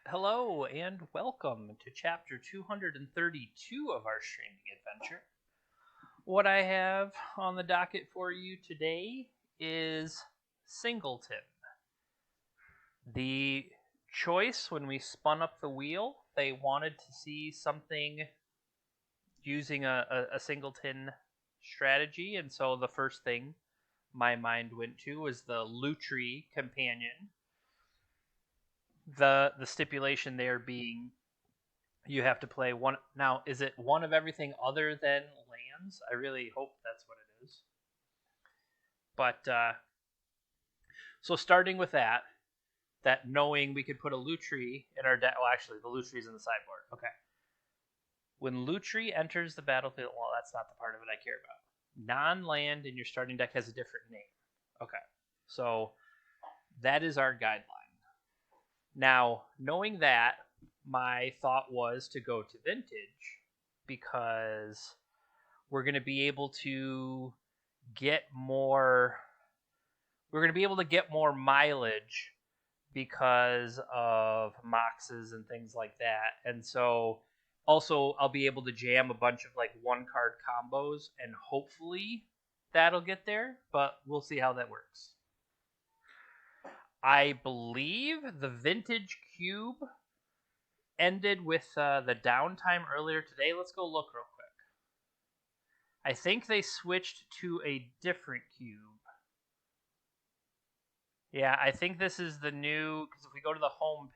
Hello and welcome to chapter 232 of our streaming adventure. What I have on the docket for you today is Singleton. The choice when we spun up the wheel, they wanted to see something using a Singleton strategy, and so the first thing my mind went to was the Lutri companion. The stipulation there being you have to play one. Now, is it one of everything other than lands? I really hope that's what it is. But so starting with that knowing we could put a Lutri in our deck. Well, actually, the Lutri's in the sideboard. Okay. When Lutri enters the battlefield, well, that's not the part of it I care about. Non-land in your starting deck has a different name. Okay. So that is our guideline. Now, knowing that, my thought was to go to Vintage because we're going to be able to get more mileage because of Moxes and things like that. And so also I'll be able to jam a bunch of like one card combos and hopefully that'll get there, but we'll see how that works. I believe the Vintage Cube ended with the downtime earlier today. Let's go look real quick. I think they switched to a different cube. Yeah, I think this is the new, because if we go to the home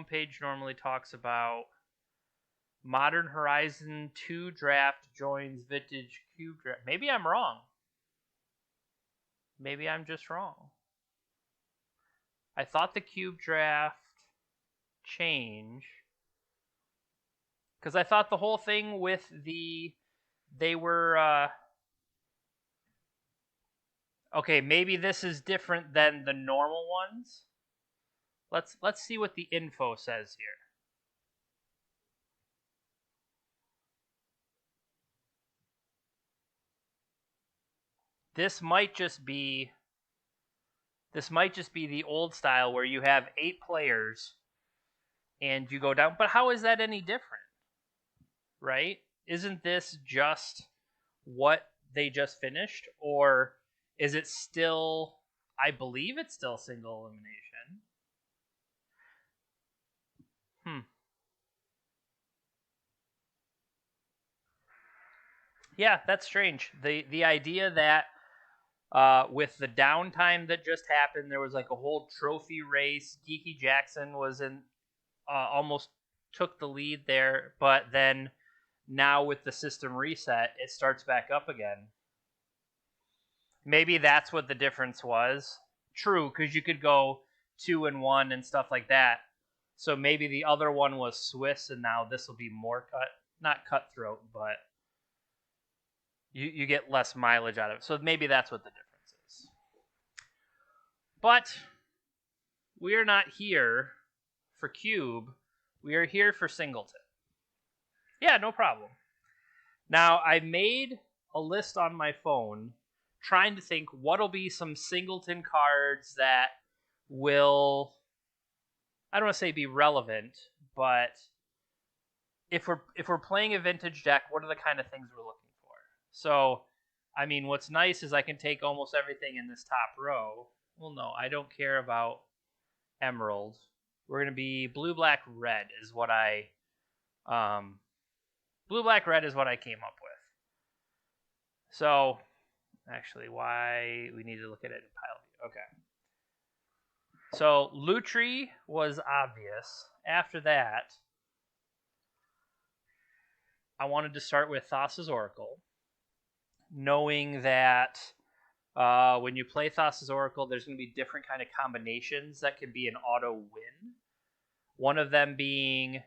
page normally talks about Modern Horizon 2 draft joins Vintage Cube draft. Maybe I'm wrong. Maybe I'm just wrong. I thought the Cube draft change, because I thought the whole thing with they were okay, maybe this is different than the normal ones. Let's see what the info says here. This might just be the old style where you have 8 players and you go down. But how is that any different? Right? Isn't this just what they just finished? Or is it still, I believe it's still single elimination. Yeah, that's strange. The idea that with the downtime that just happened, there was like a whole trophy race. Geeky Jackson was in, almost took the lead there, but then now with the system reset, it starts back up again. Maybe that's what the difference was. True, because you could go 2-1 and stuff like that. So maybe the other one was Swiss, and now this will be more not cutthroat, but you get less mileage out of it. So maybe that's what the difference is. But we are not here for Cube. We are here for Singleton. Yeah, no problem. Now, I made a list on my phone trying to think what'll be some Singleton cards that will, I don't want to say be relevant, but if we're playing a vintage deck, what are the kind of things we're looking for? So, I mean, what's nice is I can take almost everything in this top row. Well, no, I don't care about Emerald. We're going to be blue, black, red is what I blue, black, red is what I came up with. So, actually, why we need to look at it in pile view. Okay. So, Lutri was obvious. After that, I wanted to start with Thassa's Oracle, knowing that when you play Thassa's Oracle, there's going to be different kind of combinations that can be an auto win. One of them being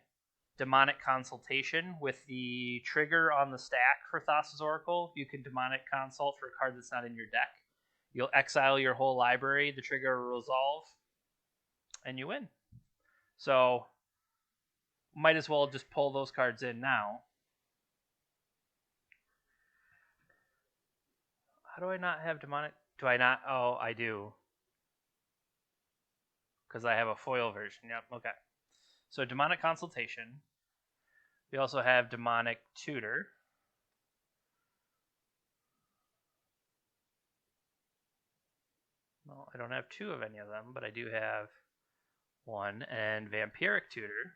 Demonic Consultation. With the trigger on the stack for Thassa's Oracle, you can Demonic Consult for a card that's not in your deck. You'll exile your whole library, the trigger will resolve, and you win. So, might as well just pull those cards in now. How do I not have Demonic? Do I not? Oh, I do. because I have a foil version. Yep, okay. So Demonic Consultation. We also have Demonic Tutor. Well, I don't have two of any of them, but I do have one. And Vampiric Tutor.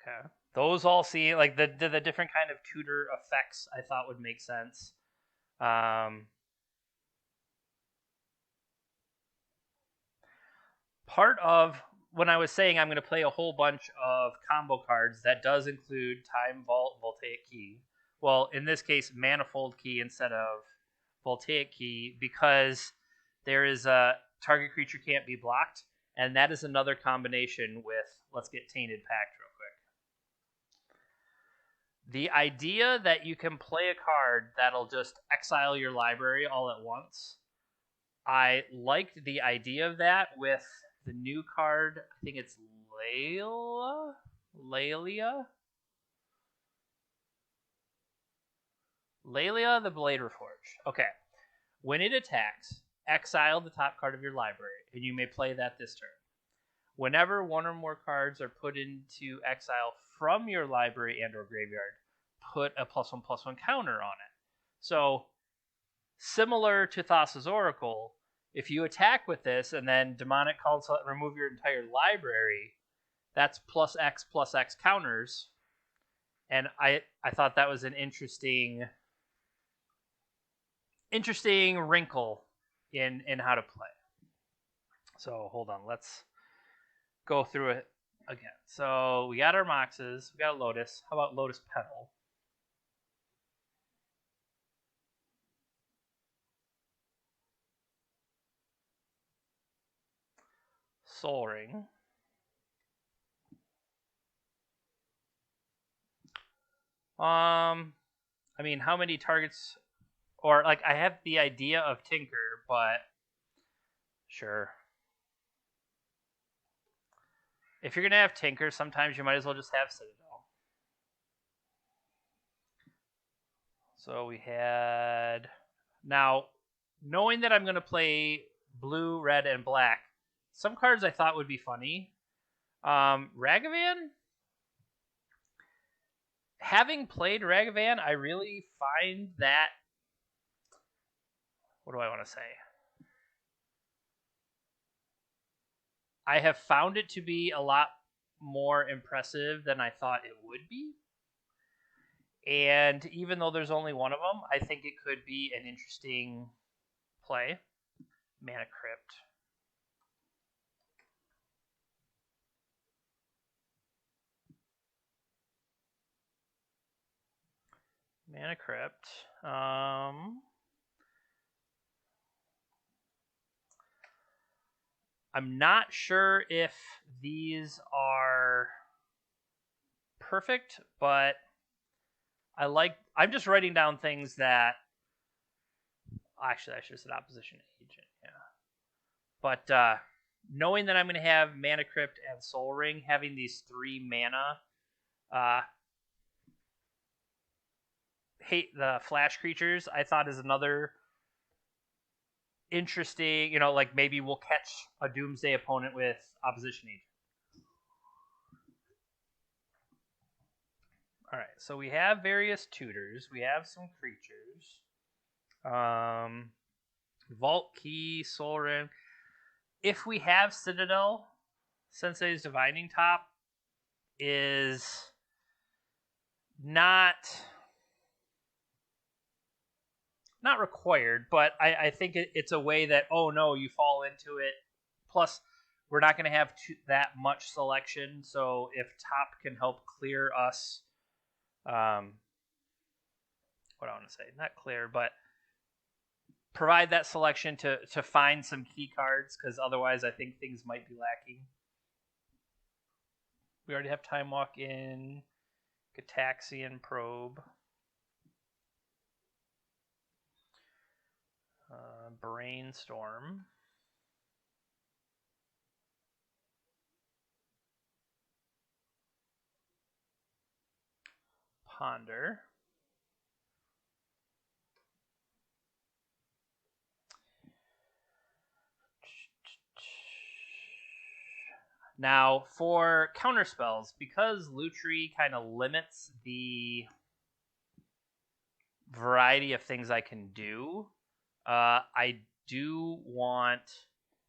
Okay. Those all see, like, the different kind of tutor effects I thought would make sense. Part of when I was saying I'm going to play a whole bunch of combo cards, that does include Time Vault, Voltaic Key. Well, in this case, Manifold Key instead of Voltaic Key, because there is a target creature can't be blocked, and that is another combination with, let's get Tainted Pact real quick. The idea that you can play a card that'll just exile your library all at once, I liked the idea of that with the new card. I think it's Laelia, the Blade Reforged. Okay. When it attacks, exile the top card of your library, and you may play that this turn. Whenever one or more cards are put into exile from your library and or graveyard, put a +1/+1 counter on it. So, similar to Thassa's Oracle, if you attack with this and then Demonic Consult and remove your entire library, that's +X counters. And I thought that was an interesting wrinkle in how to play. So hold on, let's go through it again. So we got our Moxes, we got a Lotus. How about Lotus Petal? Soul Ring. I mean, how many targets? Or, like, I have the idea of Tinker, but sure. If you're going to have Tinker, sometimes you might as well just have Citadel. So we had... Now, knowing that I'm going to play blue, red, and black, some cards I thought would be funny. Ragavan? Having played Ragavan, I really find that... What do I want to say? I have found it to be a lot more impressive than I thought it would be. And even though there's only one of them, I think it could be an interesting play. Mana Crypt. Mana Crypt. I'm not sure if these are perfect, but I'm just writing down things that... Actually, I should have said Opposition Agent, yeah. But knowing that I'm going to have Mana Crypt and Soul Ring, having these 3 mana, hate the flash creatures, I thought is another interesting, like maybe we'll catch a Doomsday opponent with Opposition Agent. Alright, so we have various tutors. We have some creatures. Vault Key, Soul Ring. If we have Citadel, Sensei's Divining Top is not required, but I think it's a way that, oh no, you fall into it. Plus, we're not going to have that much selection, so if top can help clear us, what I want to say, not clear, but provide that selection to find some key cards, because otherwise I think things might be lacking. We already have Time Walk in, Gataxian Probe. Brainstorm. Ponder. Now, for counterspells, because Lutri kind of limits the variety of things I can do, I do want...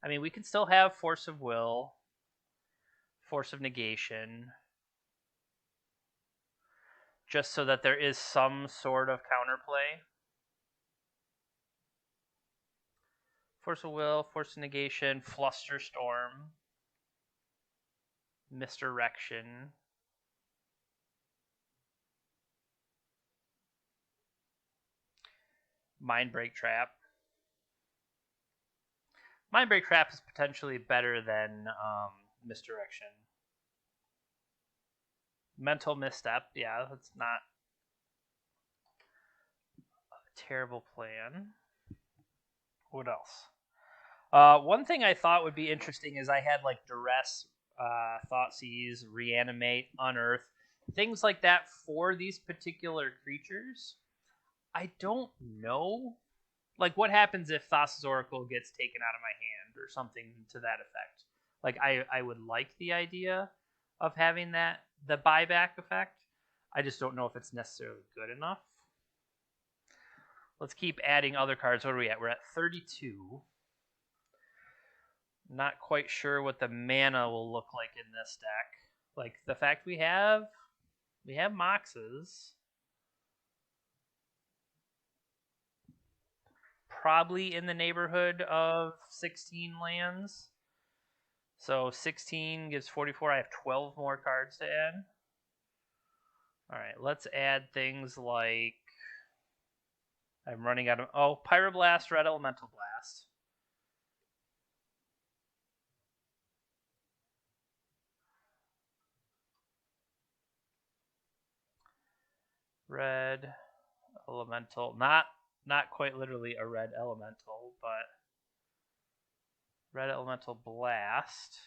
I mean, we can still have Force of Will, Force of Negation, just so that there is some sort of counterplay. Force of Will, Force of Negation, Flusterstorm, Misdirection. Mindbreak Trap. Mindbreak Trap is potentially better than Misdirection. Mental Misstep, yeah, that's not a terrible plan. What else? One thing I thought would be interesting is I had like Duress, Thoughtseize, Reanimate, Unearth, things like that for these particular creatures. I don't know. Like, what happens if Thassa's Oracle gets taken out of my hand or something to that effect? Like, I would like the idea of having the buyback effect. I just don't know if it's necessarily good enough. Let's keep adding other cards. What are we at? We're at 32. Not quite sure what the mana will look like in this deck. Like, the fact we have Moxes. Probably in the neighborhood of 16 lands. So 16 gives 44. I have 12 more cards to add. Alright, let's add things like... I'm running out of... Oh, Pyroblast, Red Elemental Blast. Red Elemental. Not quite literally a Red Elemental, but... Red Elemental Blast.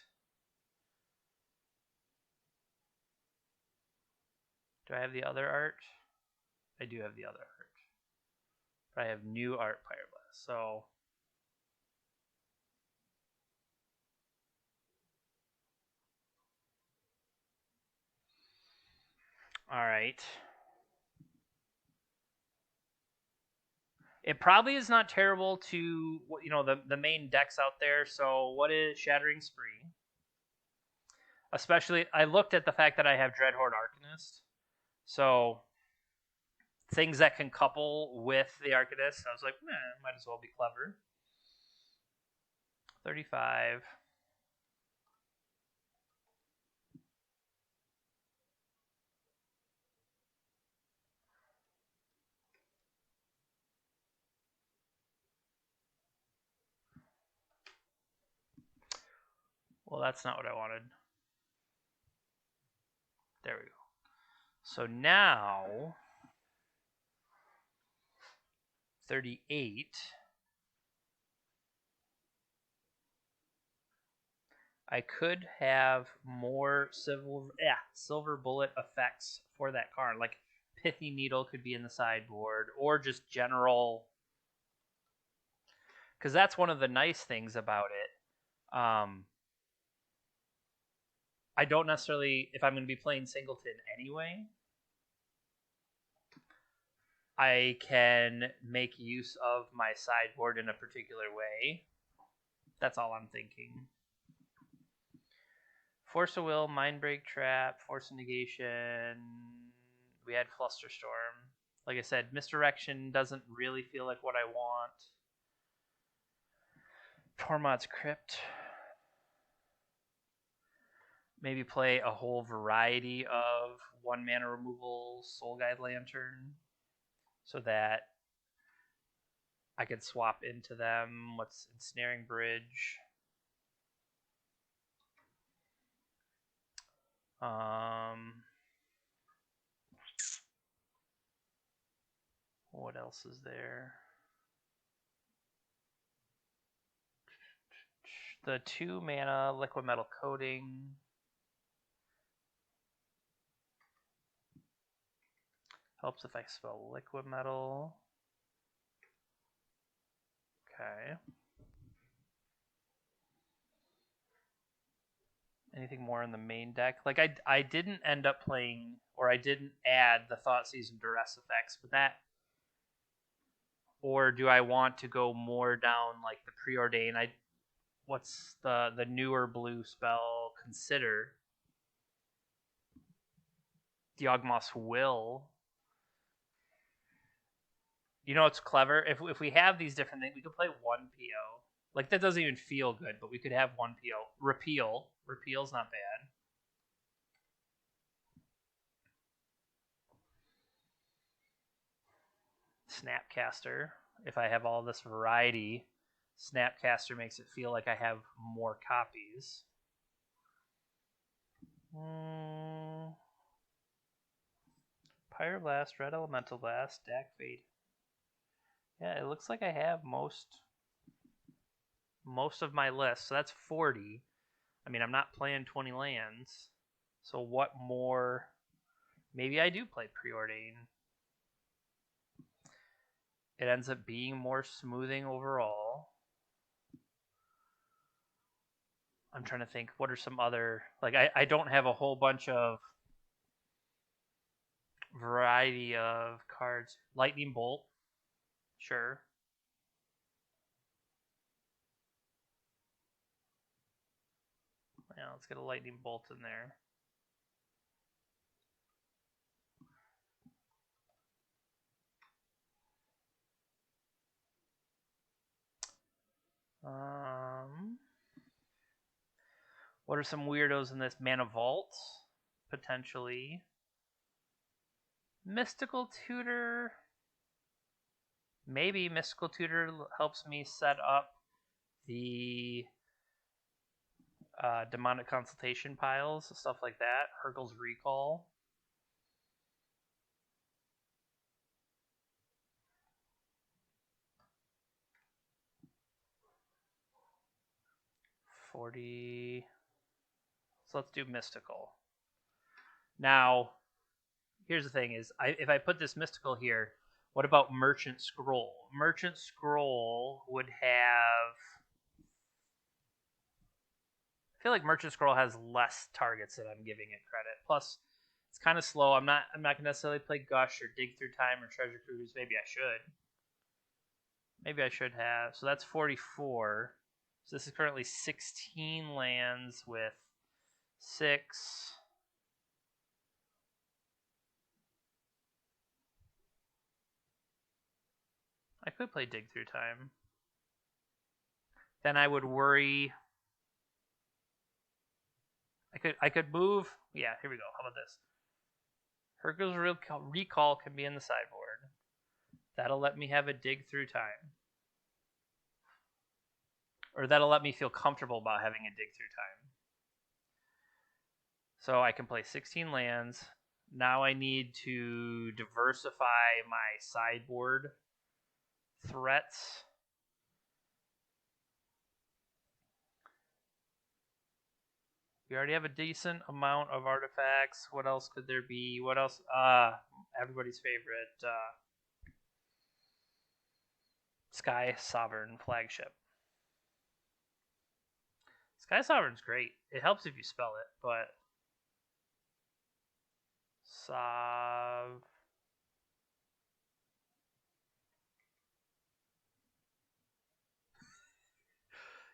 Do I have the other art? I do have the other art. But I have new art Pyroblast, so... Alright. It probably is not terrible to, the main decks out there. So what is Shattering Spree? Especially, I looked at the fact that I have Dreadhorde Arcanist. So things that can couple with the Arcanist, I was like, might as well be clever. 35. Well, that's not what I wanted. There we go. So now, 38. I could have more silver bullet effects for that card. Like Pithy Needle could be in the sideboard, or just general. Because that's one of the nice things about it. I don't necessarily, if I'm going to be playing Singleton anyway, I can make use of my sideboard in a particular way. That's all I'm thinking. Force of Will, Mindbreak Trap, Force of Negation. We had Flusterstorm. Like I said, Misdirection doesn't really feel like what I want. Tormod's Crypt. Maybe play a whole variety of 1-mana removal Soul Guide Lantern so that I could swap into them. What's Ensnaring Bridge? What else is there? The 2-mana Liquid Metal Coating. Helps if I spell Liquid Metal. Okay. Anything more in the main deck? Like I didn't end up playing, or I didn't add the Thought Season Duress effects, but that, or do I want to go more down like the Preordain? What's the newer blue spell? Consider Diogmos Will. You know, it's clever. If we have these different things, we could play one PO. Like, that doesn't even feel good, but we could have one PO. Repeal. Repeal's not bad. Snapcaster. If I have all this variety, Snapcaster makes it feel like I have more copies. Pyroblast, Red Elemental Blast, Dak Fade. Yeah, it looks like I have most of my list. So that's 40. I mean, I'm not playing 20 lands. So what more? Maybe I do play Preordain. It ends up being more smoothing overall. I'm trying to think, what are some other... Like, I don't have a whole bunch of variety of cards. Lightning Bolt. Sure. Yeah, let's get a Lightning Bolt in there. What are some weirdos in this? Mana Vault, potentially. Mystical Tutor. Maybe Mystical Tutor helps me set up the Demonic Consultation piles, stuff like that. Hurgle's Recall. $40. So let's do Mystical. Now, here's the thing: is if I put this Mystical here, what about Merchant Scroll? Merchant Scroll would have... I feel like Merchant Scroll has less targets than I'm giving it credit. Plus, it's kind of slow. I'm not gonna necessarily play Gush or Dig Through Time or Treasure Cruise. Maybe I should. Maybe I should have. So that's 44. So this is currently 16 lands with 6. I could play Dig Through Time. Then I would worry. I could move. Yeah, here we go. How about this? Hurgle's Recall can be in the sideboard. That'll let me have a Dig Through Time. Or that'll let me feel comfortable about having a Dig Through Time. So I can play 16 lands. Now I need to diversify my sideboard threats. We already have a decent amount of artifacts. What else could there be? What else? Everybody's favorite Sky Sovereign flagship. Sky Sovereign's great. It helps if you spell it, but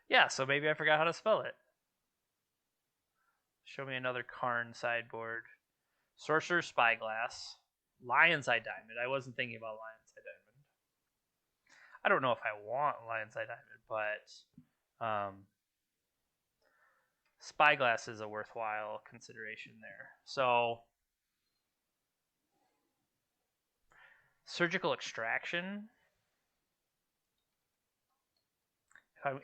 yeah, so maybe I forgot how to spell it. Show me another Karn sideboard. Sorcerer's Spyglass. Lion's Eye Diamond. I wasn't thinking about Lion's Eye Diamond. I don't know if I want Lion's Eye Diamond, but Spyglass is a worthwhile consideration there. So, Surgical Extraction.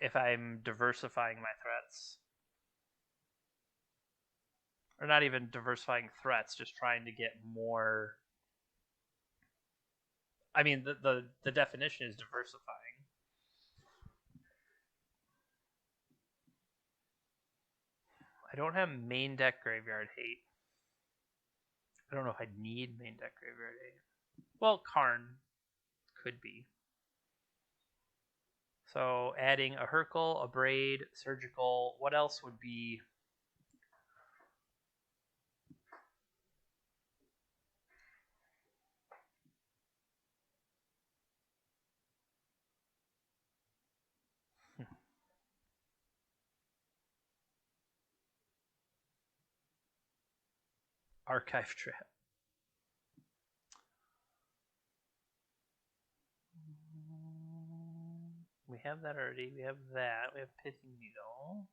If I'm diversifying my threats. Or not even diversifying threats, just trying to get more... I mean, the definition is diversifying. I don't have main deck Graveyard Hate. I don't know if I need main deck Graveyard Hate. Well, Karn could be. So adding a Hurkle, a Braid, Surgical. What else would be Archive trap. We have that already. We have that. We have Pithy Needle.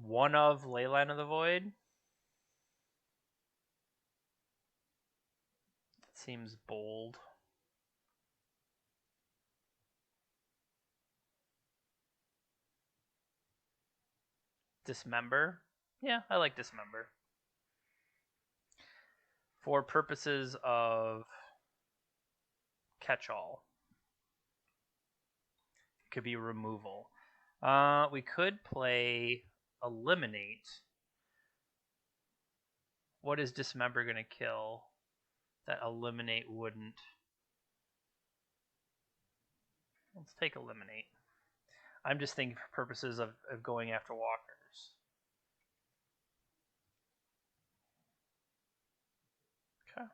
One of Leyline of the Void. Seems bold. Dismember. Yeah, I like Dismember. For purposes of catch-all. It could be removal. We could play Eliminate. What is Dismember going to kill that Eliminate wouldn't? Let's take Eliminate. I'm just thinking for purposes of going after walkers. Okay.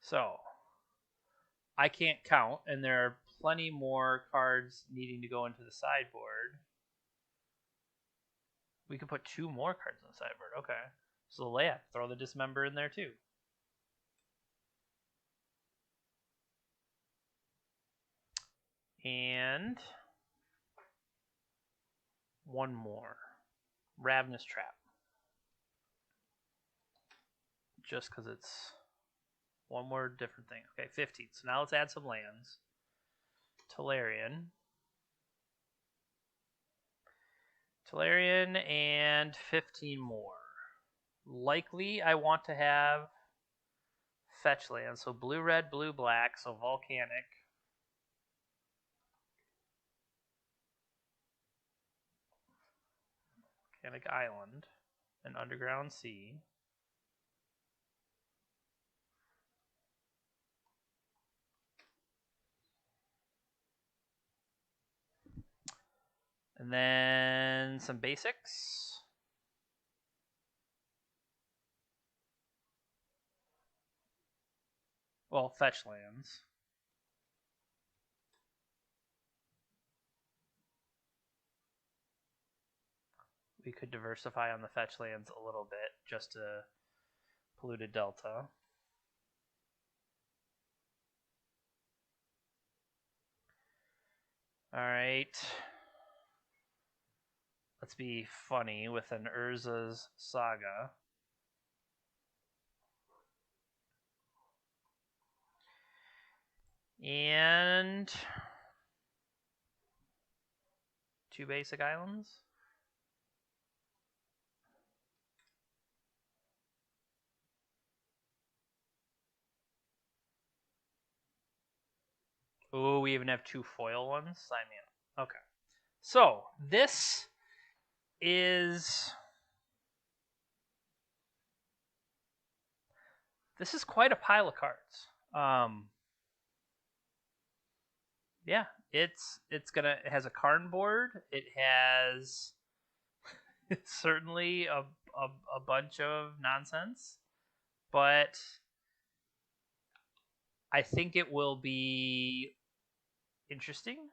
So, I can't count, and there are plenty more cards needing to go into the sideboard. We could put 2 more cards on the sideboard. Okay. So, yeah, throw the Dismember in there, too. And one more. Ravenous Trap. Just because it's one more different thing. Okay, 15. So now let's add some lands. Tolarian. Tolarian and 15 more. Likely I want to have fetch lands. So blue, red, blue, black. So Volcanic. Volcanic Island. And Underground Sea. And then some basics. Well, fetch lands. We could diversify on the fetch lands a little bit just to Polluted Delta. Alright. Let's be funny with an Urza's Saga. And 2 basic islands. Oh, we even have 2 foil ones? Sign me up. Okay. So, this is quite a pile of cards. Yeah, it has a Karn board. It has certainly a bunch of nonsense, but I think it will be interesting.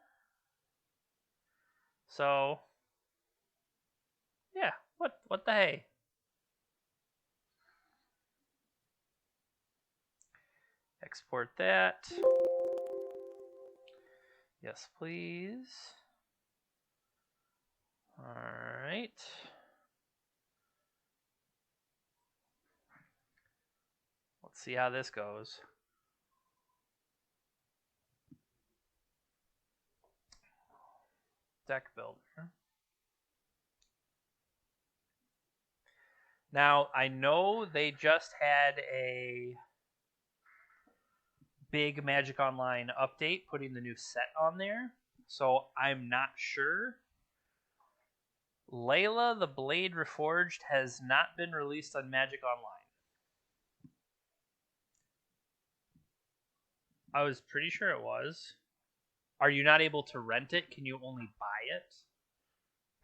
So, yeah, what the hey? Export that. Yes, please. All right. Let's see how this goes. Deckbuilder. Now, I know they just had a big Magic Online update putting the new set on there, so I'm not sure. Layla the Blade Reforged has not been released on Magic Online. I was pretty sure it was. Are you not able to rent it? Can you only buy it?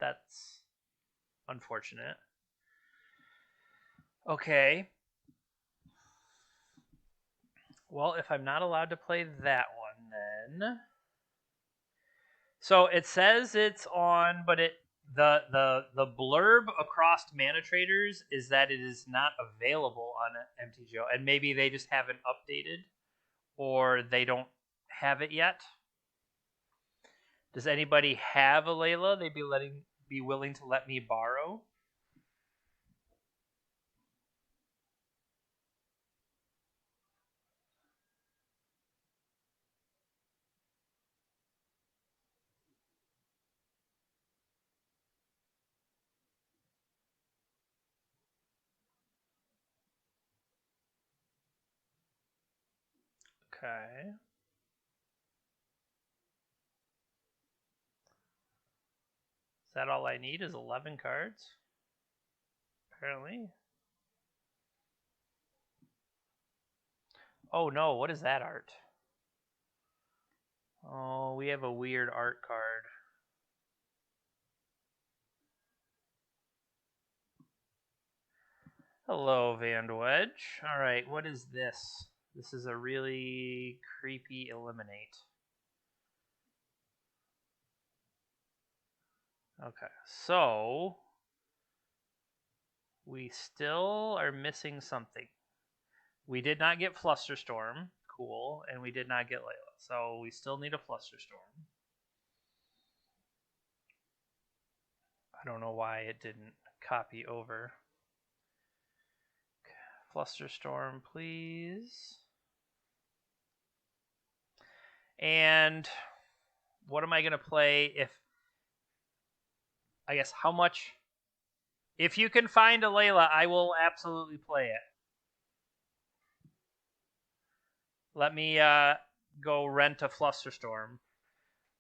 That's unfortunate. Okay. Well, if I'm not allowed to play that one, then... So it says it's on, but The blurb across mana traders is that it is not available on MTGO, and maybe they just haven't updated, or they don't have it yet. Does anybody have a Layla they'd be willing to let me borrow? Okay. Is that all I need is 11 cards? Apparently. Oh no, what is that art? Oh, we have a weird art card. Hello, Vandwedge. Alright, what is this? This is a really creepy eliminate. Okay, so we still are missing something. We did not get Flusterstorm, cool, and we did not get Layla, so we still need a Flusterstorm. I don't know why it didn't copy over. Flusterstorm, please. And what am I going to play if... I guess how much... If you can find a Layla, I will absolutely play it. Let me go rent a Flusterstorm.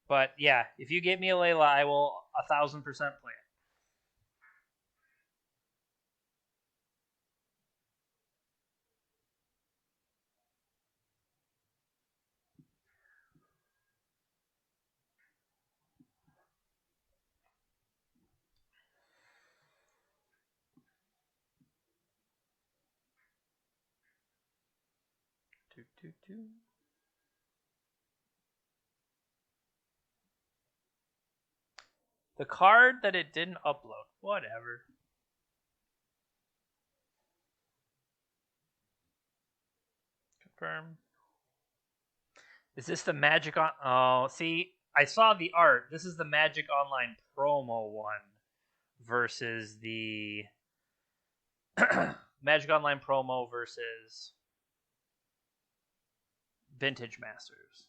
But yeah, if you get me a Layla, I will 1,000% play it. The card that it didn't upload. Whatever. Confirm. Is this the Magic on... Oh, see, I saw the art. This is the Magic Online promo one versus the... Magic Online promo versus Vintage Masters.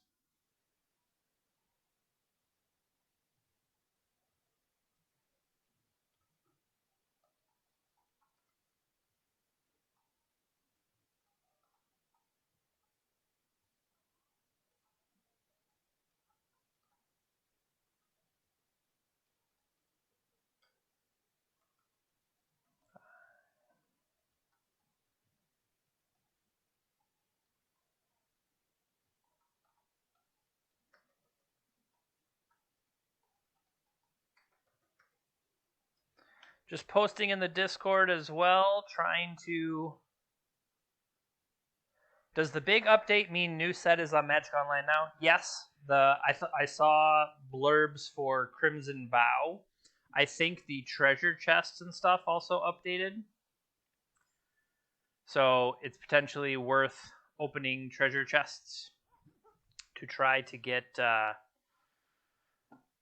Just posting in the Discord as well, trying to... Does the big update mean new set is on Magic Online now? Yes. I saw blurbs for Crimson Vow. I think the treasure chests and stuff also updated. So it's potentially worth opening treasure chests to try to get...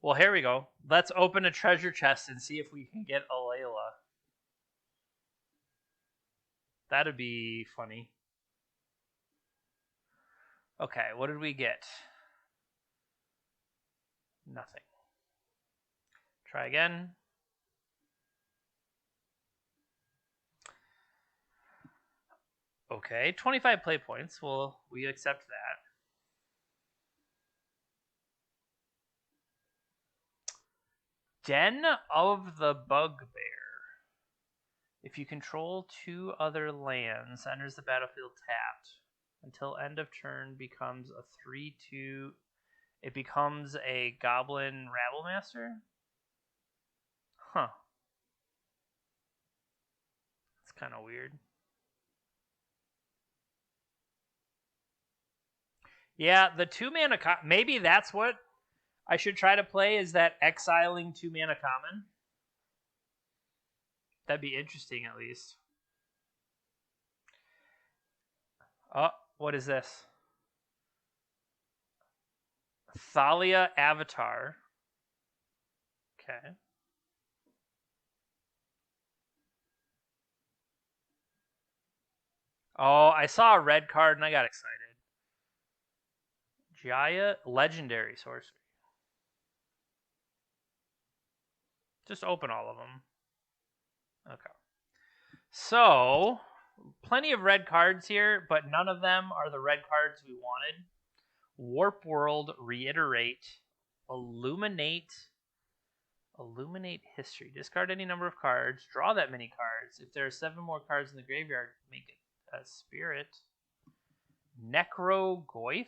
Well, here we go. Let's open a treasure chest and see if we can get a Layla. That'd be funny. Okay, what did we get? Nothing. Try again. Okay, 25 play points. Well, we accept that. Den of the Bugbear. If you control 2 other lands, enters the battlefield tapped. Until end of turn becomes a 3/2. It becomes a Goblin Rabblemaster? Huh. That's kind of weird. Yeah, the 2-mana... maybe that's what I should try to play, is that exiling 2-mana common. That'd be interesting, at least. Oh, what is this? Thalia Avatar. Okay. Oh, I saw a red card and I got excited. Jaya Legendary Sorcery. Just open all of them. Okay. So, plenty of red cards here, but none of them are the red cards we wanted. Warp World, Reiterate, Illuminate History. Discard any number of cards. Draw that many cards. If there are 7 more cards in the graveyard, make it a spirit. Necrogoyf.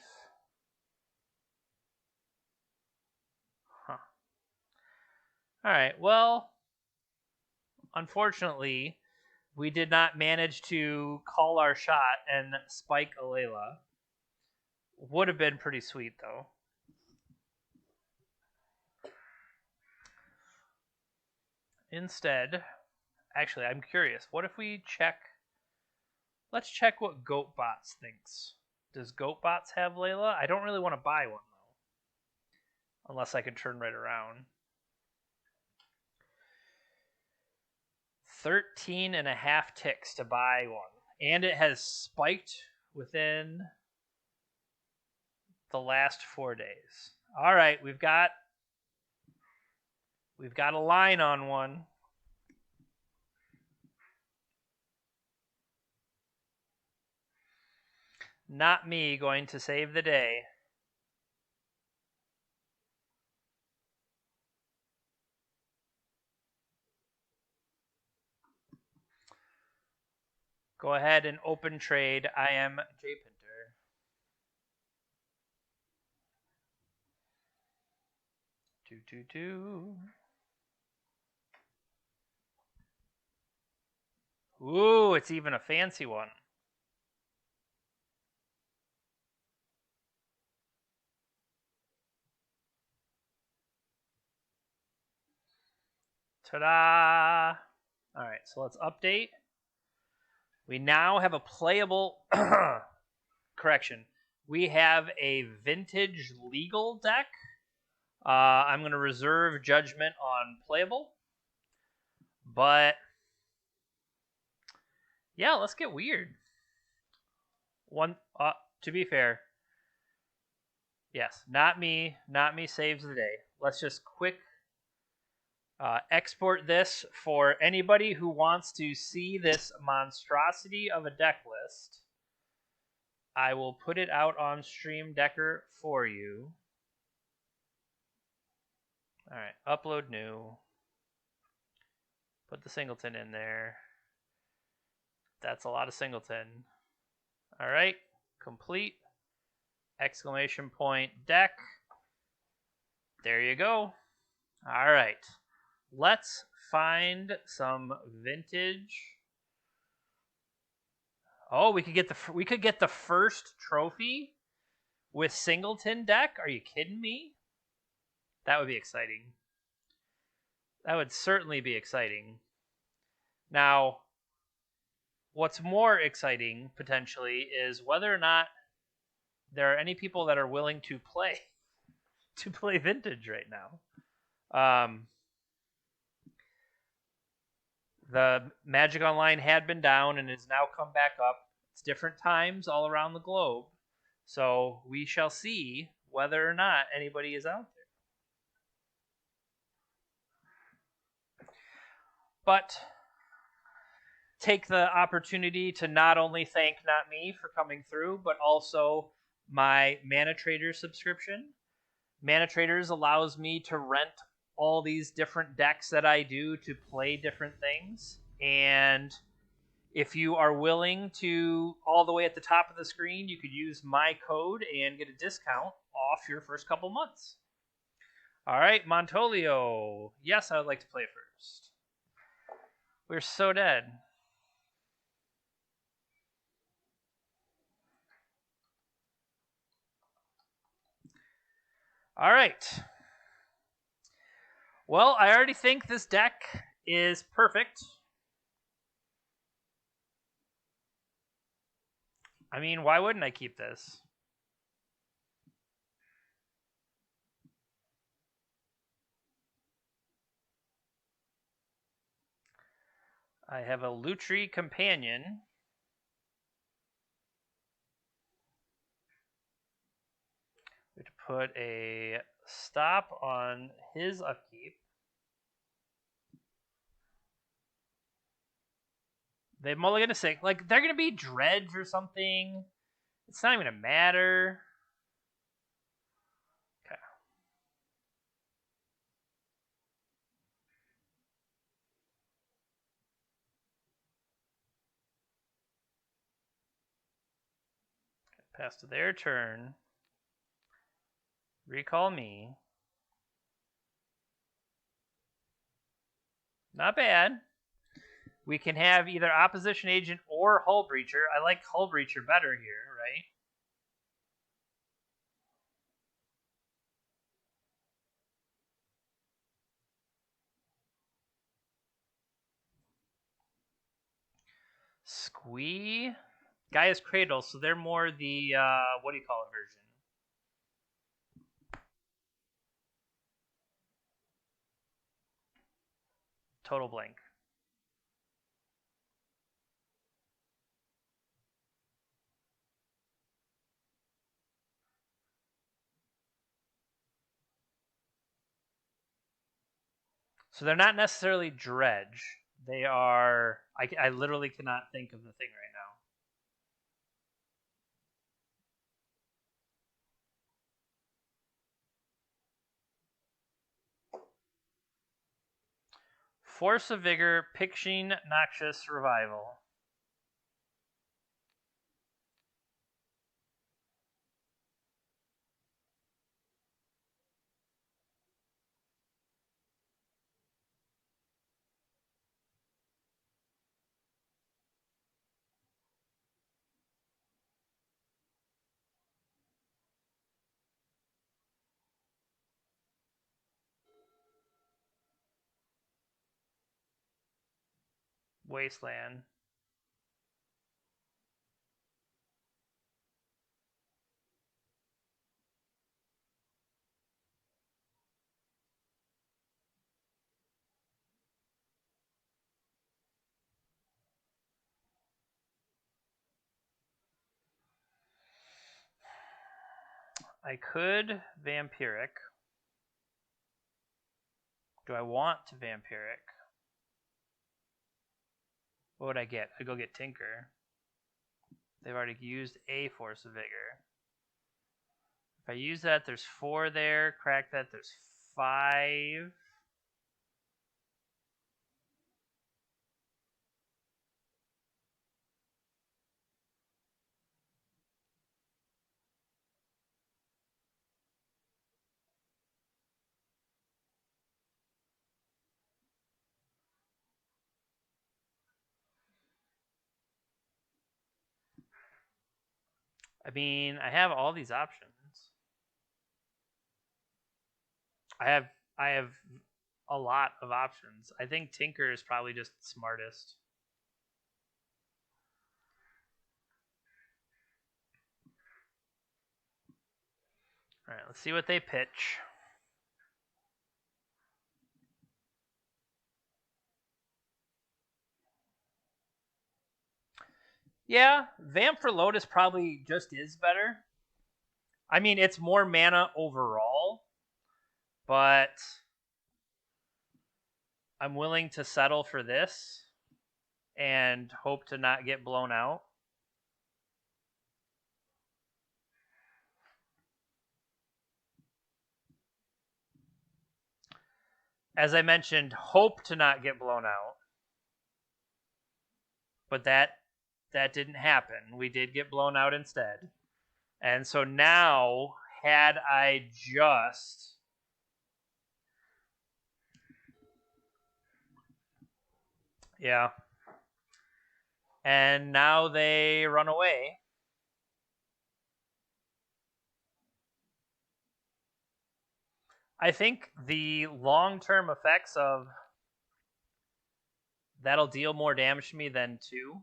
Huh. Alright, well, unfortunately, we did not manage to call our shot and spike Alayla. Would have been pretty sweet, though. Instead, actually, I'm curious. What if we check... Let's check what Goatbots thinks. Does Goatbots have Layla? I don't really want to buy one, though. Unless I can turn right around. 13.5 ticks to buy one. And it has spiked within the last 4 days. All right, we've got a line on one. Not me going to save the day. Go ahead and open trade. I am J Pinter. Ooh, it's even a fancy one. Ta-da! All right, so let's update. We now have a playable... Correction. We have a vintage legal deck. I'm going to reserve judgment on playable. But... yeah, let's get weird. To be fair, yes, not me saves the day. Let's just quick export this for anybody who wants to see this monstrosity of a deck list. I will put it out on Stream Decker for you. All right, upload new. Put the Singleton in there. That's a lot of Singleton. All right, complete. Exclamation point deck. There you go. All right. Let's find some vintage. Oh, we could get the first trophy with Singleton deck. Are you kidding me? That would be exciting. That would certainly be exciting. Now, what's more exciting potentially is whether or not there are any people that are willing to play vintage right now. The Magic Online had been down and has now come back up. It's different times all around the globe. So we shall see whether or not anybody is out there. But take the opportunity to not only thank Not Me for coming through, but also my Mana Traders subscription. Mana Traders allows me to rent all these different decks that I do to play different things. And if you are willing to, all the way at the top of the screen, you could use my code and get a discount off your first couple months. All right, Montolio. Yes, I would like to play first. We're so dead. All right. Well, I already think this deck is perfect. I mean, why wouldn't I keep this? I have a Lutri companion. We have to put a stop on his upkeep. They mulligan to 6. Like, they're going to be Dredge or something. It's not even going to matter. Okay. Pass to their turn. Recall me. Not bad. We can have either Opposition Agent or Hull Breacher. I like Hull Breacher better here, right? Squee. Gaia's Cradle, so they're more the, what do you call it version? Total blank. So they're not necessarily Dredge. They are... I literally cannot think of the thing right now. Force of Vigor, Picturing Noxious Revival. Wasteland. I could Vampiric. Do I want to Vampiric? What would I get? I'd go get Tinker. They've already used a Force of Vigor. If I use that, there's 4 there. Crack that, there's 5. I mean, I have all these options. I have a lot of options. I think Tinker is probably just smartest. All right, let's see what they pitch. Yeah, Vamp for Lotus probably just is better. I mean, it's more mana overall, but I'm willing to settle for this and hope to not get blown out. As I mentioned, hope to not get blown out. But that didn't happen. We did get blown out instead. And so now, had I just... Yeah. And now they run away. I think the long-term effects of that'll deal more damage to me than 2.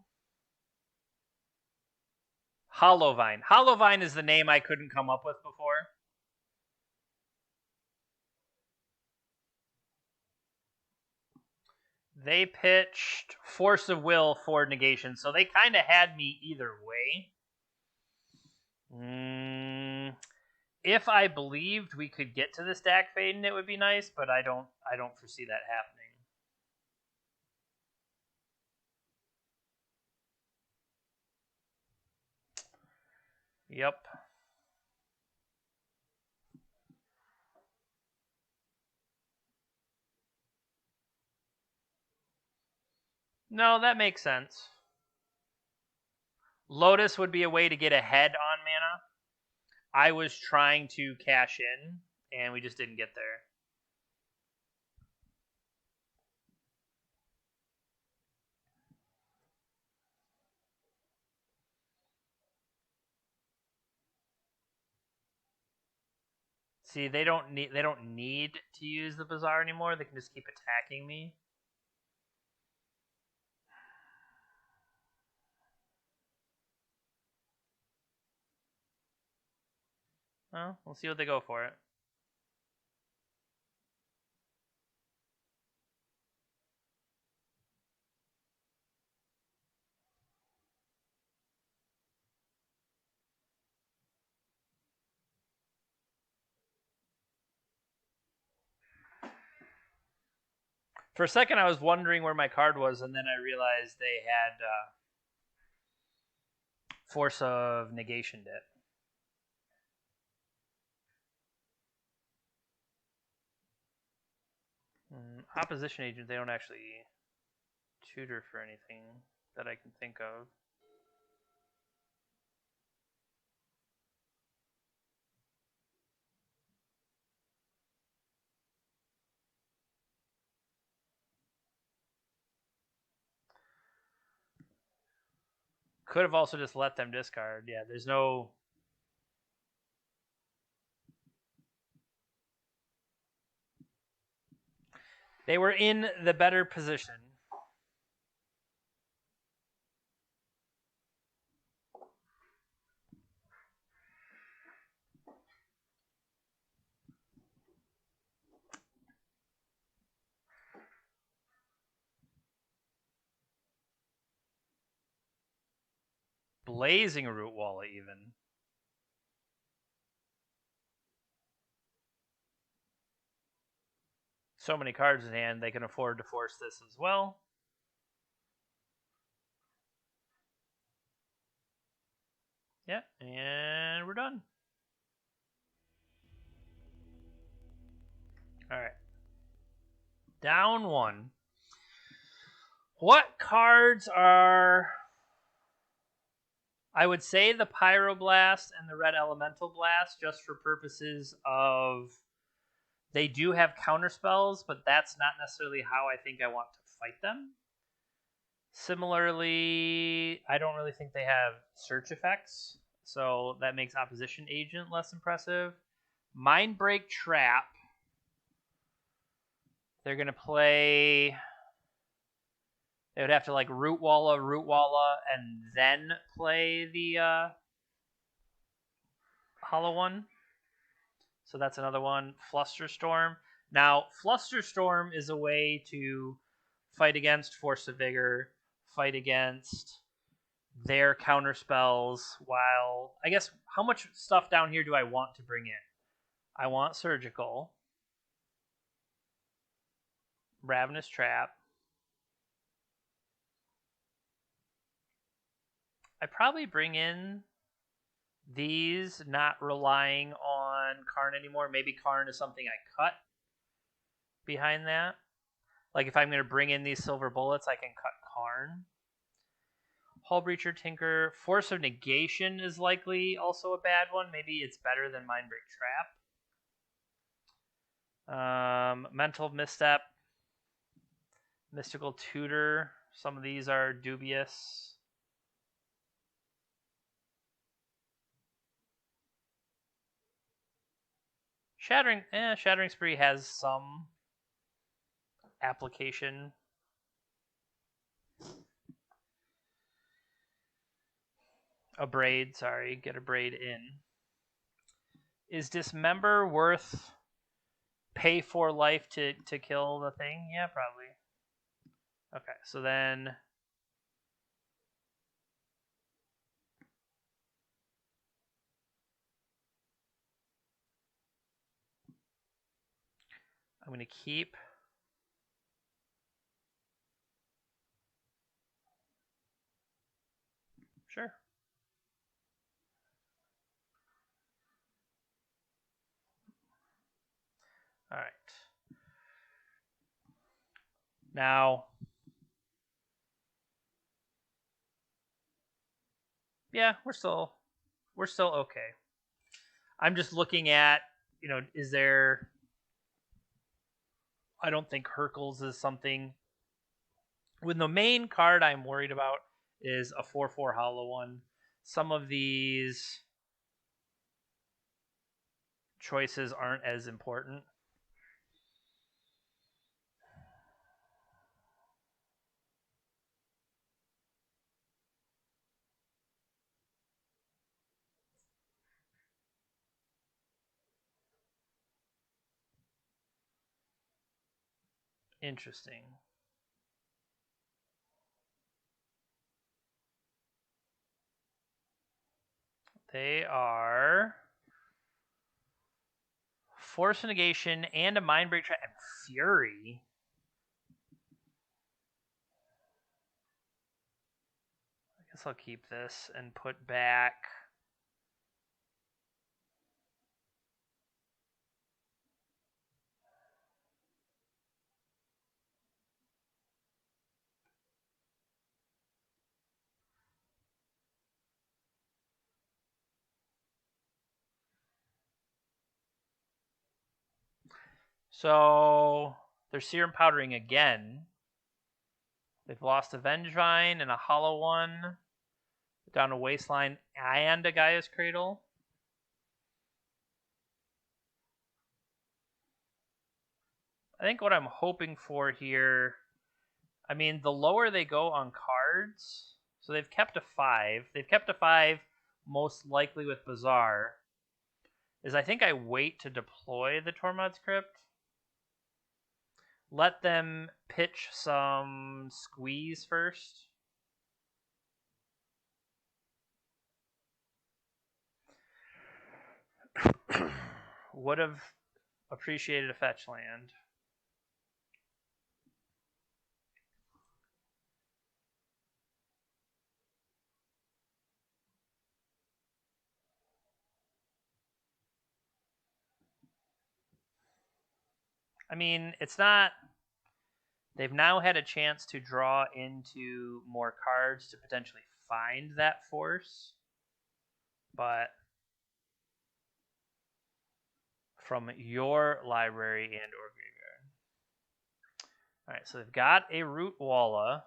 HollowVine. HollowVine is the name I couldn't come up with before. They pitched Force of Will for negation, so they kind of had me either way. If I believed we could get to the stack fade, it would be nice, but I don't foresee that happening. Yep. No, that makes sense. Lotus would be a way to get ahead on mana. I was trying to cash in, and we just didn't get there. See, they don't need to use the Bazaar anymore. They can just keep attacking me. Well, we'll see what they go for it. For a second, I was wondering where my card was, and then I realized they had Force of Negationed it. Opposition agent, they don't actually tutor for anything that I can think of. Could have also just let them discard. Yeah, there's no... They were in the better position. Blazing Root Walla, even. So many cards in hand, they can afford to force this as well. Yeah, and we're done. Alright. Down one. What cards are... I would say the Pyroblast and the Red Elemental Blast, just for purposes of... They do have counterspells, but that's not necessarily how I think I want to fight them. Similarly, I don't really think they have search effects, so that makes Opposition Agent less impressive. Mindbreak Trap. They're going to play... They would have to like Root Walla, and then play the Hollow one. So that's another one. Flusterstorm. Now, Flusterstorm is a way to fight against Force of Vigor, fight against their counterspells, while... I guess, how much stuff down here do I want to bring in? I want Surgical. Ravenous Trap. I probably bring in these, not relying on Karn anymore. Maybe Karn is something I cut behind that. Like if I'm going to bring in these silver bullets, I can cut Karn. Hull Breacher, Tinker. Force of Negation is likely also a bad one. Maybe it's better than Mindbreak Trap. Mental Misstep. Mystical Tutor. Some of these are dubious. Shattering Spree has some application. A braid, sorry. Get a braid in. Is Dismember worth pay for life to kill the thing? Yeah, probably. Okay, so then I'm going to keep. Sure. All right. Now, yeah, we're still okay. I'm just looking at, is there? I don't think Hercules is something. With the main card I'm worried about is a 4/4 hollow one. Some of these choices aren't as important. Interesting. They are Force Negation and a Mind Break and Fury. I guess I'll keep this and put back. So they're Serum Powdering again. They've lost a Vengevine and a Hollow one. Down a Wasteline and a Gaia's Cradle. I think what I'm hoping for here, I mean, the lower they go on cards, so they've kept a 5. They've kept a 5 most likely with Bazaar, is I think I wait to deploy the Tormod's Crypt. Let them pitch some squeeze first. Would have appreciated a fetch land. I mean, it's not. They've now had a chance to draw into more cards to potentially find that force, but from your library and or graveyard. All right, so they've got a Root Walla.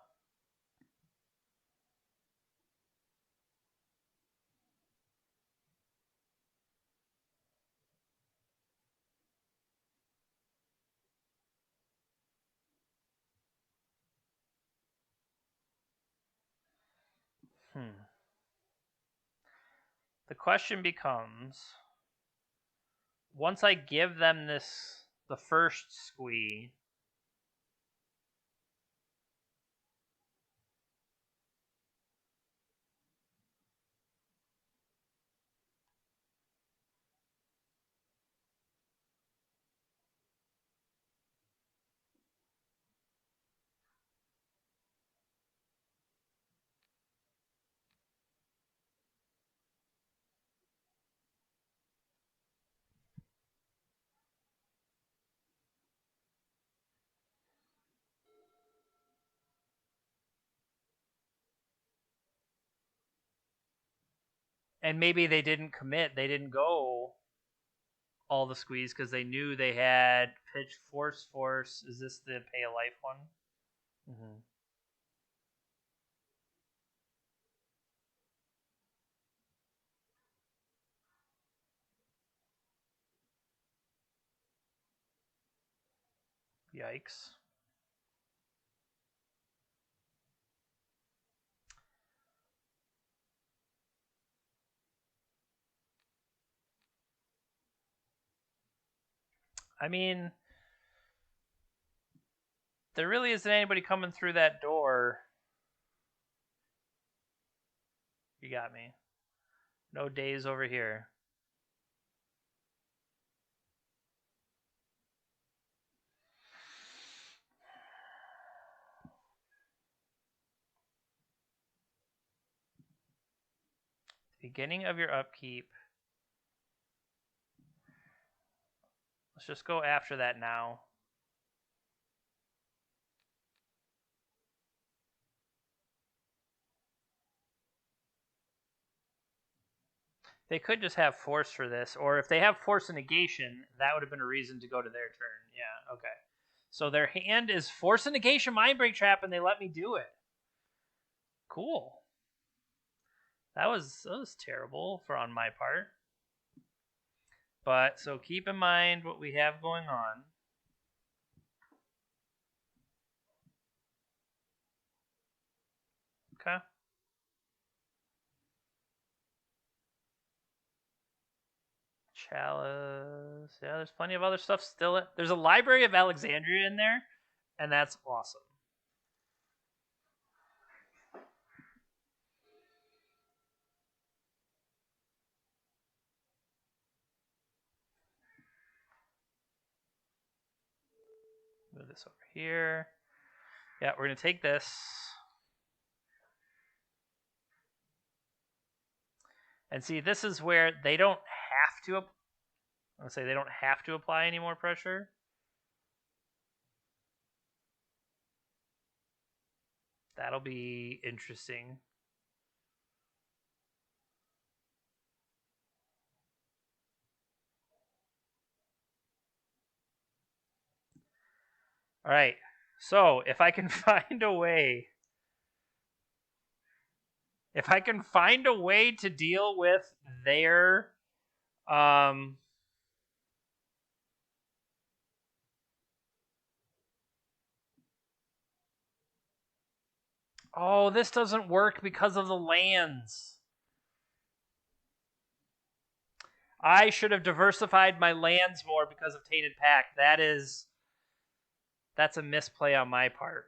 The question becomes, once I give them the first squee, and maybe they didn't commit, they didn't go all the squeeze because they knew they had pitch force. Is this the pay a life one? Mm-hmm. Yikes. I mean, there really isn't anybody coming through that door. You got me. No days over here. Beginning of your upkeep. Let's just go after that now. They could just have force for this, or if they have force and negation, that would have been a reason to go to their turn. Yeah, okay. So their hand is force and negation Mindbreak Trap, and they let me do it. Cool. That was terrible for on my part. But so keep in mind what we have going on. Okay. Chalice. Yeah, there's plenty of other stuff still. There's a Library of Alexandria in there, and that's awesome. Move this over here. Yeah, we're going to take this. And see, this is where they don't have to. I'll say they don't have to apply any more pressure. That'll be interesting. All right. So if I can find a way, to deal with their oh, this doesn't work because of the lands. I should have diversified my lands more because of Tainted Pact. That's a misplay on my part.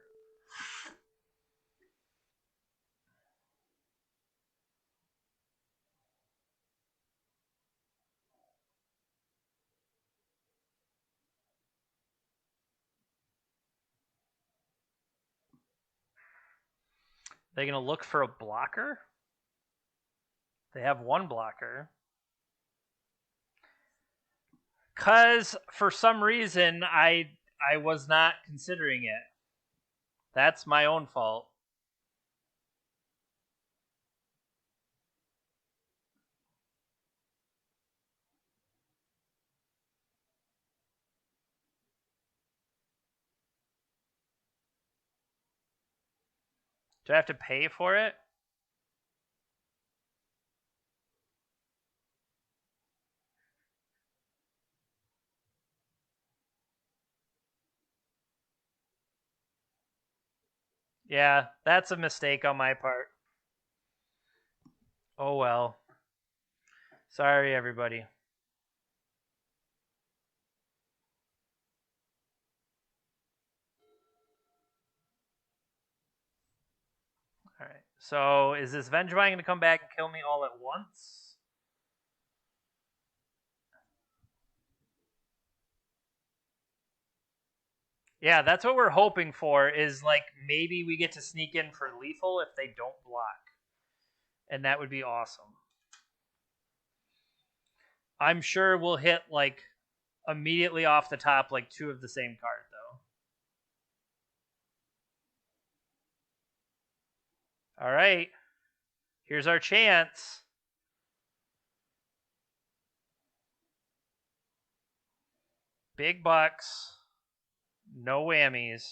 They're going to look for a blocker? They have one blocker. Because for some reason I was not considering it. That's my own fault. Do I have to pay for it? Yeah, that's a mistake on my part. Oh well. Sorry, everybody. Alright. So, is this Vengevine going to come back and kill me all at once? Yeah, that's what we're hoping for, is like maybe we get to sneak in for lethal if they don't block. And that would be awesome. I'm sure we'll hit like immediately off the top like two of the same card though. All right. Here's our chance. Big bucks. No whammies.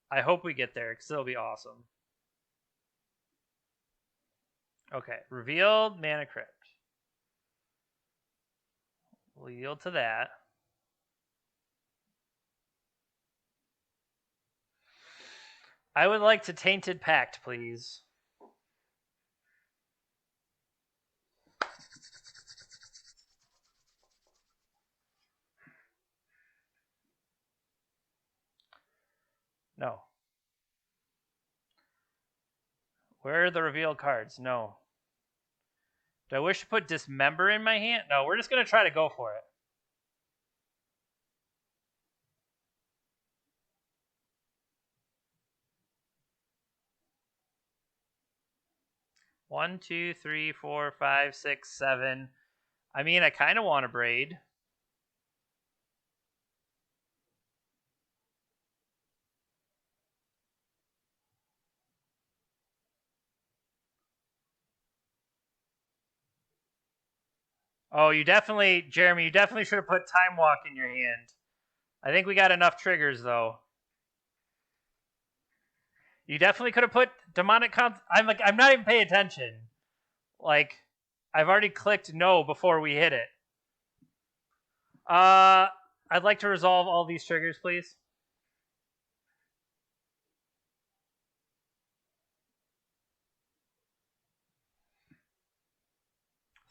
I hope we get there because it'll be awesome. Okay, revealed Mana Crypt. We'll yield to that. I would like to Tainted Pact, please. No. Where are the reveal cards? No. Do I wish to put Dismember in my hand? No, we're just going to try to go for it. One, two, three, four, five, six, seven. I mean, I kind of want a Braid. Oh, Jeremy, you definitely should have put Time Walk in your hand. I think we got enough triggers, though. You definitely could have put Demonic I'm not even paying attention. Like, I've already clicked no before we hit it. I'd like to resolve all these triggers, please.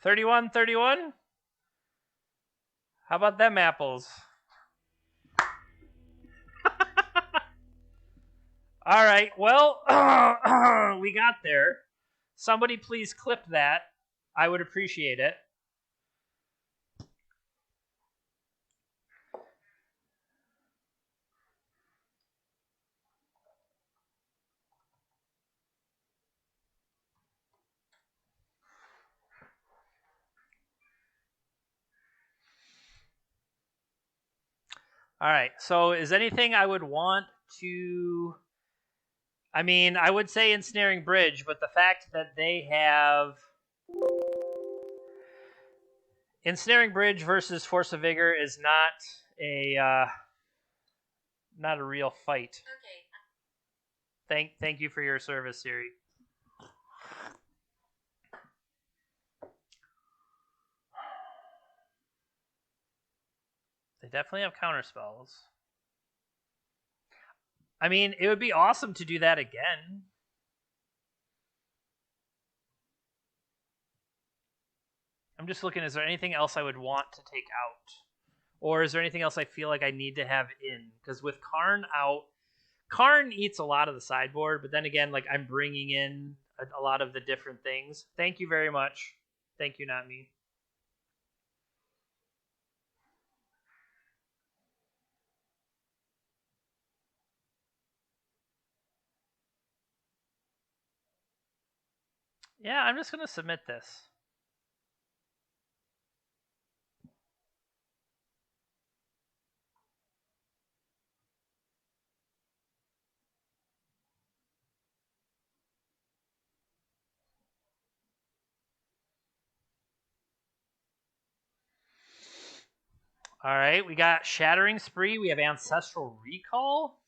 $31.31. How about them apples? All right. Well, we got there. Somebody please clip that. I would appreciate it. All right. So is anything I would want to... I mean, I would say Ensnaring Bridge, but the fact that they have... Ensnaring Bridge versus Force of Vigor is not a real fight. Okay. Thank you for your service, Siri. They definitely have counterspells. I mean, it would be awesome to do that again. I'm just looking, is there anything else I would want to take out? Or is there anything else I feel like I need to have in? Because with Karn out, Karn eats a lot of the sideboard, but then again, like, I'm bringing in a lot of the different things. Thank you very much. Thank you, not me. Yeah, I'm just going to submit this. All right, we got Shattering Spree. We have Ancestral Recall.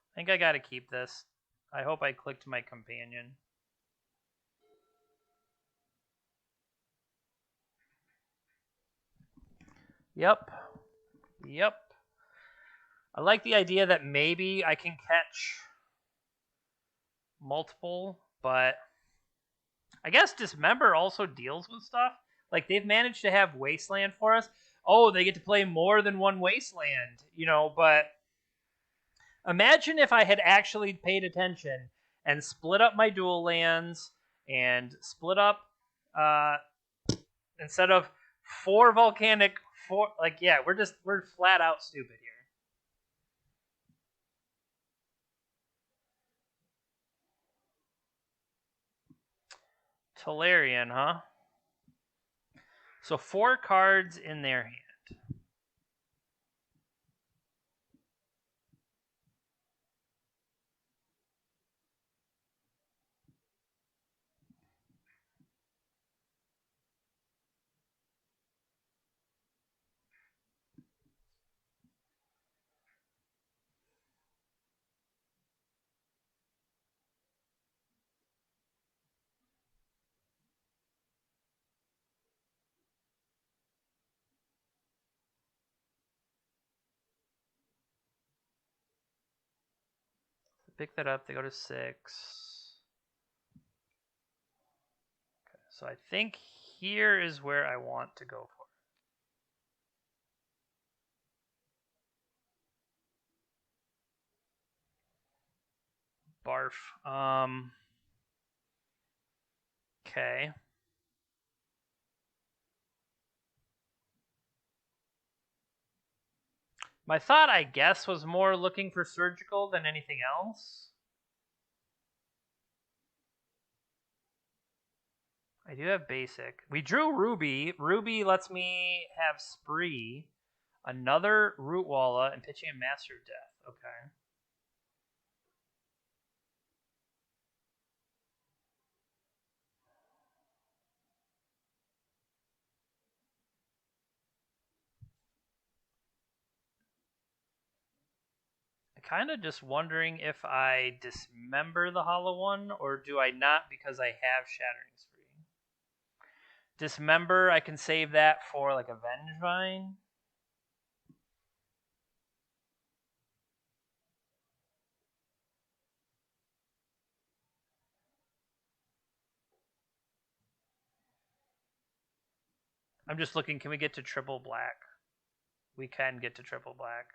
I think I got to keep this. I hope I clicked my companion. Yep. I like the idea that maybe I can catch multiple, but I guess Dismember also deals with stuff. Like, they've managed to have Wasteland for us. Oh, they get to play more than one Wasteland, but imagine if I had actually paid attention and split up my dual lands and split up, instead of 4 volcanic, 4, like, yeah, we're flat out stupid here. Tolarian, huh? So 4 cards in their hand. pick that up. They go to 6. Okay, so I think here is where I want to go for. Barf. Okay. My thought, I guess, was more looking for surgical than anything else. I do have basic. We drew Ruby. Ruby lets me have Spree, another Rootwalla, and pitching a Master of Death. Okay. Kind of just wondering if I dismember the hollow one, or do I not because I have Shattering Spree. Dismember, I can save that for like a Vengevine. I'm just looking, can we get to triple black? We can get to triple black.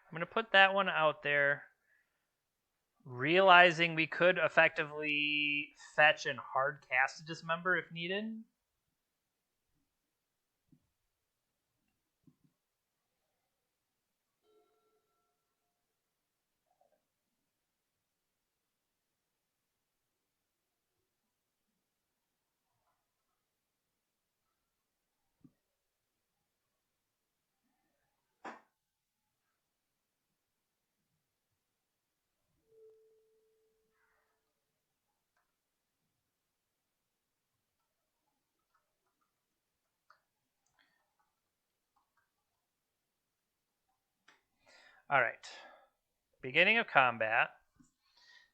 I'm going to put that one out there, realizing we could effectively fetch and hard cast a Dismember if needed. All right. Beginning of combat.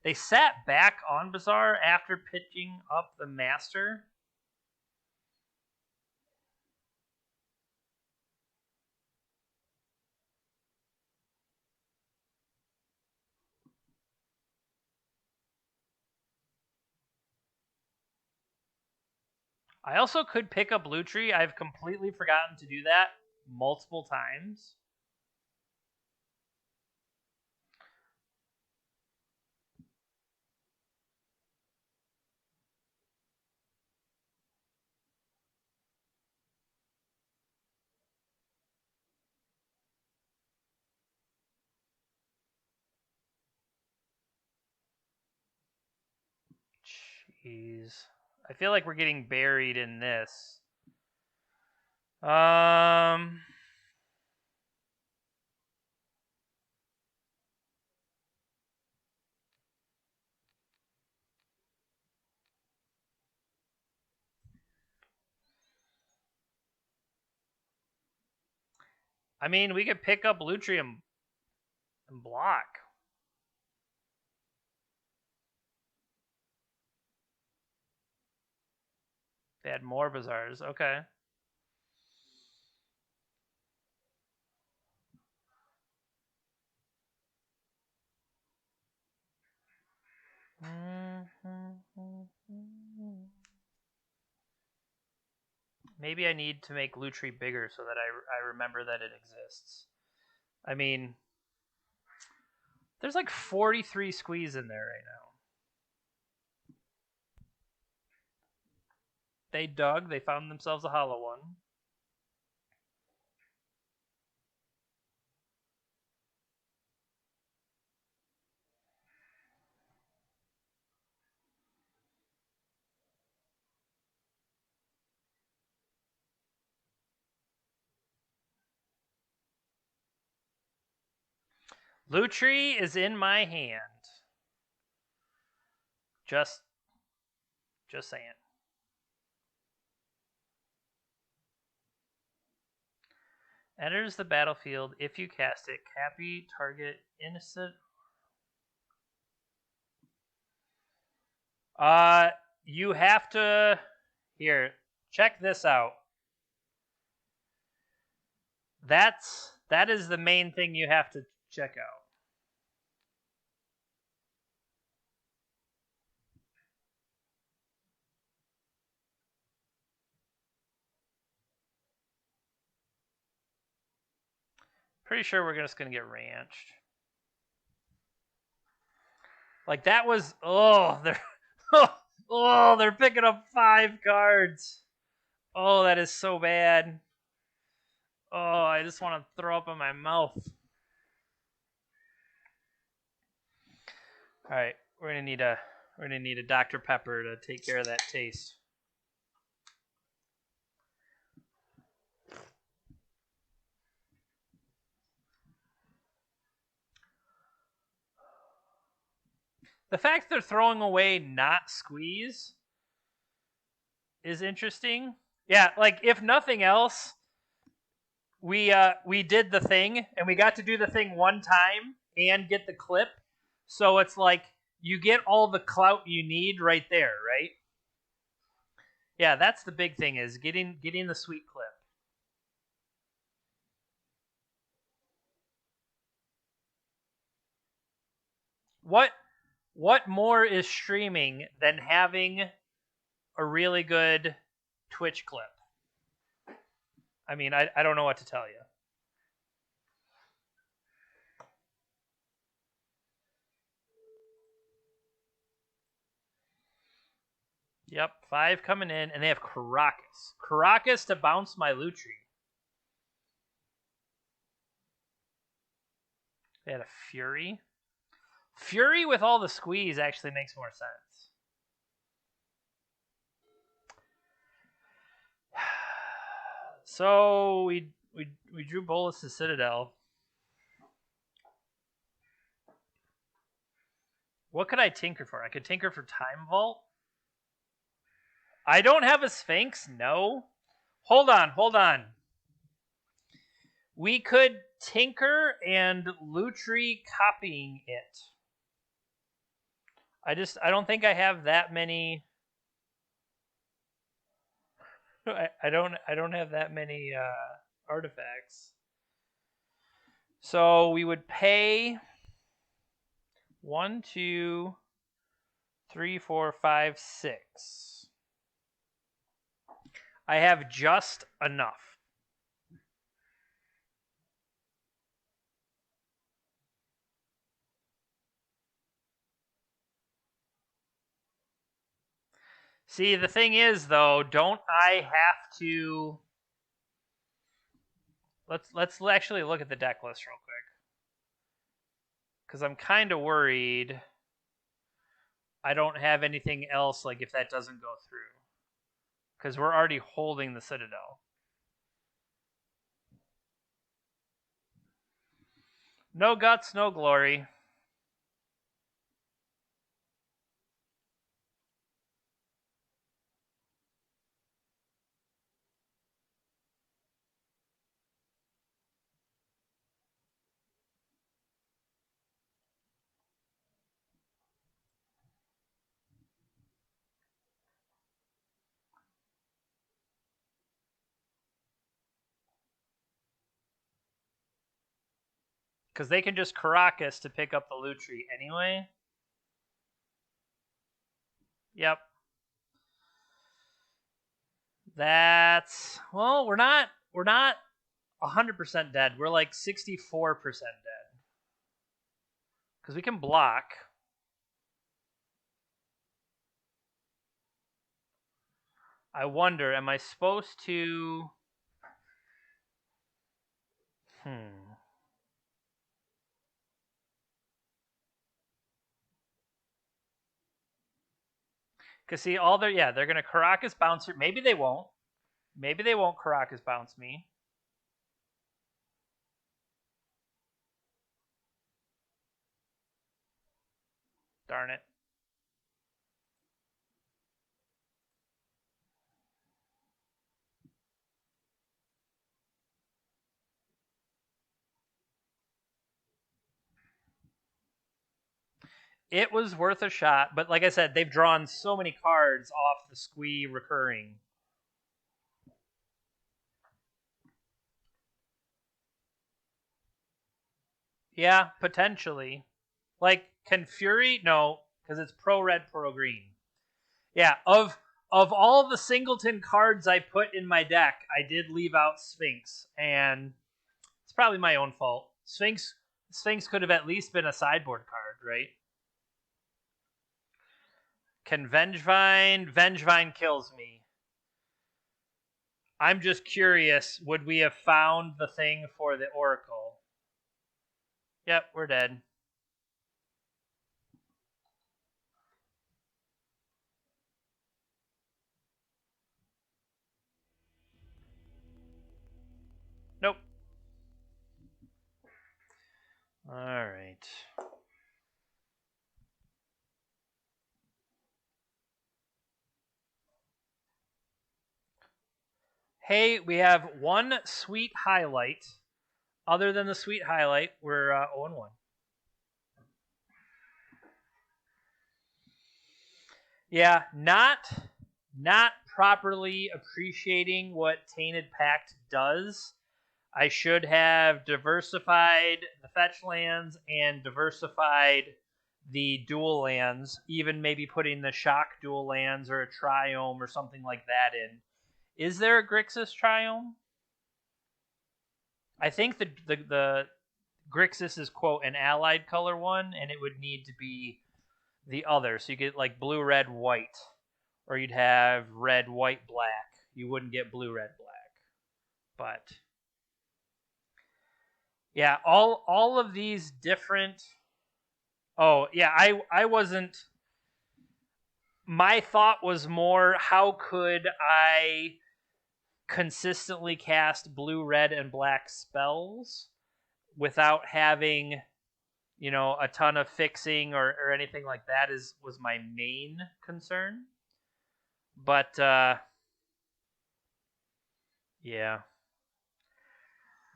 They sat back on Bazaar after pitching up the Master. I also could pick up Lutri. I've completely forgotten to do that multiple times. Jeez. I feel like we're getting buried in this. I mean, we could pick up Lutri and block. They had more Bazaars. Okay. Maybe I need to make Lutri bigger so that I remember that it exists. I mean, there's like 43 squeeze in there right now. They dug. They found themselves a hollow one. Lutri is in my hand. Just saying. Enters the battlefield. If you cast it, copy target innocent. You have to. Here, check this out. That is the main thing you have to check out. Pretty sure we're just gonna get ranched. Like that was they're picking up 5 cards. Oh, that is so bad. Oh, I just want to throw up in my mouth. All right, we're gonna need a Dr. Pepper to take care of that taste. The fact they're throwing away not squeeze is interesting. Yeah, like if nothing else, we did the thing and we got to do the thing one time and get the clip. So it's like you get all the clout you need right there, right? Yeah, that's the big thing is getting the sweet clip. What more is streaming than having a really good Twitch clip? I mean, I don't know what to tell you. Yep, 5 coming in, and they have Caracas. Caracas to bounce my Lutri. They had a Fury. Fury with all the squeeze actually makes more sense. So we drew Golos to Citadel. What could I tinker for? I could tinker for Time Vault. I don't have a Sphinx? No. Hold on. We could tinker and Lutri copying it. I don't think I have that many. I don't have that many artifacts. So we would pay 1, 2, 3, 4, 5, 6. I have just enough. See, the thing is, though, don't I have to... Let's actually look at the deck list real quick. Because I'm kind of worried I don't have anything else, like, if that doesn't go through. Because we're already holding the Citadel. No guts, no glory. Because they can just Caracas to pick up the Lutri anyway. Yep. That's... Well, we're not 100% dead. We're like 64% dead. Because we can block. I wonder, am I supposed to... Because see, they're going to Caracas bouncer. Maybe they won't. Maybe they won't Caracas bounce me. Darn it. It was worth a shot, but like I said, they've drawn so many cards off the squee recurring. Yeah, potentially. Like, can Fury? No, because it's pro red, pro green. Yeah, of all the Singleton cards I put in my deck, I did leave out Sphinx, and it's probably my own fault. Sphinx could have at least been a sideboard card, right? Can Vengevine? Vengevine kills me. I'm just curious, would we have found the thing for the Oracle? Yep, we're dead. Nope. All right. Hey, we have one sweet highlight. Other than the sweet highlight, we're 0-1. Yeah, not properly appreciating what Tainted Pact does. I should have diversified the fetch lands and diversified the dual lands, even maybe putting the shock dual lands or a Triome or something like that in. Is there a Grixis Triome? I think the Grixis is, quote, an allied color one, and it would need to be the other. So you get like blue, red, white. Or you'd have red, white, black. You wouldn't get blue, red, black. But yeah, all of these different. Oh yeah, I wasn't. My thought was more, how could I consistently cast blue, red, and black spells without having, a ton of fixing or anything like that was my main concern. But yeah.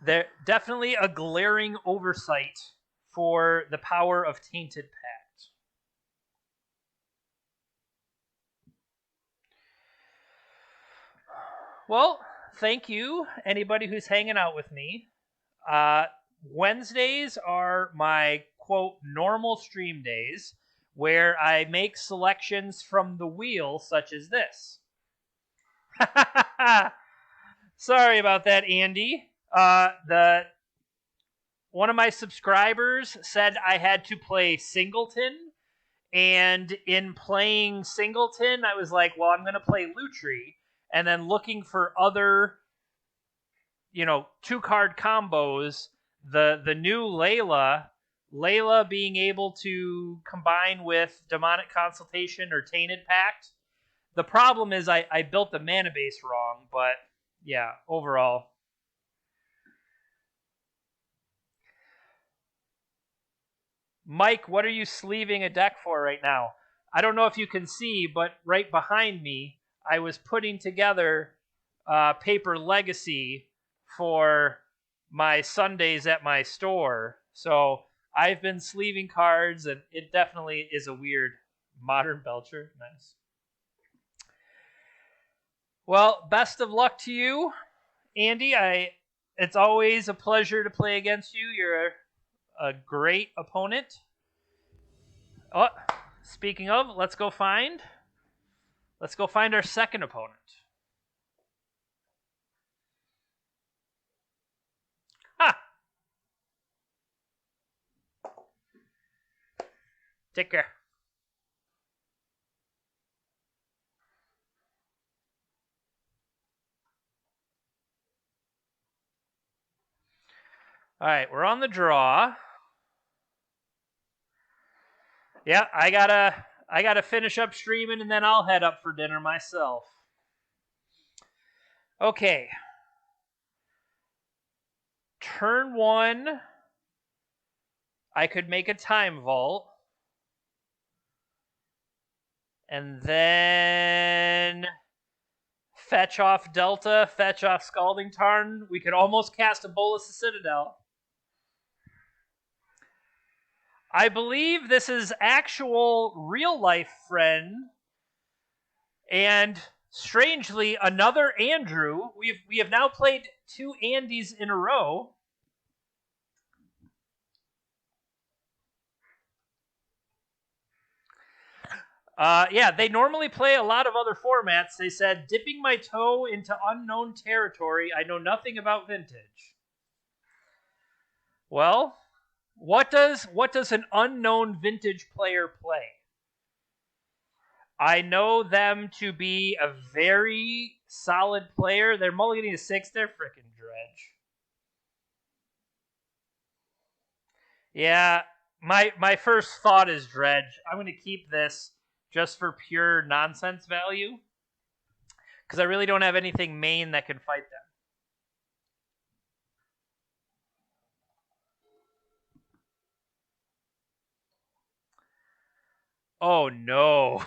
There definitely a glaring oversight for the power of Tainted Pact. Well, thank you, anybody who's hanging out with me. Wednesdays are my, quote, normal stream days, where I make selections from the wheel, such as this. Sorry about that, Andy. One of my subscribers said I had to play Singleton, and in playing Singleton, I was like, well, I'm going to play Lutri, and then looking for other, 2-card combos, the new Layla being able to combine with Demonic Consultation or Tainted Pact. The problem is I built the mana base wrong, but yeah, overall. Mike, what are you sleeving a deck for right now? I don't know if you can see, but right behind me, I was putting together Paper Legacy for my Sundays at my store. So I've been sleeving cards, and it definitely is a weird modern Belcher. Nice. Well, best of luck to you, Andy. It's always a pleasure to play against you. You're a great opponent. Oh, speaking of, let's go find our second opponent. Ha! Take care. All right, we're on the draw. Yeah, I gotta finish up streaming, and then I'll head up for dinner myself. Okay. Turn 1, I could make a Time Vault. And then fetch off Delta, fetch off Scalding Tarn. We could almost cast a Bolus of Citadel. I believe this is actual real-life friend. And strangely, another Andrew. We have now played 2 Andys in a row. Yeah, they normally play a lot of other formats. They said, dipping my toe into unknown territory. I know nothing about Vintage. Well, what does an unknown Vintage player play? I know them to be a very solid player. They're mulliganing a 6. They're freaking dredge. Yeah, my first thought is dredge. I'm going to keep this just for pure nonsense value because I really don't have anything main that can fight them. Oh no.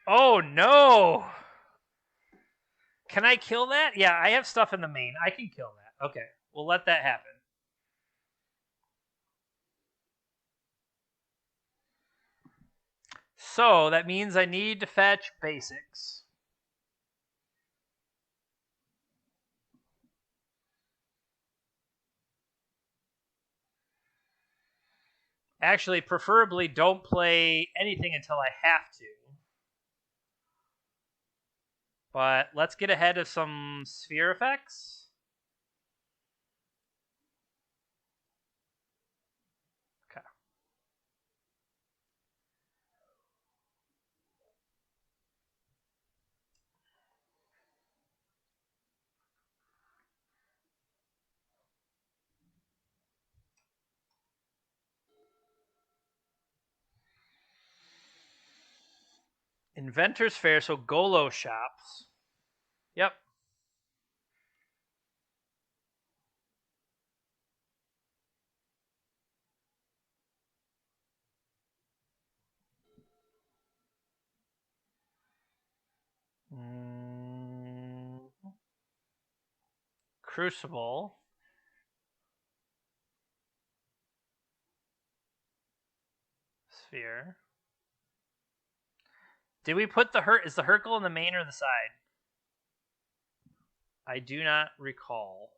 Oh no. Can I kill that? Yeah, I have stuff in the main. I can kill that. Okay, we'll let that happen. So that means I need to fetch basics. Actually, preferably don't play anything until I have to. But let's get ahead of some sphere effects. Okay. Inventors Fair, so Golos shops. Yep. Crucible. Sphere. Did we put the Is the Hercule in the main or the side? I do not recall.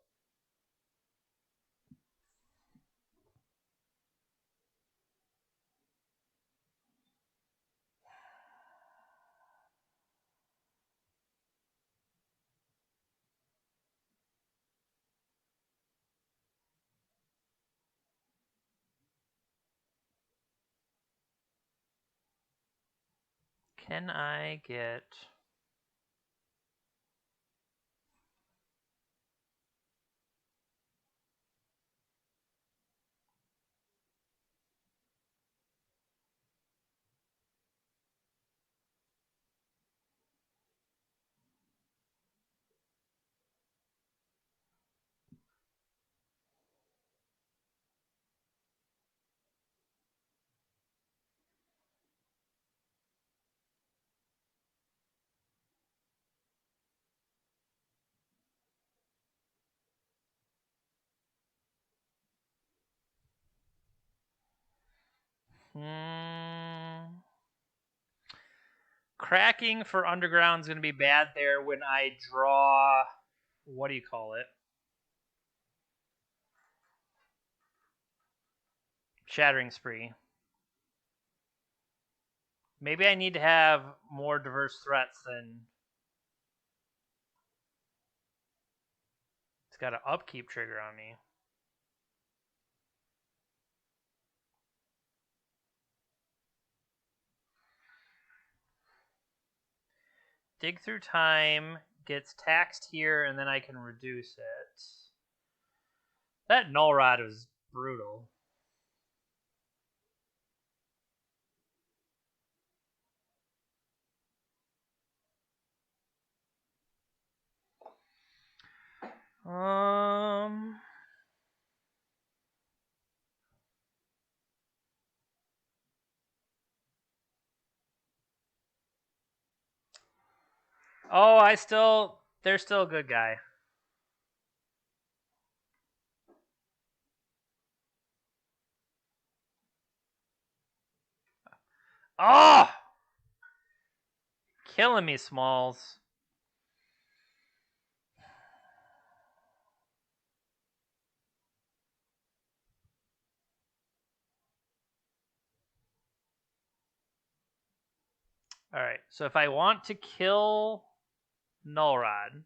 Can I get... Cracking for Underground is going to be bad there when I draw... What do you call it? Shattering Spree. Maybe I need to have more diverse threats than... It's got an upkeep trigger on me. Dig Through Time gets taxed here, and then I can reduce it. That Null Rod was brutal. Oh, they're still a good guy. Oh! Killing me, Smalls. Alright, so if I want to kill Nullrod,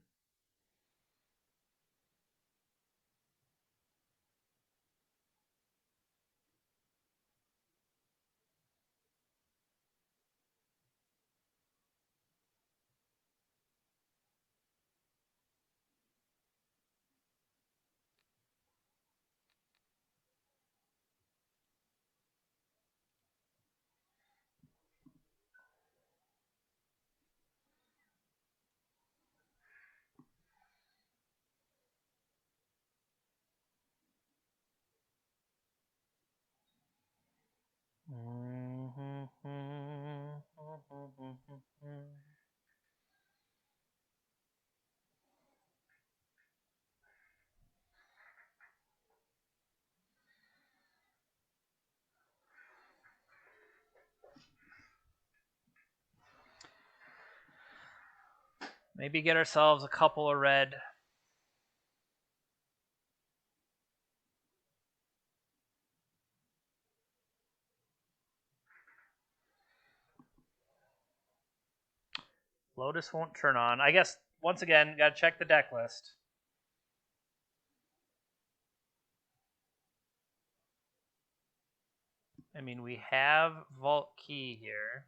maybe get ourselves a couple of red. Lotus won't turn on. I guess, once again, gotta check the deck list. I mean, we have Vault Key here.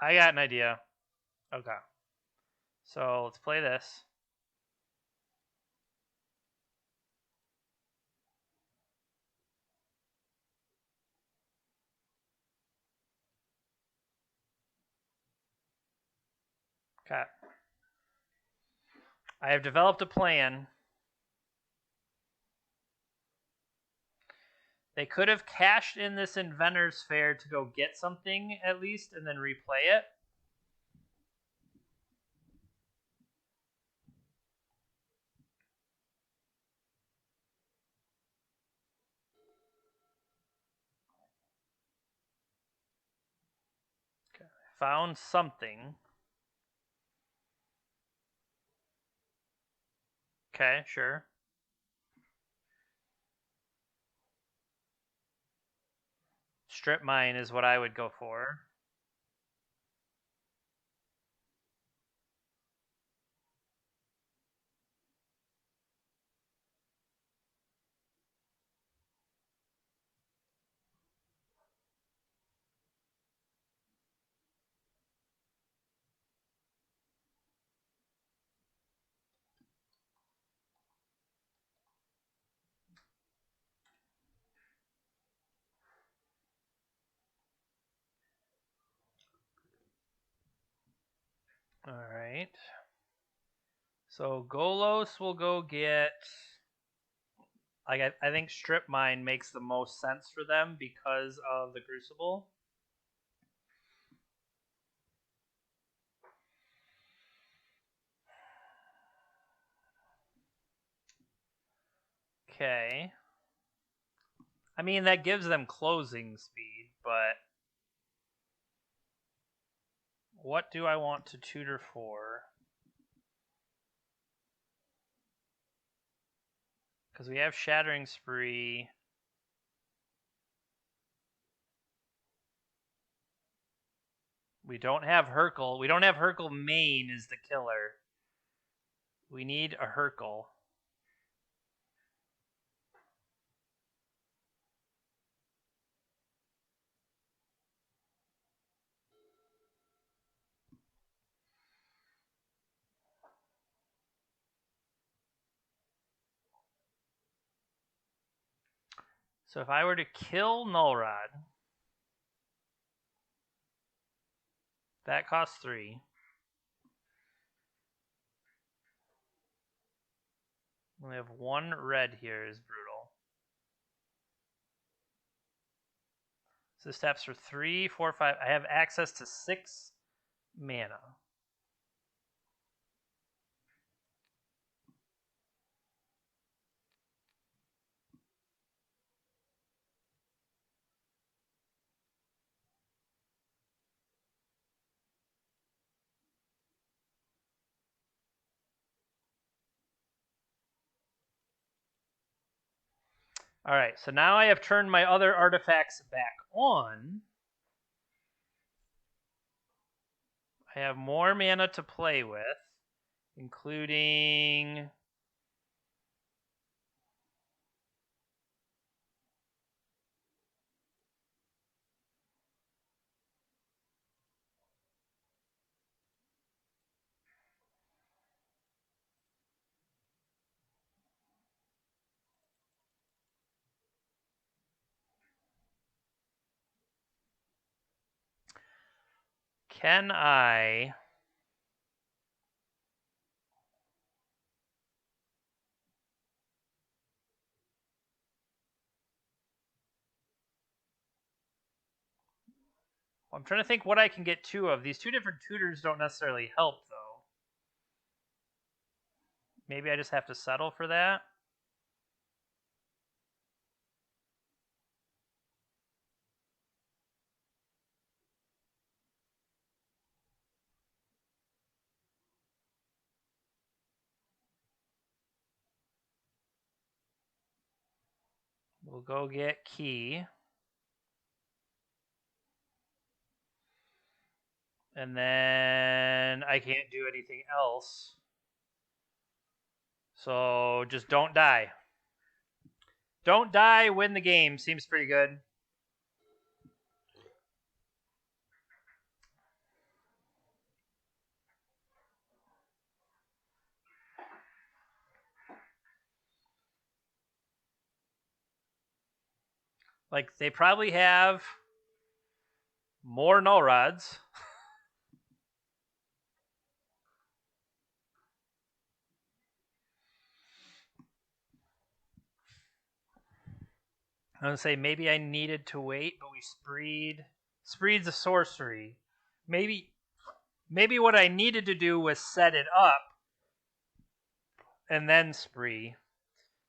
I got an idea. Okay. So let's play this. Okay. I have developed a plan. They could have cashed in this Inventor's Fair to go get something at least and then replay it. Okay. Found something. Okay, sure. Strip mine is what I would go for. All right. So Golos will go get. I think Strip Mine makes the most sense for them because of the Crucible. Okay. I mean, that gives them closing speed, but what do I want to tutor for? Because we have Shattering Spree. We don't have Hercule. We don't have Hercule main as the killer. We need a Hercule. So if I were to kill Nullrod, that costs 3. We have 1 red here is brutal. So this taps for 3, 4, 5. I have access to 6 mana. All right, so now I have turned my other artifacts back on. I have more mana to play with, including... Can I... I'm trying to think what I can get 2 of. These 2 different tutors don't necessarily help, though. Maybe I just have to settle for that. We'll go get key. And then I can't do anything else. So just don't die. Don't die, win the game. Seems pretty good. Like, they probably have more null rods. I would say maybe I needed to wait, but we spreed. Spreed's a sorcery. Maybe what I needed to do was set it up and then spree,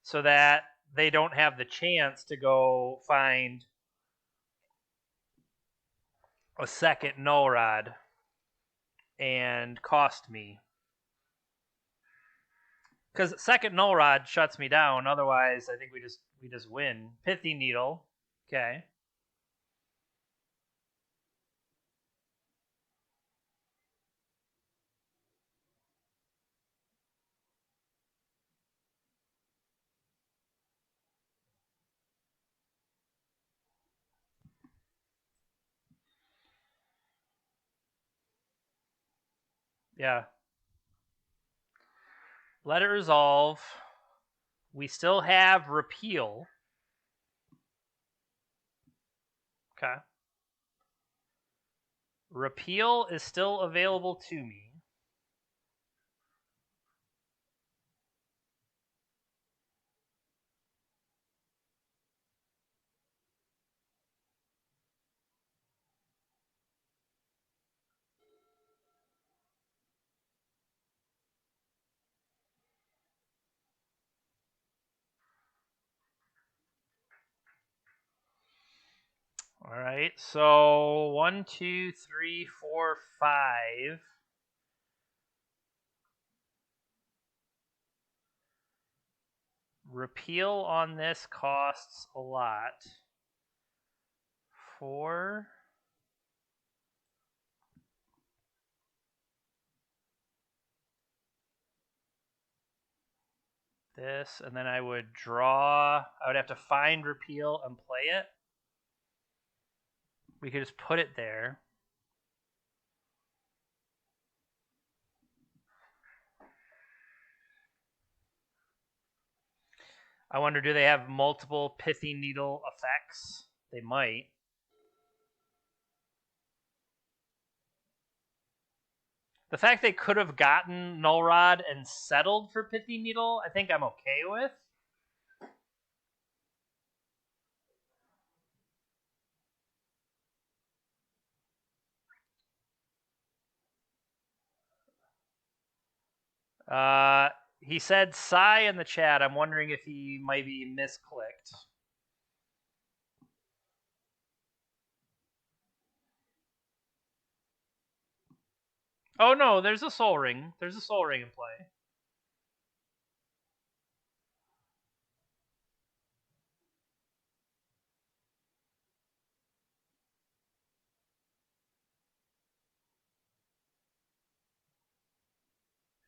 so that they don't have the chance to go find a second null rod and cost me. Because second null rod shuts me down. Otherwise, I think we just win. Pithy needle. Okay. Yeah. Let it resolve. We still have repeal. Okay. Repeal is still available to me. All right. So 1, 2, 3, 4, 5. Repeal on this costs a lot. 4. This, and then I would draw. I would have to find repeal and play it. We could just put it there. I wonder, do they have multiple pithy needle effects? They might. The fact they could have gotten Null Rod and settled for Pithy Needle, I think I'm okay with. He said sigh in the chat. I'm wondering if he might be misclicked. Oh no, there's a soul ring. There's a soul ring in play.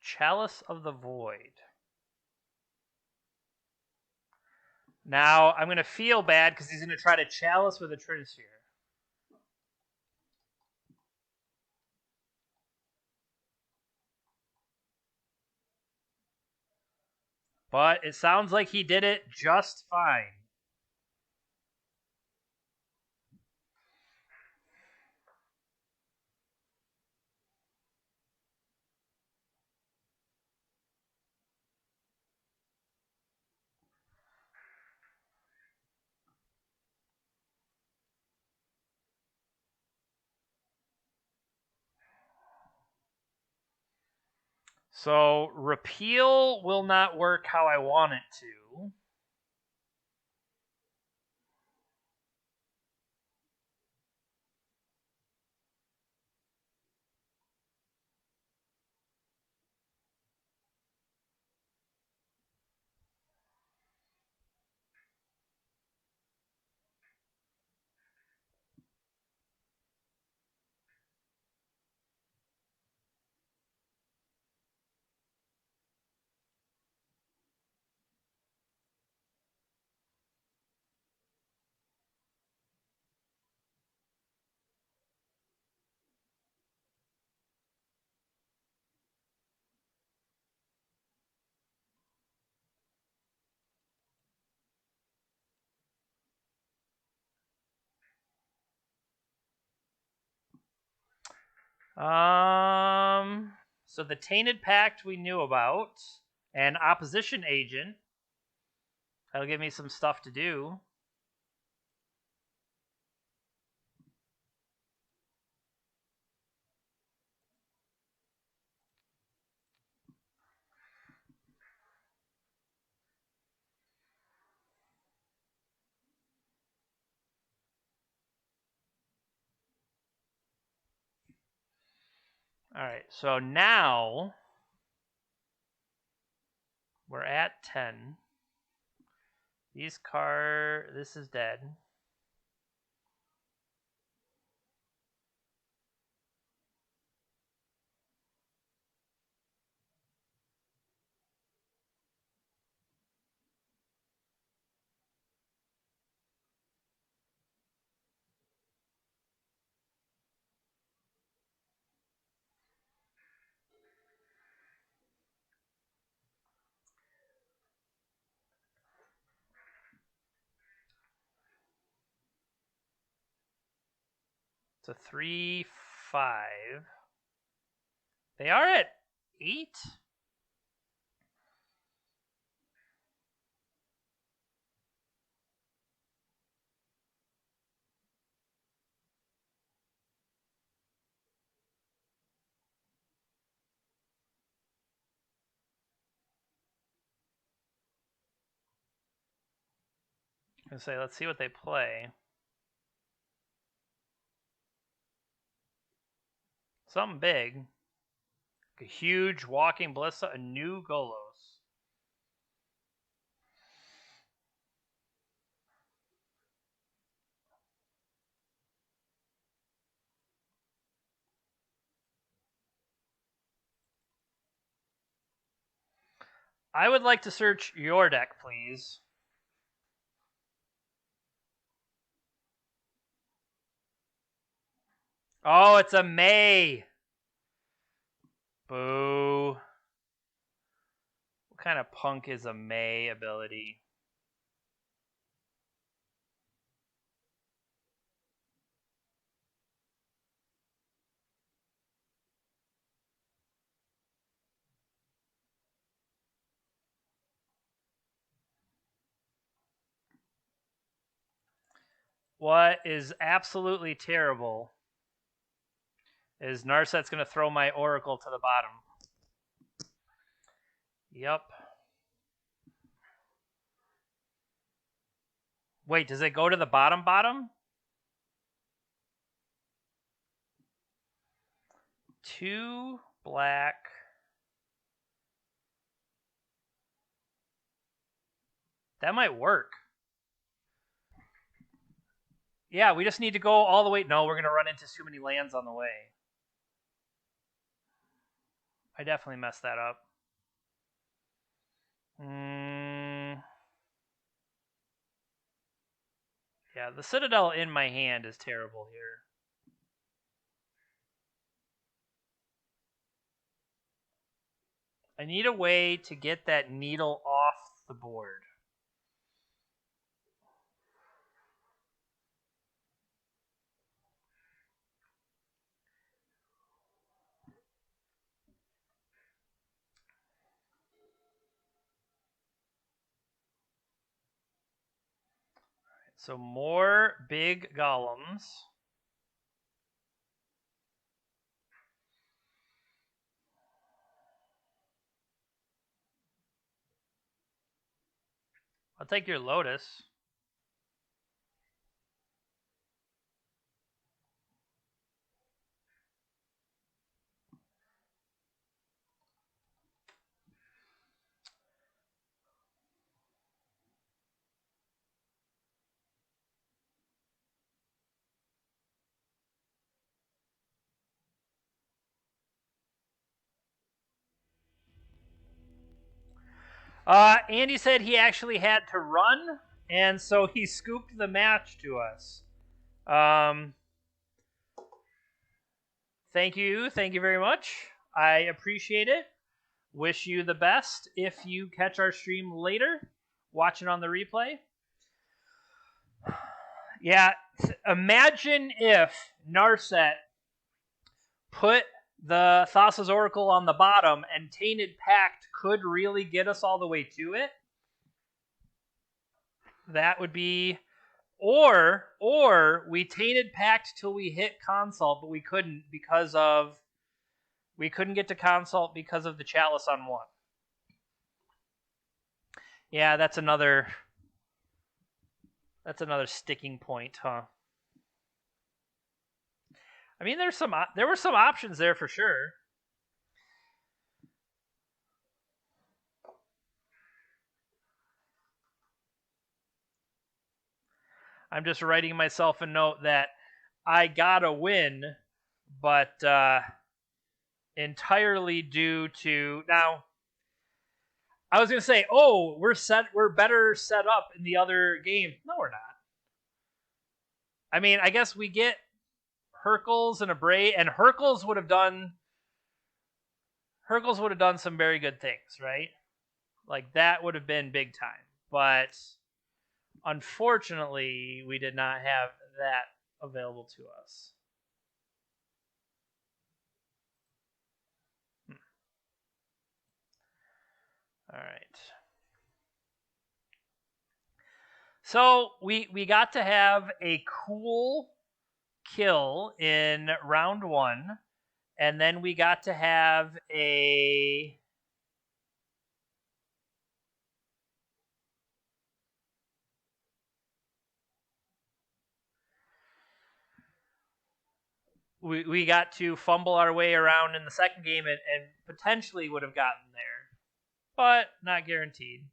Chalice of the Void. Now, I'm going to feel bad because he's going to try to chalice with a Trinisphere. But it sounds like he did it just fine. So, repeal will not work how I want it to. So the Tainted Pact we knew about, and Opposition Agent. That'll give me some stuff to do. All right, so now we're at 10. These this is dead. It's a 3-5. They are at 8? I'm gonna say, let's see what they play. Something big. A huge walking ballista, a new Golos. I would like to search your deck, please. Oh, it's a May. Boo. What kind of punk is a May ability? What is absolutely terrible is Narset's going to throw my Oracle to the bottom. Yep. Wait, does it go to the bottom? 2 black. That might work. Yeah, we just need to go all the way. No, we're going to run into too many lands on the way. I definitely messed that up. Yeah, the Citadel in my hand is terrible here. I need a way to get that needle off the board. So more big golems. I'll take your Lotus. Andy said he actually had to run, and so he scooped the match to us. Thank you very much. I appreciate it. Wish you the best if you catch our stream later, watching on the replay. Yeah, imagine if Narset put the Thassa's Oracle on the bottom and Tainted Pact could really get us all the way to it. That would be... Or we Tainted Pact till we hit Consult, but we couldn't because of... We couldn't get to Consult because of the Chalice on 1. Yeah, that's another sticking point, huh? I mean, there were some options there for sure. I'm just writing myself a note that I gotta win, but entirely due to... Now, I was gonna say, oh, we're better set up in the other game. No, we're not. I mean, I guess we get Hercules and a Bray, and Hercules would have done some very good things, right? Like, that would have been big time. But unfortunately, we did not have that available to us. All right. So we got to have a cool kill in round 1, and then we got to have a... We got to fumble our way around in the second game and potentially would have gotten there, but not guaranteed.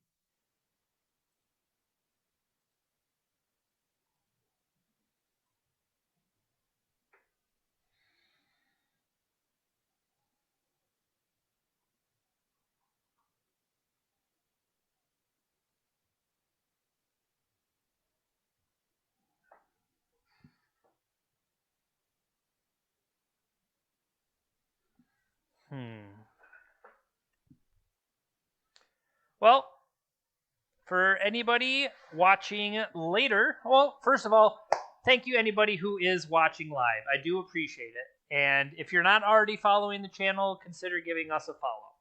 Well, for anybody watching later, well, first of all, thank you anybody who is watching live. I do appreciate it. And if you're not already following the channel, consider giving us a follow.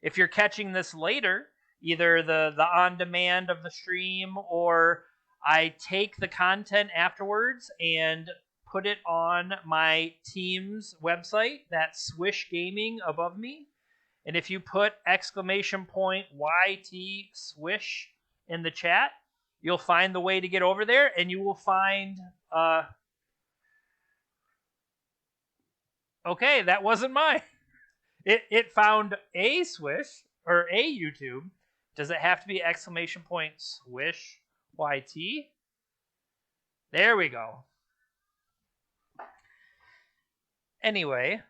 If you're catching this later, either the on-demand of the stream, or I take the content afterwards and put it on my team's website, that Swish Gaming above me, And if you put !YT swish in the chat, you'll find the way to get over there, and you will find... okay, that wasn't mine. It found a swish, or a YouTube. Does it have to be ! Swish YT? There we go. Anyway,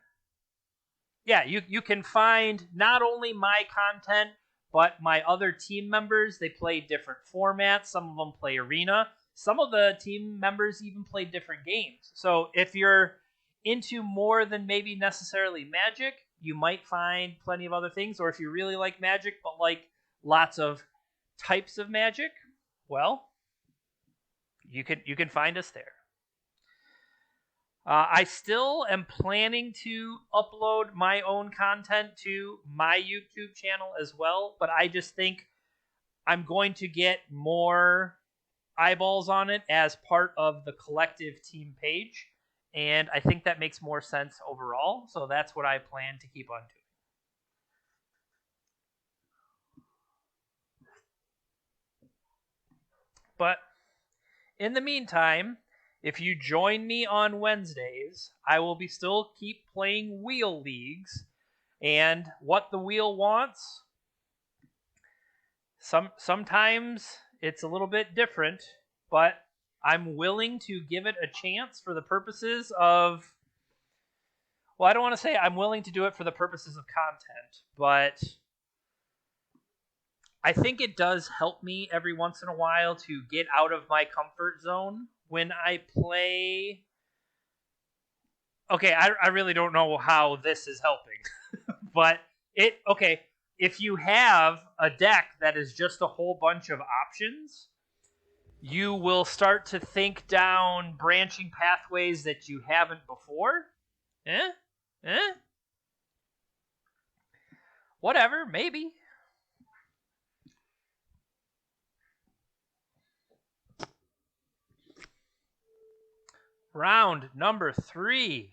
yeah, you can find not only my content, but my other team members. They play different formats. Some of them play Arena. Some of the team members even play different games. So if you're into more than maybe necessarily Magic, you might find plenty of other things. Or if you really like Magic, but like lots of types of Magic, well, you can find us there. I still am planning to upload my own content to my YouTube channel as well, but I just think I'm going to get more eyeballs on it as part of the collective team page, and I think that makes more sense overall, so that's what I plan to keep on doing. But in the meantime, if you join me on Wednesdays, I will still keep playing wheel leagues, and what the wheel wants, sometimes it's a little bit different, but I'm willing to give it a chance for the purposes of, well, I don't want to say I'm willing to do it for the purposes of content, but I think it does help me every once in a while to get out of my comfort zone when I play. Okay, I really don't know how this is helping, but if you have a deck that is just a whole bunch of options, you will start to think down branching pathways that you haven't before. Whatever, maybe. Round number 3.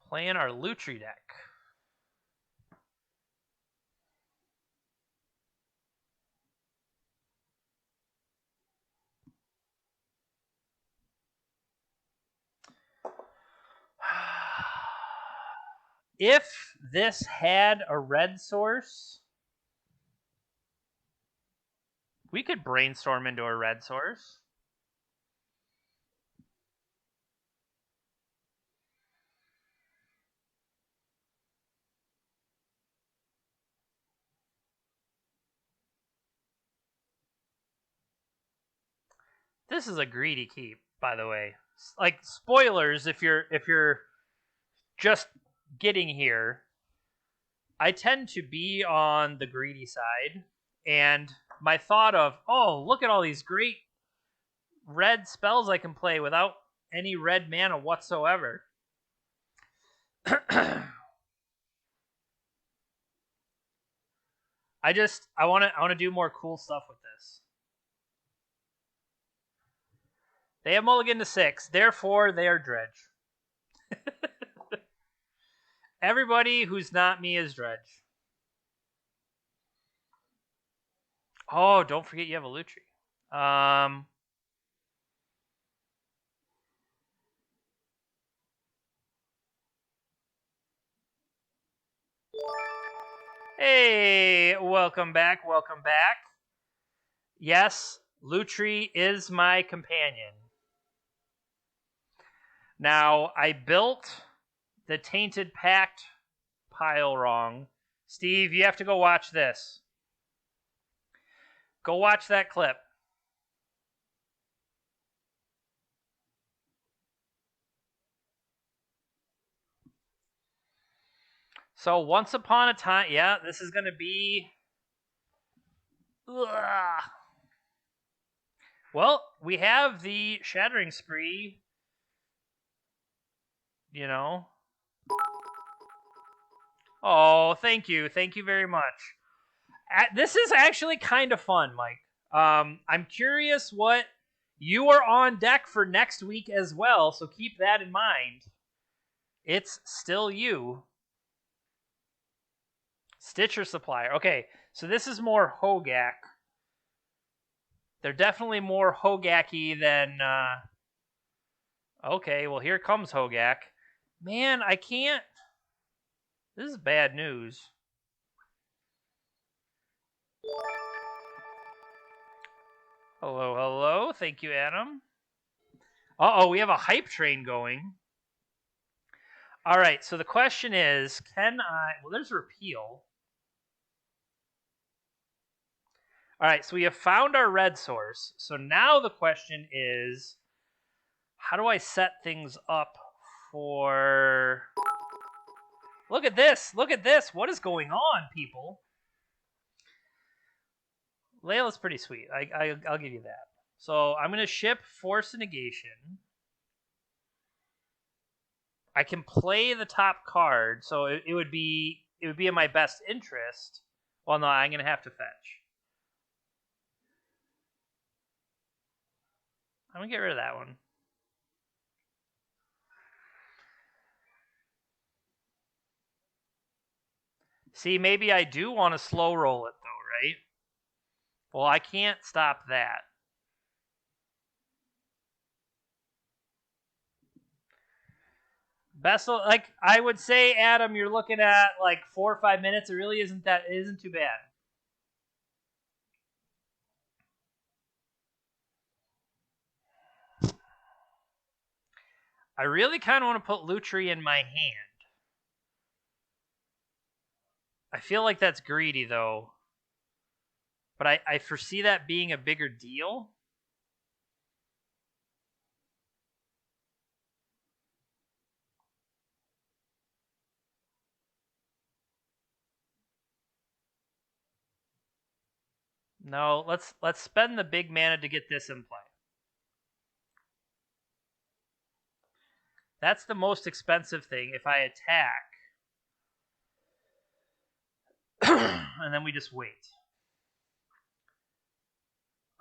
Playing our Lutri deck. If this had a red source, we could brainstorm into a red source. This is a greedy keep, by the way. Like, spoilers if you're just getting here. I tend to be on the greedy side, and my thought of, oh, look at all these great red spells I can play without any red mana whatsoever. I want to do more cool stuff with this. They have mulligan to 6, therefore they are Dredge. Everybody who's not me is Dredge. Oh, don't forget you have a Lutri. Hey, welcome back, welcome back. Yes, Lutri is my companion. Now, I built the Tainted Pact pile wrong. Steve, you have to go watch this. Go watch that clip. So, once upon a time, yeah, this is going to be... Ugh. Well, we have the Shattering Spree, you know. Oh, thank you. Thank you very much. This is actually kind of fun, Mike. I'm curious what you are on deck for next week as well, so keep that in mind. It's still you. Stitcher Supplier. Okay, so this is more Hogaak. They're definitely more Hogaak-y than... Okay, well, here comes Hogaak. Man, I can't... This is bad news. Hello, hello. Thank you, Adam. Uh-oh, we have a hype train going. All right, so the question is, can I... Well, there's a repeal. All right, so we have found our red source. So now the question is, how do I set things up for... Look at this. Look at this. What is going on, people? Layla's pretty sweet. I'll give you that. So I'm going to ship Force of Negation. I can play the top card, so it would be in my best interest. Well, no, I'm going to have to fetch. I'm going to get rid of that one. See, maybe I do want to slow roll it, though, right? Well, I can't stop that. Best, like I would say, Adam, you're looking at like 4 or 5 minutes. It really isn't too bad. I really kind of want to put Lutri in my hand. I feel like that's greedy, though. But I foresee that being a bigger deal. No, let's spend the big mana to get this in play. That's the most expensive thing if I attack. And then we just wait.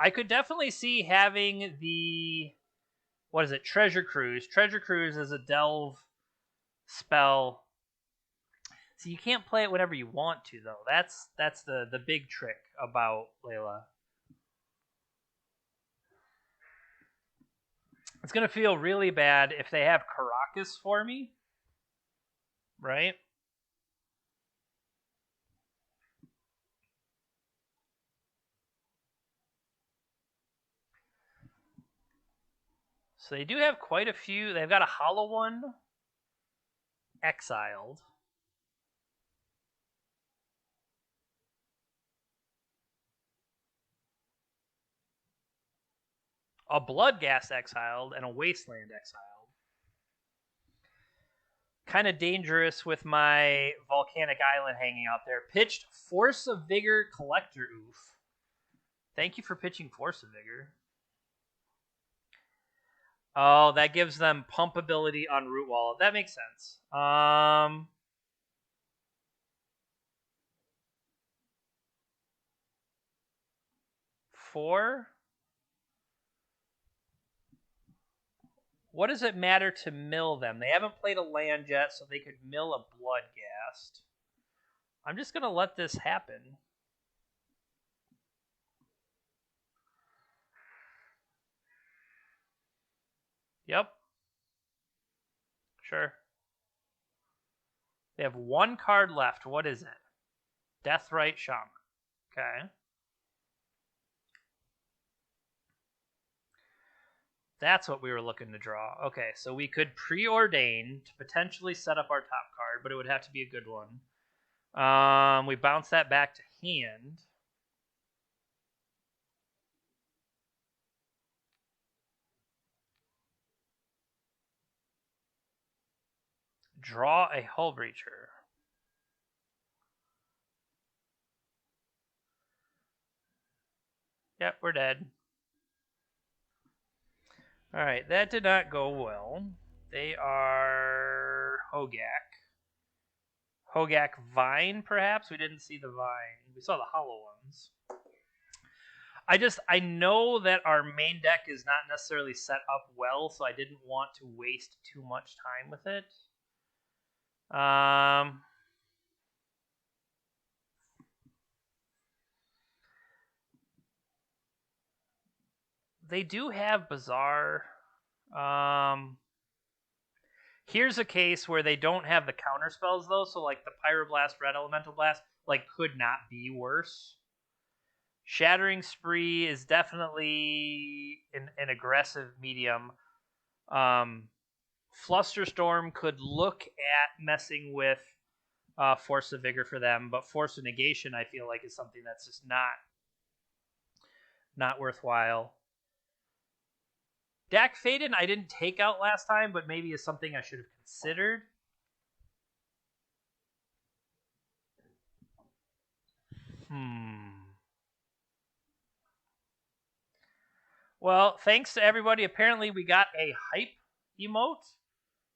I could definitely see having the... What is it? Treasure Cruise. Treasure Cruise is a delve spell. So you can't play it whenever you want to, though. That's the big trick about Layla. It's going to feel really bad if they have Caracas for me. Right? So they do have quite a few. They've got a hollow one. Exiled. A Bloodghast exiled and a Wasteland exiled. Kind of dangerous with my Volcanic Island hanging out there. Pitched Force of Vigor Collector Oof. Thank you for pitching Force of Vigor. Oh, that gives them pump ability on Root Wall. That makes sense. 4. What does it matter to mill them? They haven't played a land yet, so they could mill a Bloodghast. I'm just going to let this happen. Yep. Sure. They have 1 card left. What is it? Deathrite Shaman. Okay. That's what we were looking to draw. Okay, so we could preordain to potentially set up our top card, but it would have to be a good one. We bounce that back to hand. Draw a Hull Breacher. Yep, we're dead. Alright, that did not go well. They are Hogaak. HogaakVine, perhaps? We didn't see the Vine. We saw the hollow ones. I know that our main deck is not necessarily set up well, so I didn't want to waste too much time with it. they do have Bazaar. Here's a case where they don't have the counter spells though, so like the Pyroblast, Red Elemental Blast, like could not be worse. Shattering Spree is definitely an aggressive medium. Flusterstorm could look at messing with Force of Vigor for them, but Force of Negation I feel like is something that's just not worthwhile. Dak Faden I didn't take out last time, but maybe is something I should have considered. Well, thanks to everybody. Apparently we got a hype emote.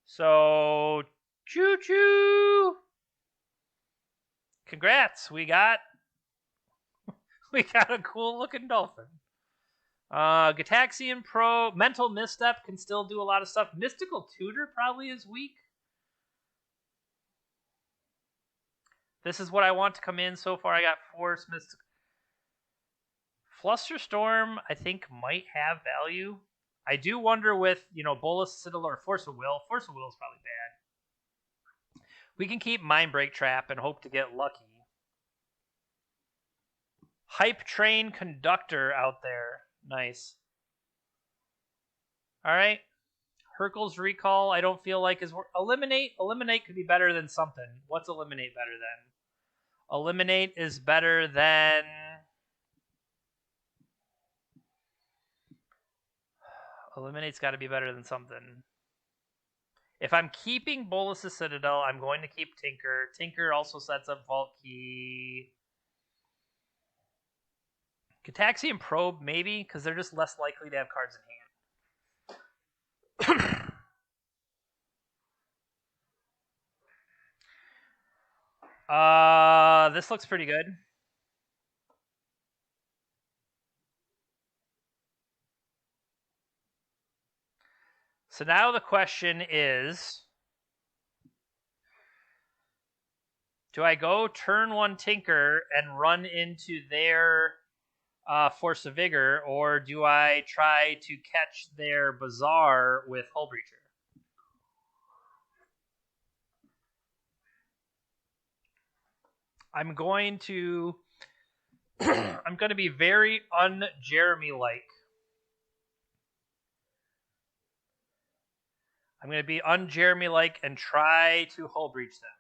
So, choo-choo! Congrats, we got a cool looking dolphin. Gataxian Pro, Mental Misstep can still do a lot of stuff. Mystical Tutor probably is weak. This is what I want to come in. So far I got Force, Mystical. Flusterstorm I think might have value. I do wonder with, Bolas, Citadel, or Force of Will. Force of Will is probably bad. We can keep Mind Break Trap and hope to get lucky. Hype Train Conductor out there. Nice. Alright. Hercule's Recall, I don't feel like is... Eliminate could be better than something. What's Eliminate better than? Eliminate is better than... Eliminate's got to be better than something. If I'm keeping Bolas' Citadel, I'm going to keep Tinker. Tinker also sets up Vault Key. Gataxian Probe, maybe, because they're just less likely to have cards in hand. This looks pretty good. So now the question is, do I go turn 1 Tinker and run into their Force of Vigor, or do I try to catch their Bazaar with Hull Breacher? I'm going to be very un-Jeremy-like. I'm going to be un-Jeremy-like and try to Hull Breach them.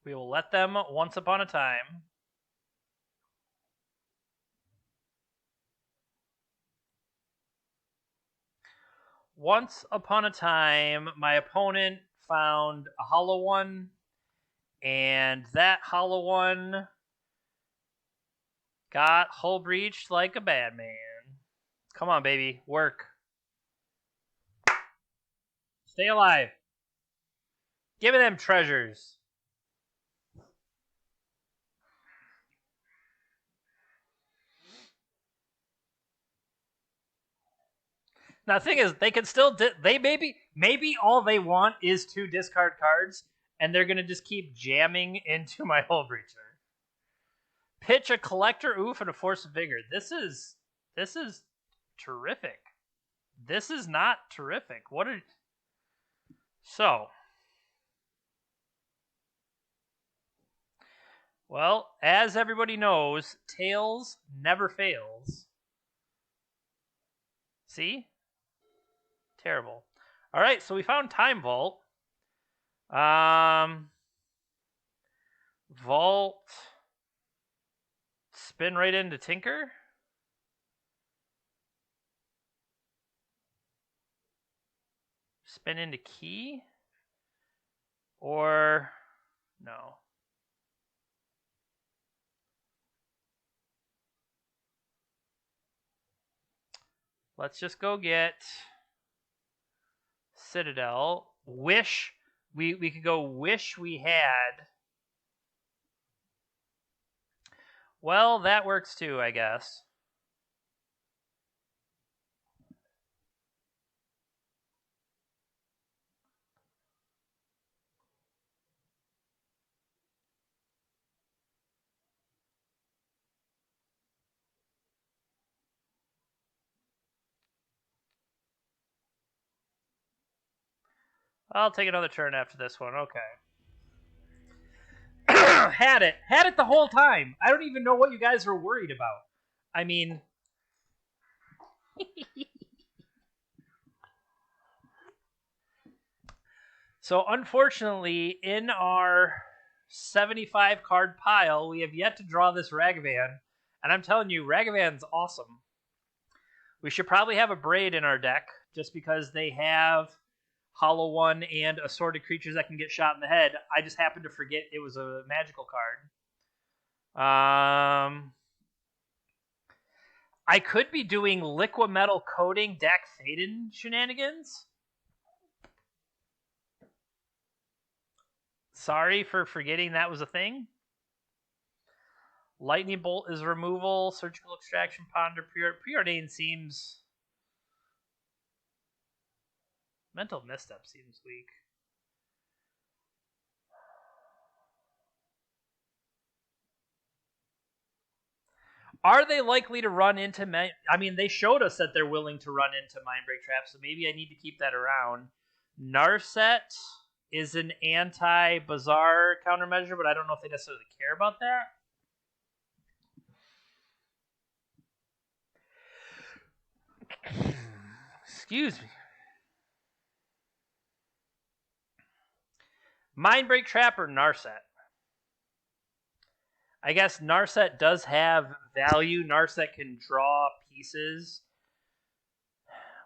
We will let them once upon a time. Once upon a time, my opponent found a hollow one, and that hollow one got Hull Breached like a bad man. Come on, baby. Work. Stay alive. Give me them treasures. Now, the thing is, they can still... they maybe all they want is 2 discard cards, and they're going to just keep jamming into my Hull Breacher. Pitch a Collector Oof and a Force of Vigor. This is terrific. This is not terrific. So, well, as everybody knows, Tails never fails. See? Terrible. All right, so we found Time Vault. Vault. Spin right into Tinker. Spin into Key. Or no. Let's just go get Citadel. Wish. We could go wish we had. Well, that works too, I guess. I'll take another turn after this one. Okay. Had it the whole time. I don't even know what you guys were worried about. I mean, so unfortunately, in our 75 card pile, we have yet to draw this Ragavan, and I'm telling you, Ragavan's awesome. We should probably have a Braid in our deck, just because they have Hollow One and assorted creatures that can get shot in the head. I just happened to forget it was a magical card. I could be doing Liquid Metal Coating Dak Faden shenanigans. Sorry for forgetting that was a thing. Lightning Bolt is removal. Surgical Extraction, Ponder, Preordain seems... Mental Misstep seems weak. Are they likely to run into... I mean, they showed us that they're willing to run into Mindbreak Traps, so maybe I need to keep that around. Narset is an anti-Bazaar countermeasure, but I don't know if they necessarily care about that. Excuse me. Mindbreak Trap or Narset? I guess Narset does have value. Narset can draw pieces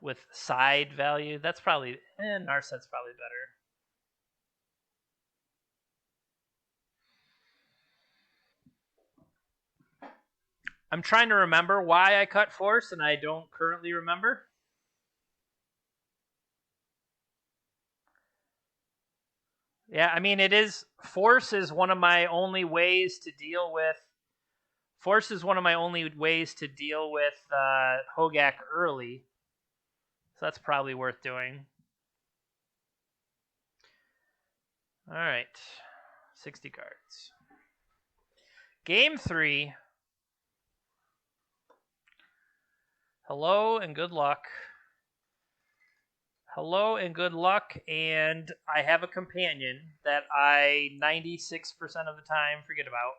with side value. That's probably... Narset's probably better. I'm trying to remember why I cut Force, and I don't currently remember. Yeah, I mean, it is... Force is one of my only ways to deal with... Force is one of my only ways to deal with Hogaak early. So that's probably worth doing. All right. 60 cards. Game 3. Hello and good luck. Hello and good luck, and I have a companion that I 96% of the time forget about.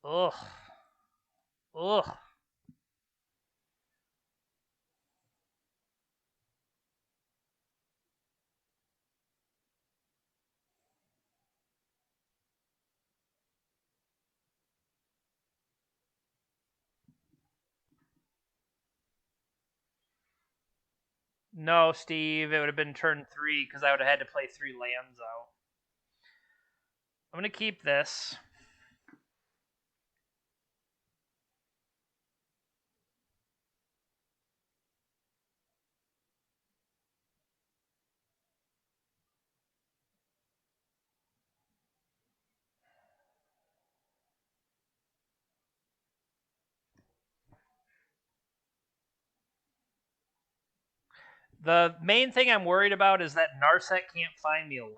Ugh. Ugh. No, Steve, it would have been turn 3 because I would have had to play 3 lands out. I'm going to keep this. The main thing I'm worried about is that Narset can't find me a land.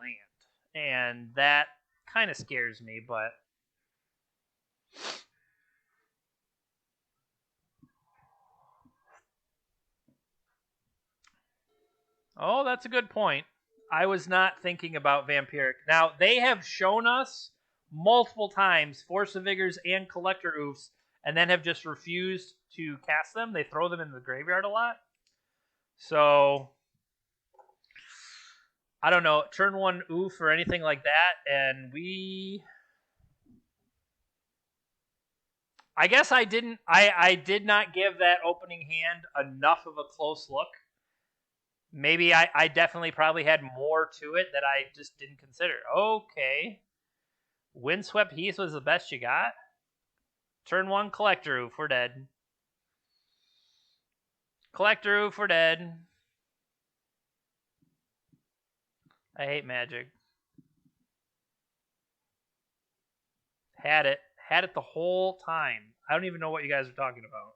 And that kind of scares me, but... Oh, that's a good point. I was not thinking about Vampiric. Now, they have shown us multiple times Force of Vigors and Collector Oofs, and then have just refused to cast them. They throw them in the graveyard a lot. So, I don't know, turn 1 Oof or anything like that, and we... I guess I did not give that opening hand enough of a close look. Maybe I definitely probably had more to it that I just didn't consider. Okay. Windswept Heath was the best you got? Turn 1, Collector Oof, we're dead. Collector Oof, we're dead. I hate Magic. Had it the whole time. I don't even know what you guys are talking about.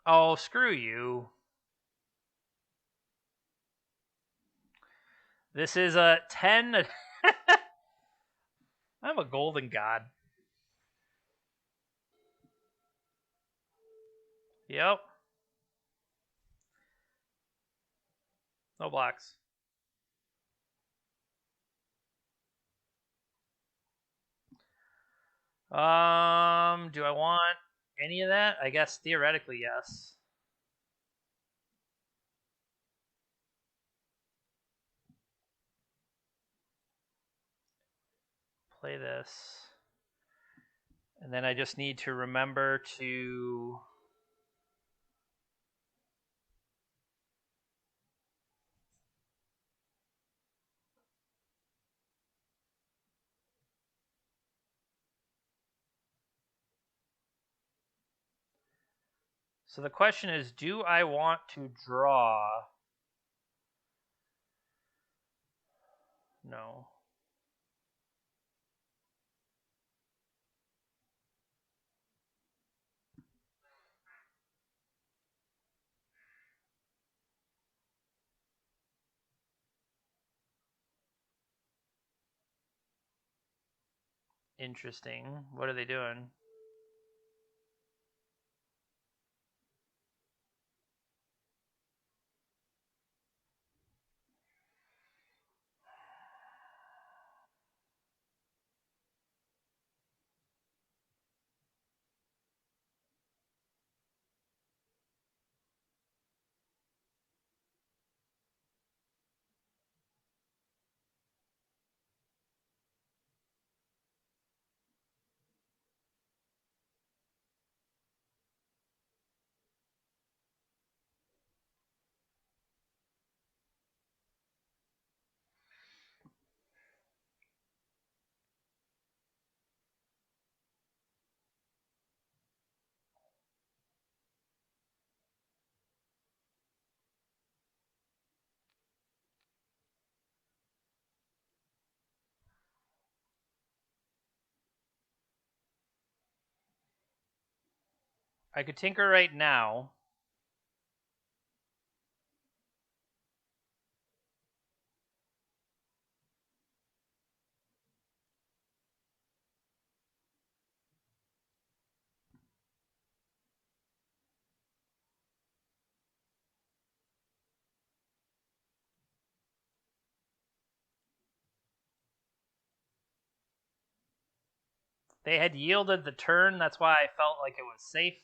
Oh, screw you. This is a 10. I'm a golden god. Yep. No blocks. Do I want any of that? I guess theoretically, yes. Play this. And then I just need to remember to... So the question is, do I want to draw? No. Interesting. What are they doing? I could tinker right now. They had yielded the turn. That's why I felt like it was safe.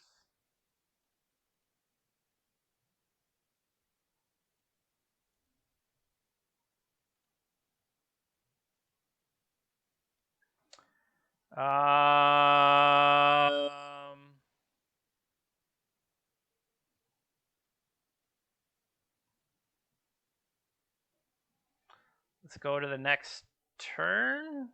Let's go to the next turn.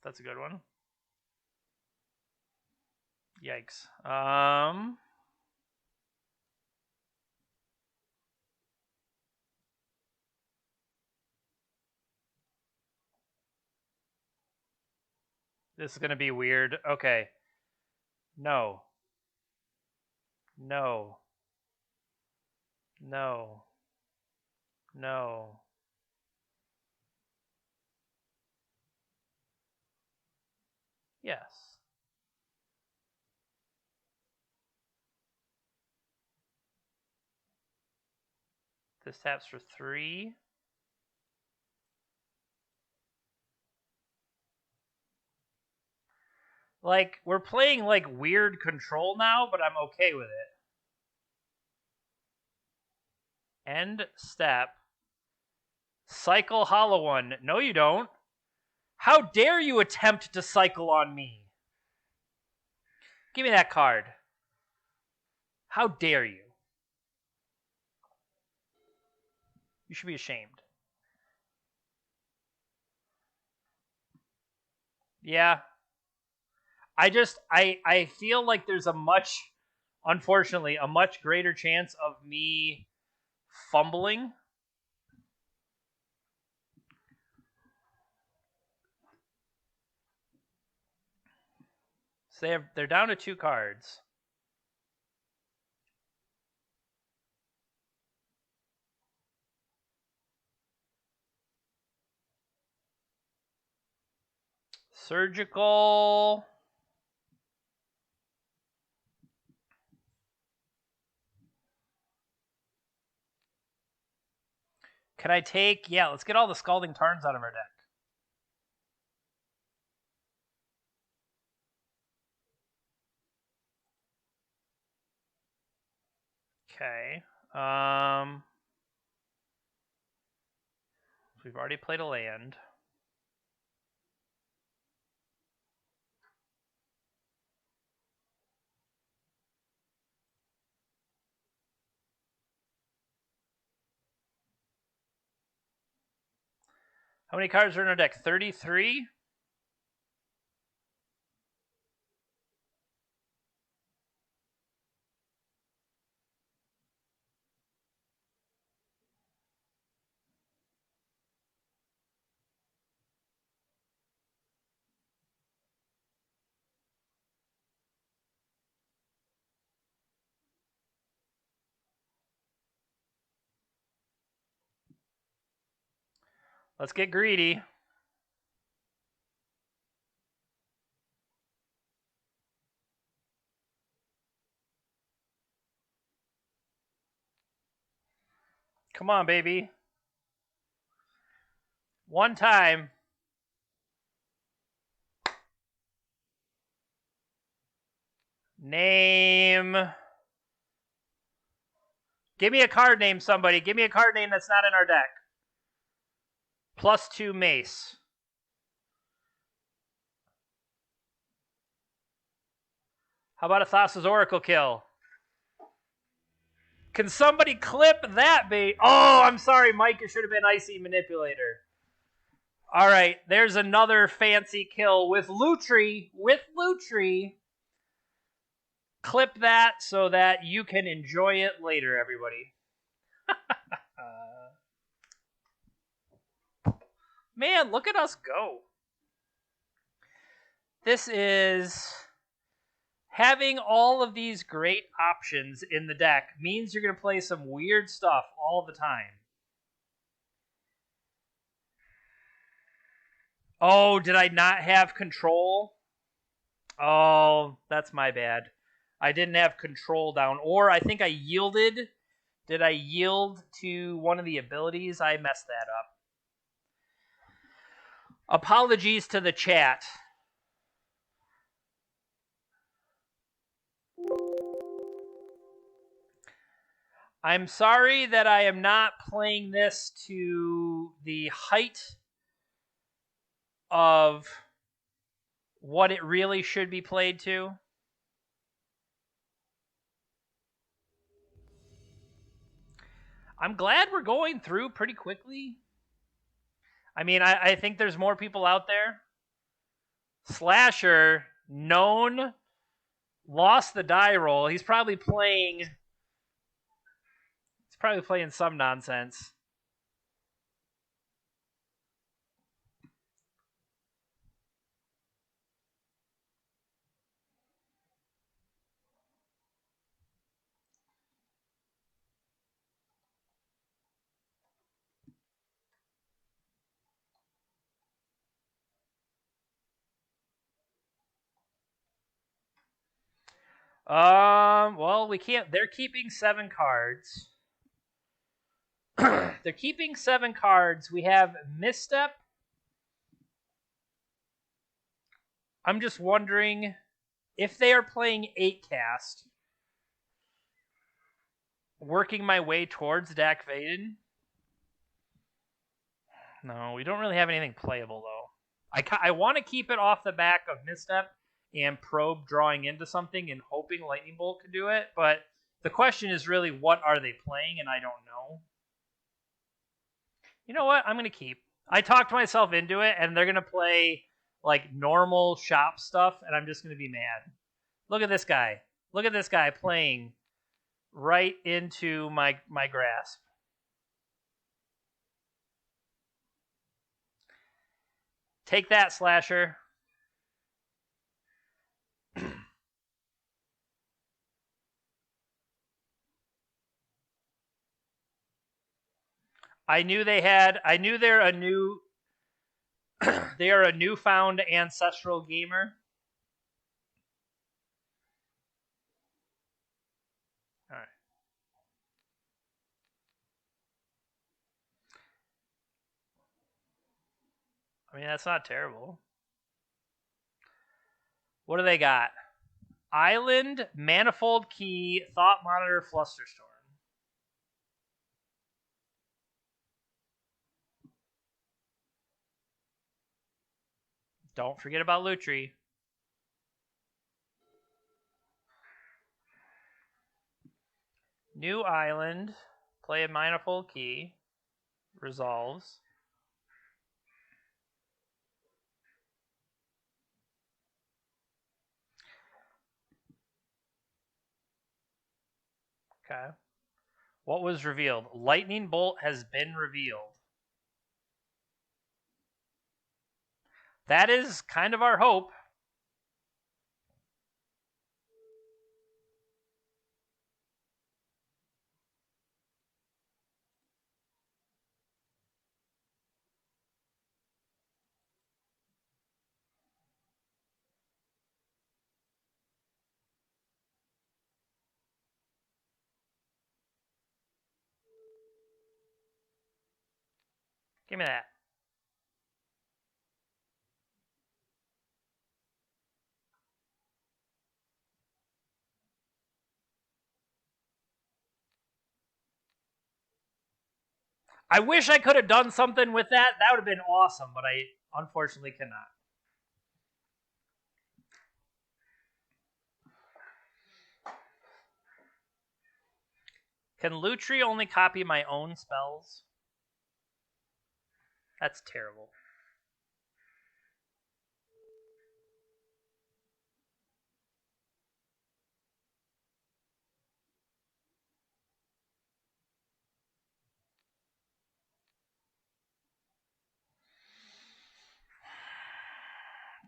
That's a good one. Yikes. This is going to be weird. Okay. No. No. No. No. Yes. This taps for 3. Like, we're playing, like, weird control now, but I'm okay with it. End step. Cycle Hollow One. No, you don't. How dare you attempt to cycle on me? Give me that card. How dare you? You should be ashamed. Yeah. I feel like there's unfortunately, a much greater chance of me fumbling. So they're down to 2 cards. Surgical. Can I take... Yeah, let's get all the Scalding Tarns out of our deck. Okay. We've already played a land. How many cards are in our deck? 33? Let's get greedy. Come on, baby. One time. Name. Give me a card name, somebody. Give me a card name that's not in our deck. +2 Mace. How about a Thassa's Oracle kill? Can somebody clip that, bait? Oh, I'm sorry, Mike. It should have been Icy Manipulator. All right, there's another fancy kill with Lutri. Clip that so that you can enjoy it later, everybody. Man, look at us go. This is... Having all of these great options in the deck means you're going to play some weird stuff all the time. Oh, did I not have control? Oh, that's my bad. I didn't have control down. Or I think I yielded. Did I yield to one of the abilities? I messed that up. Apologies to the chat. I'm sorry that I am not playing this to the height of what it really should be played to. I'm glad we're going through pretty quickly. I mean, I think there's more people out there. Slasher, known, lost the die roll. He's probably playing some nonsense. Well, we can't. They're keeping 7 cards. They're keeping 7 cards. We have Misstep. I'm just wondering if they are playing 8 cast, working my way towards Deckbuilding. No, we don't really have anything playable, though. I want to keep it off the back of Misstep and Probe drawing into something and hoping Lightning Bolt can do it, but the question is really, what are they playing, and I don't know. You know what? I'm going to keep. I talked myself into it, and they're going to play like normal shop stuff, and I'm just going to be mad. Look at this guy. Look at this guy playing right into my grasp. Take that, Slasher. I knew they're a new. They are a newfound ancestral gamer. All right. I mean, that's not terrible. What do they got? Island, Manifold Key, Thought Monitor, Flusterstorm. Don't forget about Lutri. New Island, play a Manifold Key, resolves. Okay. What was revealed? Lightning Bolt has been revealed. That is kind of our hope. Give me that. I wish I could have done something with that. That would have been awesome, but I unfortunately cannot. Can Lutri only copy my own spells? That's terrible.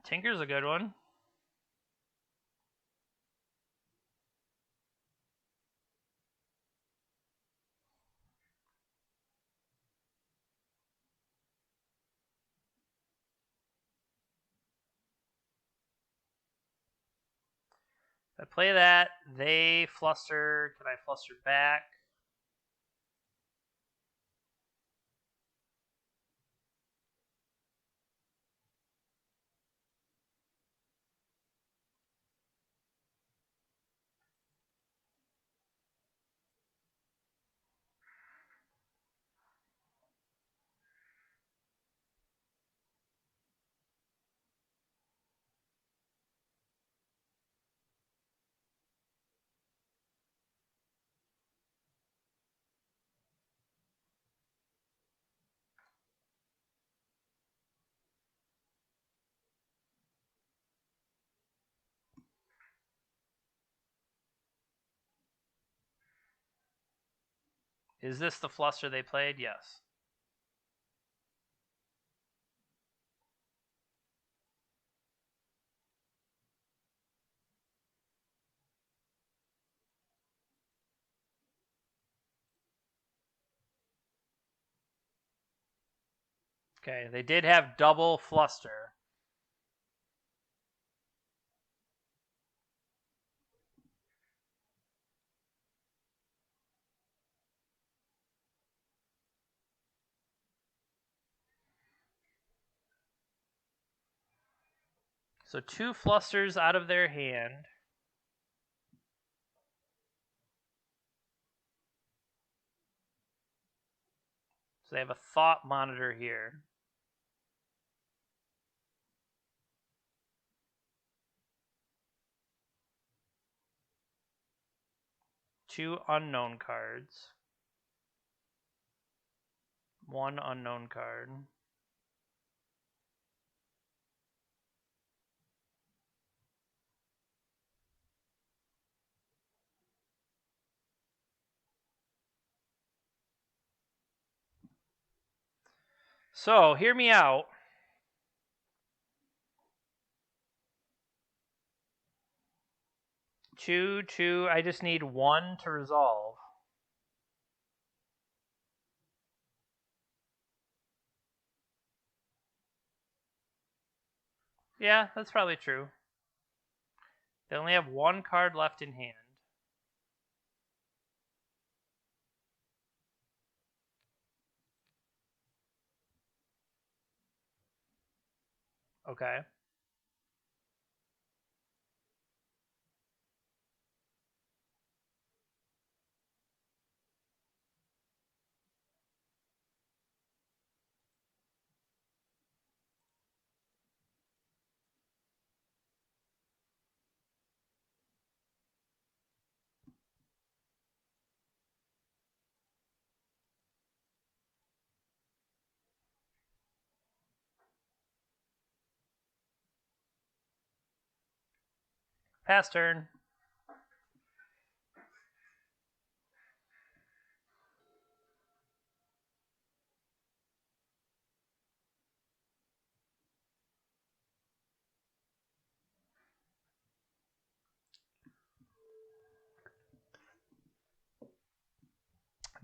Tinker's a good one. If I play that, they fluster. Can I fluster back? Is this the fluster they played? Yes. Okay, they did have double fluster. So 2 flusters out of their hand. So they have a thought monitor here. Two unknown cards. One unknown card. So, hear me out. Two. I just need 1 to resolve. Yeah, that's probably true. They only have one card left in hand. Okay. Pass turn.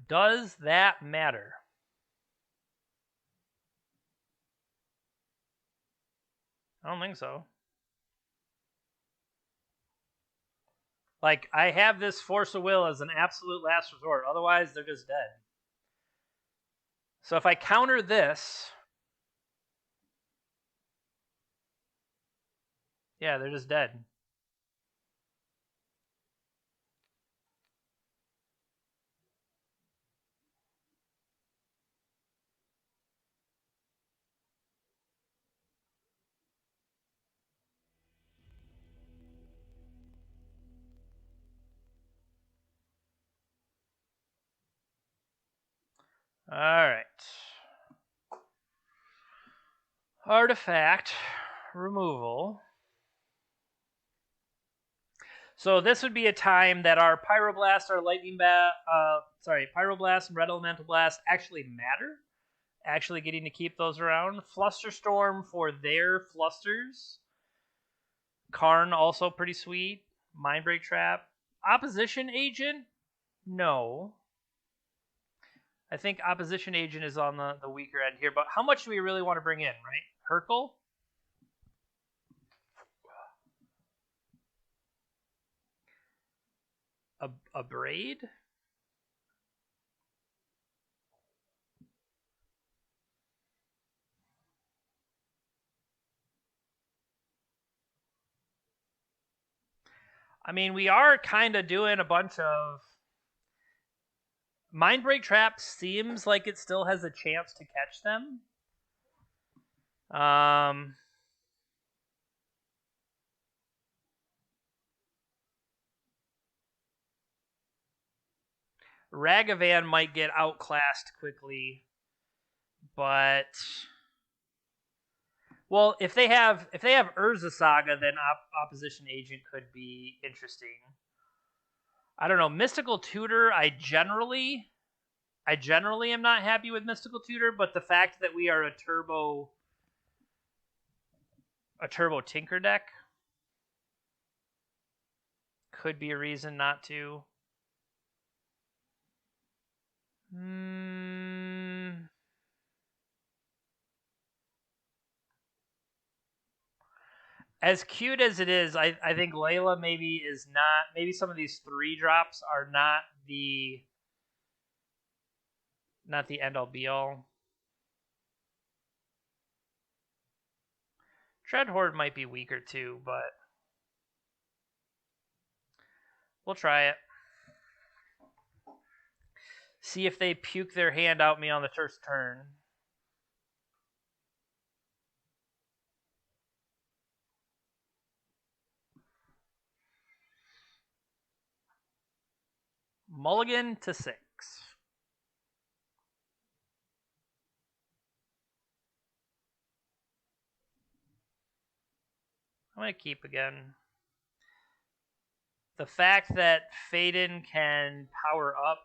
Does that matter? I don't think so. Like, I have this Force of Will as an absolute last resort. Otherwise, they're just dead. So if I counter this, yeah, they're just dead. All right. Artifact removal. So this would be a time that our Pyroblast, our Pyroblast and Red Elemental Blast actually matter. Actually getting to keep those around. Flusterstorm for their Flusters. Karn also pretty sweet. Mindbreak Trap. Opposition Agent? No. I think Opposition Agent is on the weaker end here, but how much do we really want to bring in, right? Hercule? A Braid? I mean, we are kind of doing a bunch of... Mindbreak Trap seems like it still has a chance to catch them. Ragavan might get outclassed quickly, but well, if they have Urza Saga, then Opposition Agent could be interesting. I don't know. Mystical Tutor, I generally am not happy with Mystical Tutor, but the fact that we are a turbo Tinker deck could be a reason not to. As cute as it is, I think Layla maybe is not. Maybe some of these 3-drops are not the end all be all. Dreadhorde might be weaker too, but we'll try it. See if they puke their hand out me on the first turn. Mulligan to 6. I'm going to keep again. The fact that Faden can power up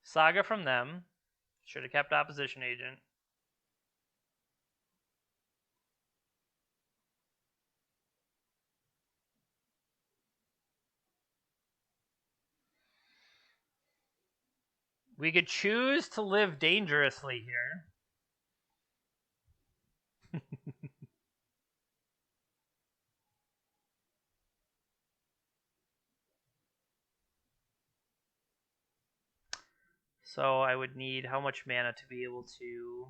Saga from them. Should have kept Opposition Agent. We could choose to live dangerously here. So I would need how much mana to be able to...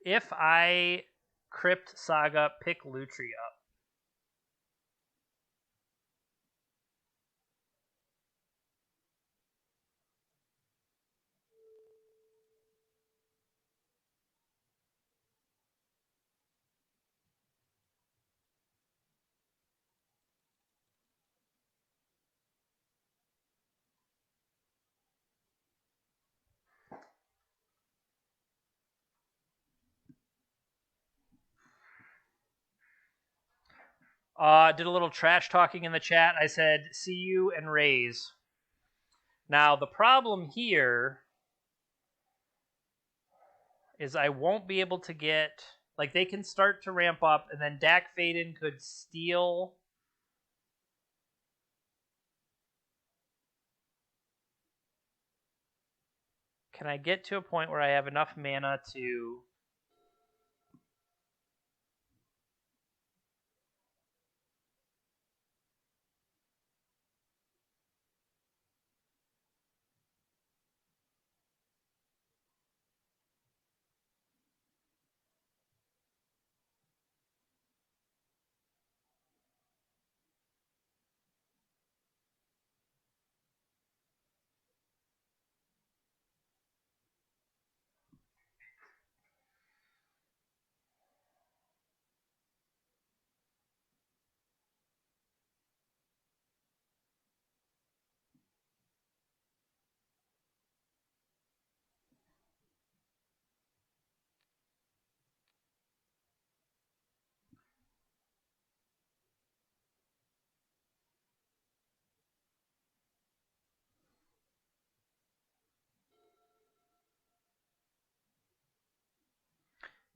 If I Crypt Saga, pick Lutri up. Did a little trash talking in the chat. I said, see you and raise. Now, the problem here is I won't be able to get... Like, they can start to ramp up, and then Dak Faden could steal... Can I get to a point where I have enough mana to...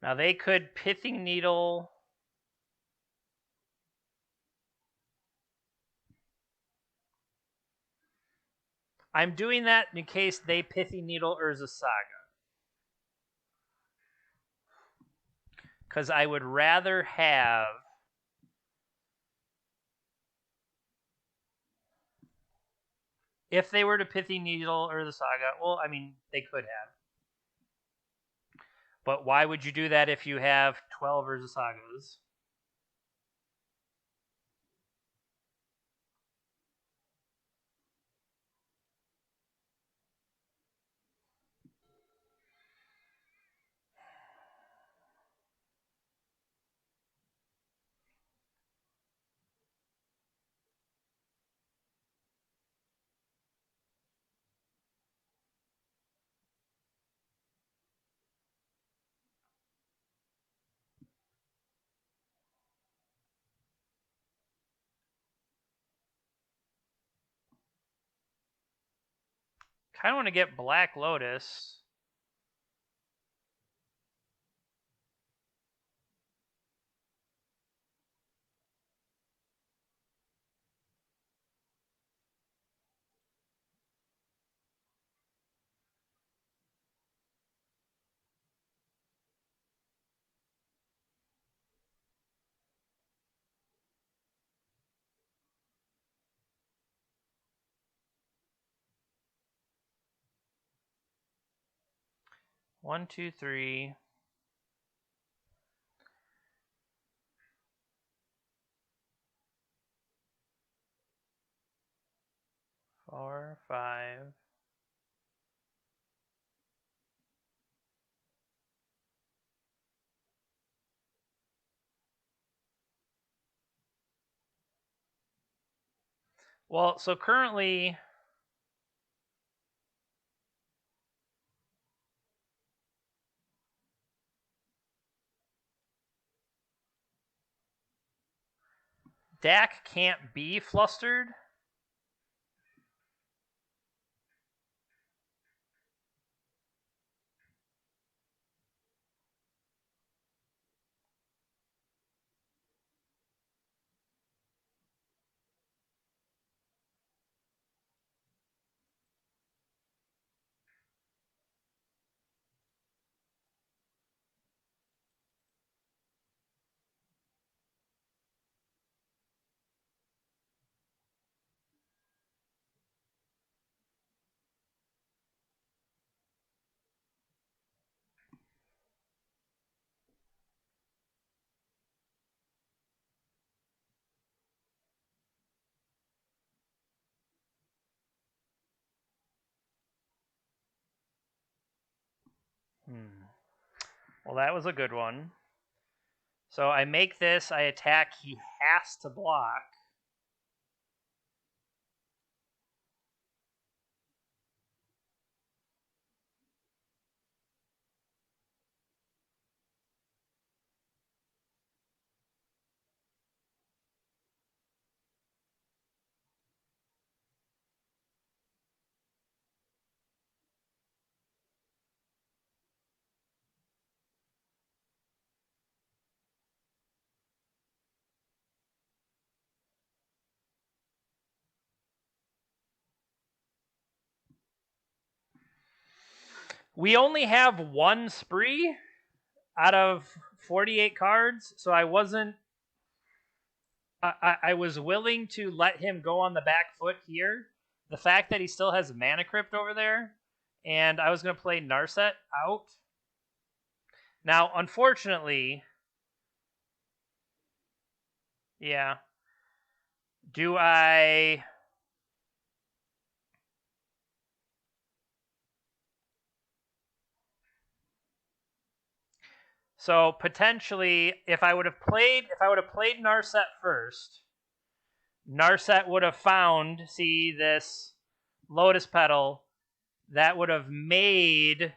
Now, they could Pithing Needle... I'm doing that in case they Pithing Needle Urza Saga. Because I would rather have... If they were to Pithing Needle Urza Saga, well, I mean, they could have. But why would you do that if you have 12 Urza Sagas? Kind of want to get Black Lotus. One, two, three. Four, five. Well, so currently... Dak can't be flustered. Well, that was a good one. So I make this, I attack, he has to block. We only have one spree out of 48 cards, so I wasn't. I was willing to let him go on the back foot here. The fact that he still has Mana Crypt over there, and I was going to play Narset out. Now, unfortunately, yeah. Do I... So potentially, if I would have played Narset first, Narset would have found, see this Lotus Petal, that would have made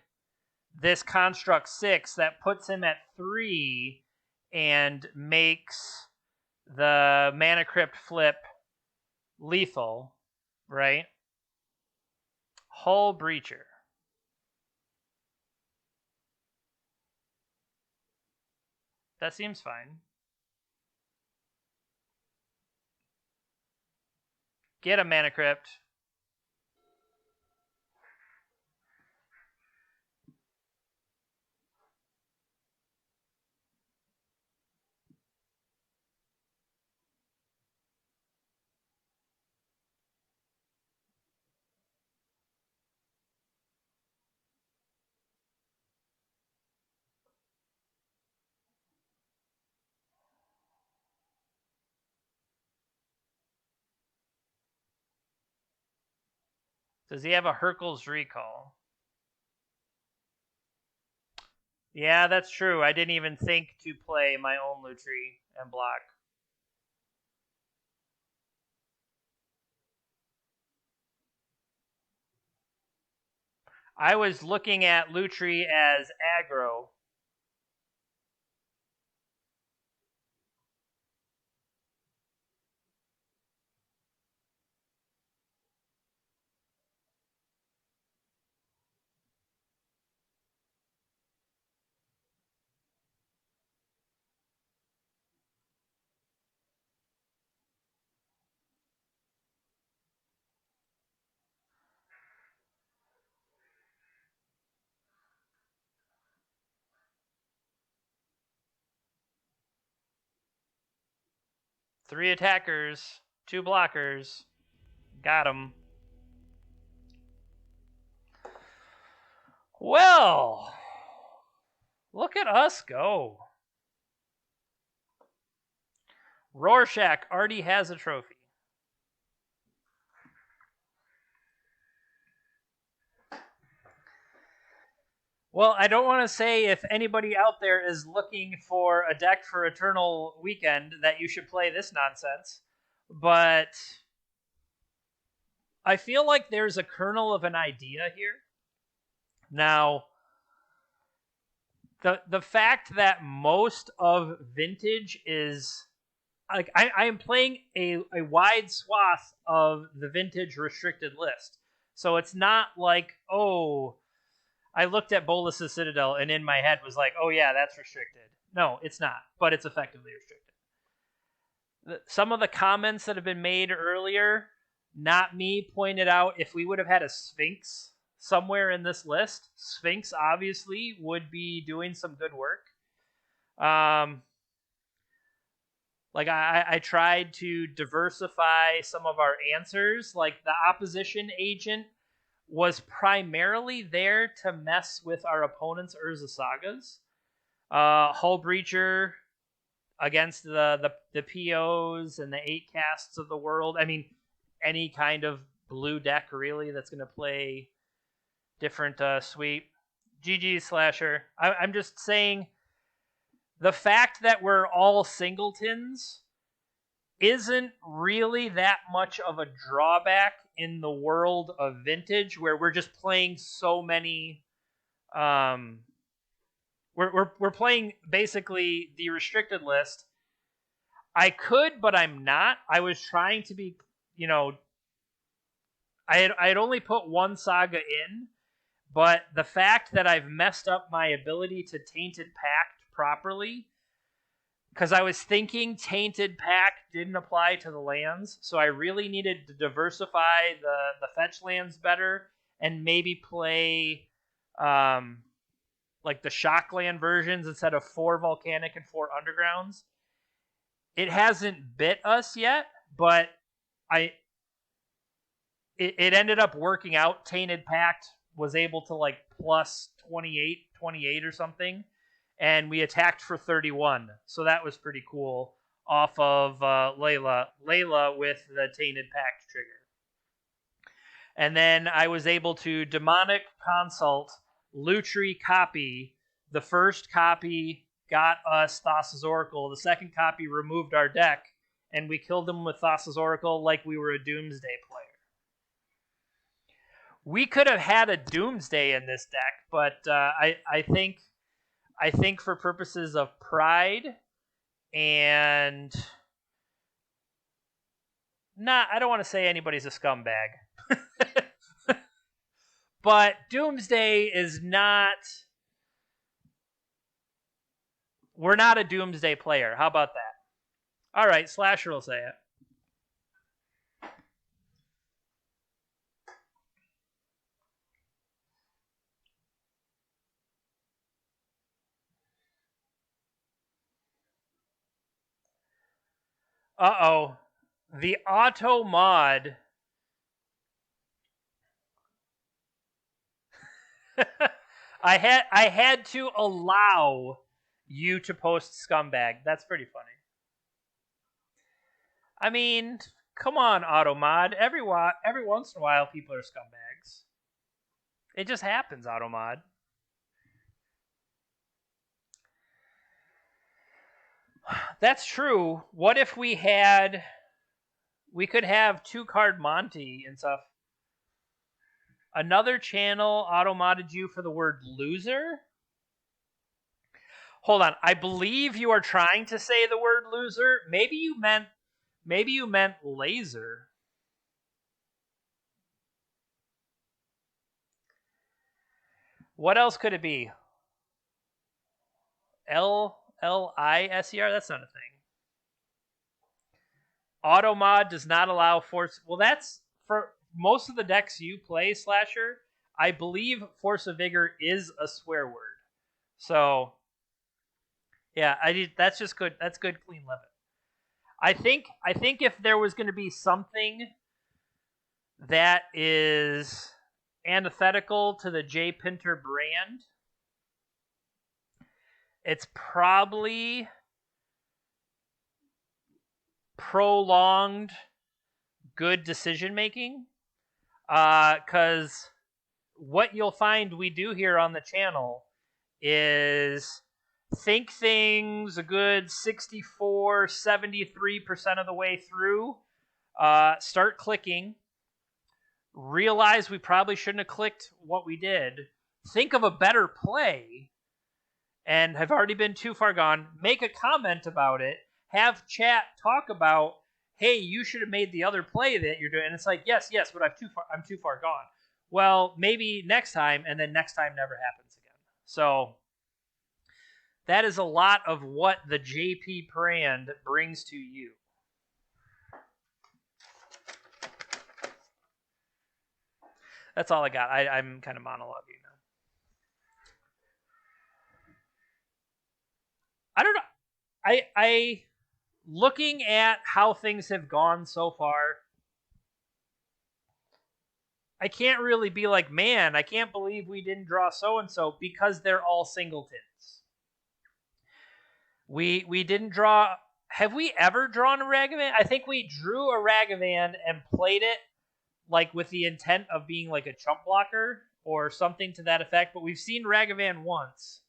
this Construct 6 that puts him at 3 and makes the Mana Crypt flip lethal, right? Hull Breacher. That seems fine. Get a Mana Crypt. Does he have a Hercules Recall? Yeah, that's true. I didn't even think to play my own Lutri and block. I was looking at Lutri as aggro. Three attackers, two blockers. Got him. Well, look at us go. Rorschach already has a trophy. Well, I don't want to say if anybody out there is looking for a deck for Eternal Weekend that you should play this nonsense, but I feel like there's a kernel of an idea here. Now, the fact that most of Vintage is like I am playing a wide swath of the Vintage restricted list, so it's not like, oh, I looked at Bolus's Citadel and in my head was like, oh yeah, that's restricted. No, it's not, but it's effectively restricted. Some of the comments that have been made earlier, not me, pointed out if we would have had a Sphinx somewhere in this list, Sphinx obviously would be doing some good work. Like I tried to diversify some of our answers. Like the opposition agent was primarily there to mess with our opponent's Urza Sagas. Hull Breacher against the POs and the 8 casts of the world. I mean, any kind of blue deck really that's going to play different sweep. GG Slasher. I'm just saying the fact that we're all singletons isn't really that much of a drawback in the world of Vintage, where we're just playing so many. We're playing basically the restricted list. I could, but I'm not. I was trying to be, I had only put one saga in, but the fact that I've messed up my ability to Tainted Pact properly, because I was thinking Tainted Pact didn't apply to the lands, so I really needed to diversify the fetch lands better and maybe play like the Shockland versions instead of 4 Volcanic and 4 Undergrounds. It hasn't bit us yet, but it ended up working out. Tainted Pact was able to like plus 28 or something, and we attacked for 31. So that was pretty cool off of Layla with the Tainted Pact trigger. And then I was able to Demonic Consult, Lutri copy. The first copy got us Thassa's Oracle. The second copy removed our deck, and we killed them with Thassa's Oracle like we were a Doomsday player. We could have had a Doomsday in this deck, but I think for purposes of pride and I don't want to say anybody's a scumbag. But Doomsday is not... We're not a Doomsday player. How about that? All right, Slasher will say it. Uh-oh. The auto mod... I had to allow you to post scumbag. That's pretty funny. I mean, come on, Automod. Every once in a while, people are scumbags. It just happens, Automod. That's true. What if we could have 2-card Monty and stuff. Another channel auto-modded you for the word loser? Hold on. I believe you are trying to say the word loser. Maybe you meant laser. What else could it be? L-L-I-S-E-R? That's not a thing. Automod does not allow force... Well, that's... For most of the decks you play, Slasher, I believe Force of Vigor is a swear word. So... Yeah, that's just good. That's good, clean living. I think if there was going to be something that is antithetical to the J. Pinter brand, it's probably prolonged good decision making. Because what you'll find we do here on the channel is think things a good 64, 73% of the way through, start clicking, realize we probably shouldn't have clicked what we did, think of a better play, and have already been too far gone, make a comment about it, have chat talk about, hey, you should have made the other play that you're doing, and it's like, yes, but I'm too far gone. Well, maybe next time, and then next time never happens again. So that is a lot of what the JP brand brings to you. That's all I got. I'm kind of monologuing now. I don't know. I looking at how things have gone so far, I can't really be like, man, I can't believe we didn't draw so-and-so, because they're all singletons. We didn't draw... Have we ever drawn a Ragavan? I think we drew a Ragavan and played it like with the intent of being like a chump blocker, or something to that effect, but we've seen Ragavan once.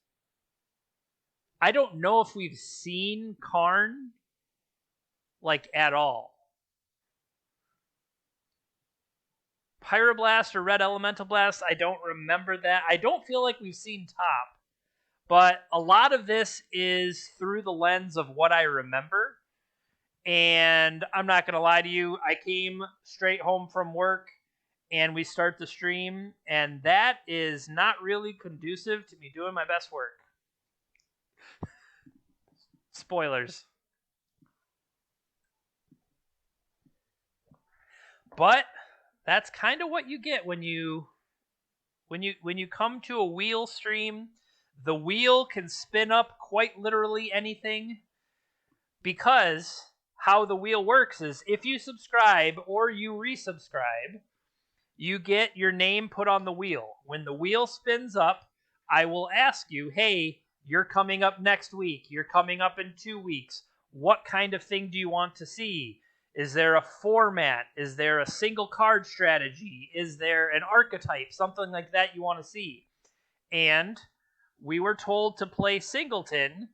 I don't know if we've seen Karn, like, at all. Pyroblast or Red Elemental Blast, I don't remember that. I don't feel like we've seen Top, but a lot of this is through the lens of what I remember. And I'm not going to lie to you, I came straight home from work, and we start the stream, and that is not really conducive to me doing my best work. Spoilers. But that's kind of what you get when you come to a wheel stream. The wheel can spin up quite literally anything, because how the wheel works is if you subscribe or you resubscribe, you get your name put on the wheel. When the wheel spins up, I will ask you, hey, you're coming up next week. You're coming up in 2 weeks. What kind of thing do you want to see? Is there a format? Is there a single card strategy? Is there an archetype? Something like that you want to see. And we were told to play Singleton.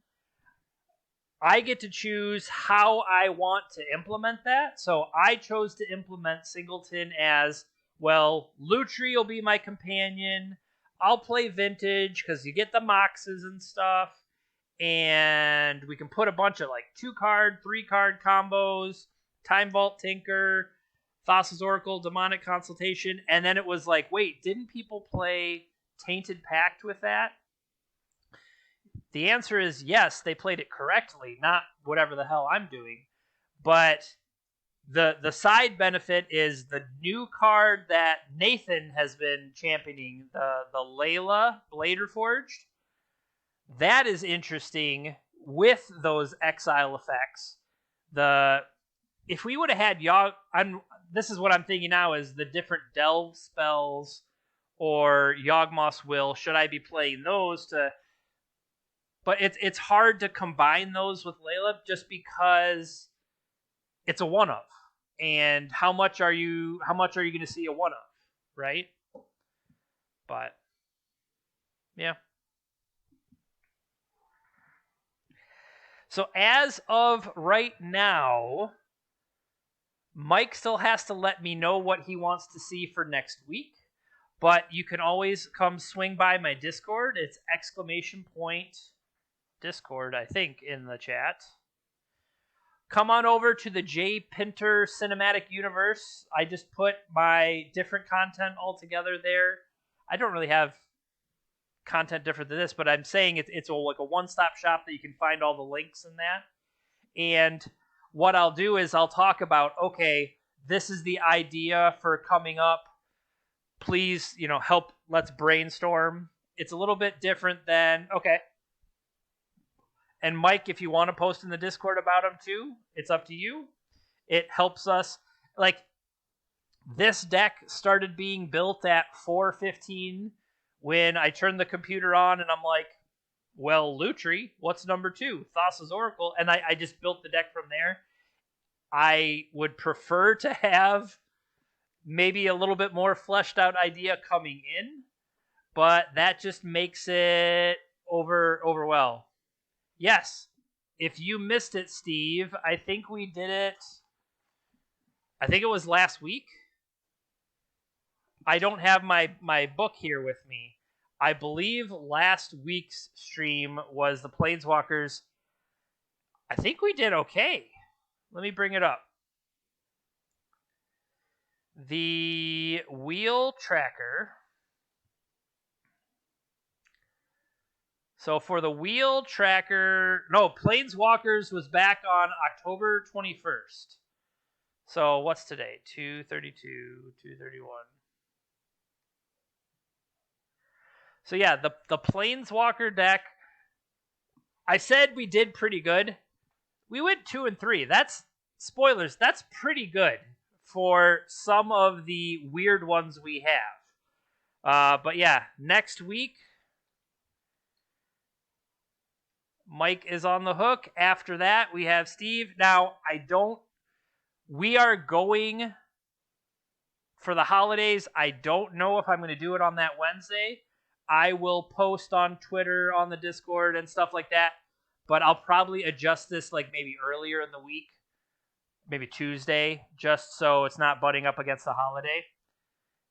I get to choose how I want to implement that. So I chose to implement Singleton as, well, Lutri will be my companion. I'll play Vintage because you get the Moxes and stuff. And we can put a bunch of like 2-card, 3-card combos, Time Vault Tinker, Thassa's Oracle, Demonic Consultation. And then it was like, wait, didn't people play Tainted Pact with that? The answer is yes, they played it correctly, not whatever the hell I'm doing. But the side benefit is the new card that Nathan has been championing, the Layla Blader Forged. That is interesting with those exile effects. If we would have had this is what I'm thinking now is the different delve spells or Yawgmoth's Will. Should I be playing those to? But it's hard to combine those with Layla just because it's a one of. And how much are you going to see a one of, right? But yeah. So as of right now, Mike still has to let me know what he wants to see for next week. But you can always come swing by my Discord. It's !Discord, I think, in the chat. Come on over to the J Pinter Cinematic Universe. I just put my different content all together there. I don't really have content different than this, but I'm saying it's like a one-stop shop that you can find all the links in that. And what I'll do is I'll talk about, okay, this is the idea for coming up. Please, help. Let's brainstorm. It's a little bit different than, okay. And Mike, if you want to post in the Discord about them too, it's up to you. It helps us. Like, this deck started being built at 4:15 when I turned the computer on and I'm like, well, Lutri, what's number 2? Thassa's Oracle. And I just built the deck from there. I would prefer to have maybe a little bit more fleshed out idea coming in, but that just makes it over well. Yes, if you missed it, Steve, I think we did it. I think it was last week. I don't have my book here with me. I believe last week's stream was the Planeswalkers. I think we did okay. Let me bring it up. The wheel tracker. So for the wheel tracker, Planeswalkers was back on October 21st. So what's today? 2/32, 2/31. So yeah, the Planeswalker deck, I said we did pretty good. We went 2 and 3. That's spoilers. That's pretty good for some of the weird ones we have. But yeah, next week, Mike is on the hook. After that, we have Steve. Now, we are going for the holidays, I don't know if I'm going to do it on that Wednesday. I will post on Twitter, on the Discord, and stuff like that. But I'll probably adjust this like maybe earlier in the week, maybe Tuesday, just so it's not butting up against the holiday.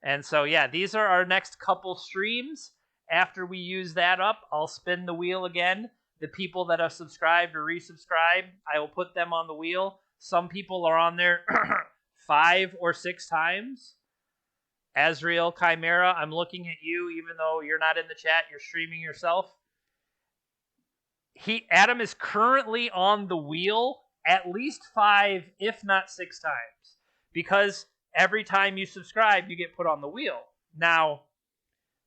And so, yeah, these are our next couple streams. After we use that up, I'll spin the wheel again. The people that have subscribed or resubscribed, I will put them on the wheel. Some people are on there 5 or 6 times. Azrael Chimera, I'm looking at you, even though you're not in the chat, you're streaming yourself. Adam is currently on the wheel at least 5, if not 6 times, because every time you subscribe, you get put on the wheel. Now,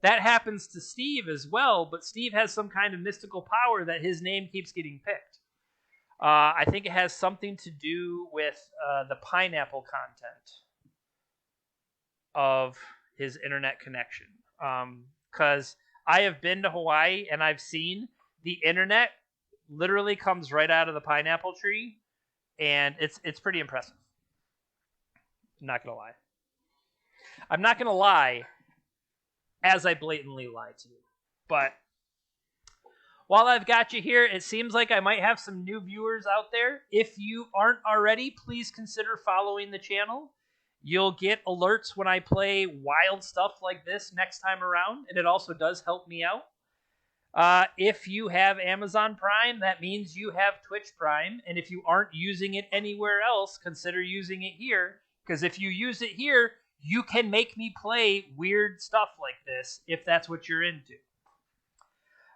that happens to Steve as well, but Steve has some kind of mystical power that his name keeps getting picked. I think it has something to do with the pineapple content of his internet connection. Because I have been to Hawaii and I've seen the internet literally comes right out of the pineapple tree, and it's pretty impressive. I'm not gonna lie. I'm not gonna lie, as I blatantly lie to you. But while I've got you here, it seems like I might have some new viewers out there. If you aren't already, please consider following the channel. You'll get alerts when I play wild stuff like this next time around, and it also does help me out. If you have Amazon Prime, that means you have Twitch Prime, and if you aren't using it anywhere else, consider using it here, because if you use it here, you can make me play weird stuff like this, if that's what you're into.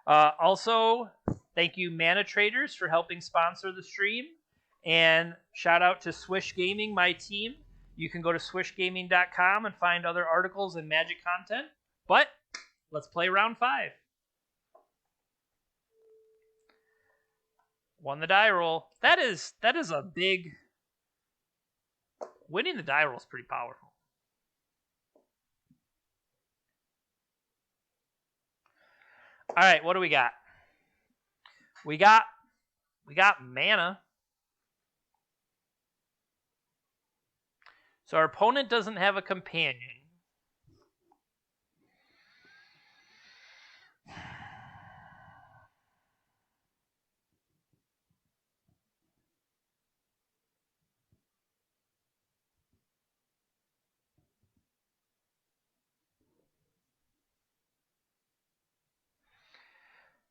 Also, thank you Mana Traders for helping sponsor the stream, and shout out to Swish Gaming, my team. You can go to swishgaming.com and find other articles and Magic content, but let's play round 5. Won the die roll. That is a big... Winning the die roll is pretty powerful. All right, what do we got? We got mana. So our opponent doesn't have a companion.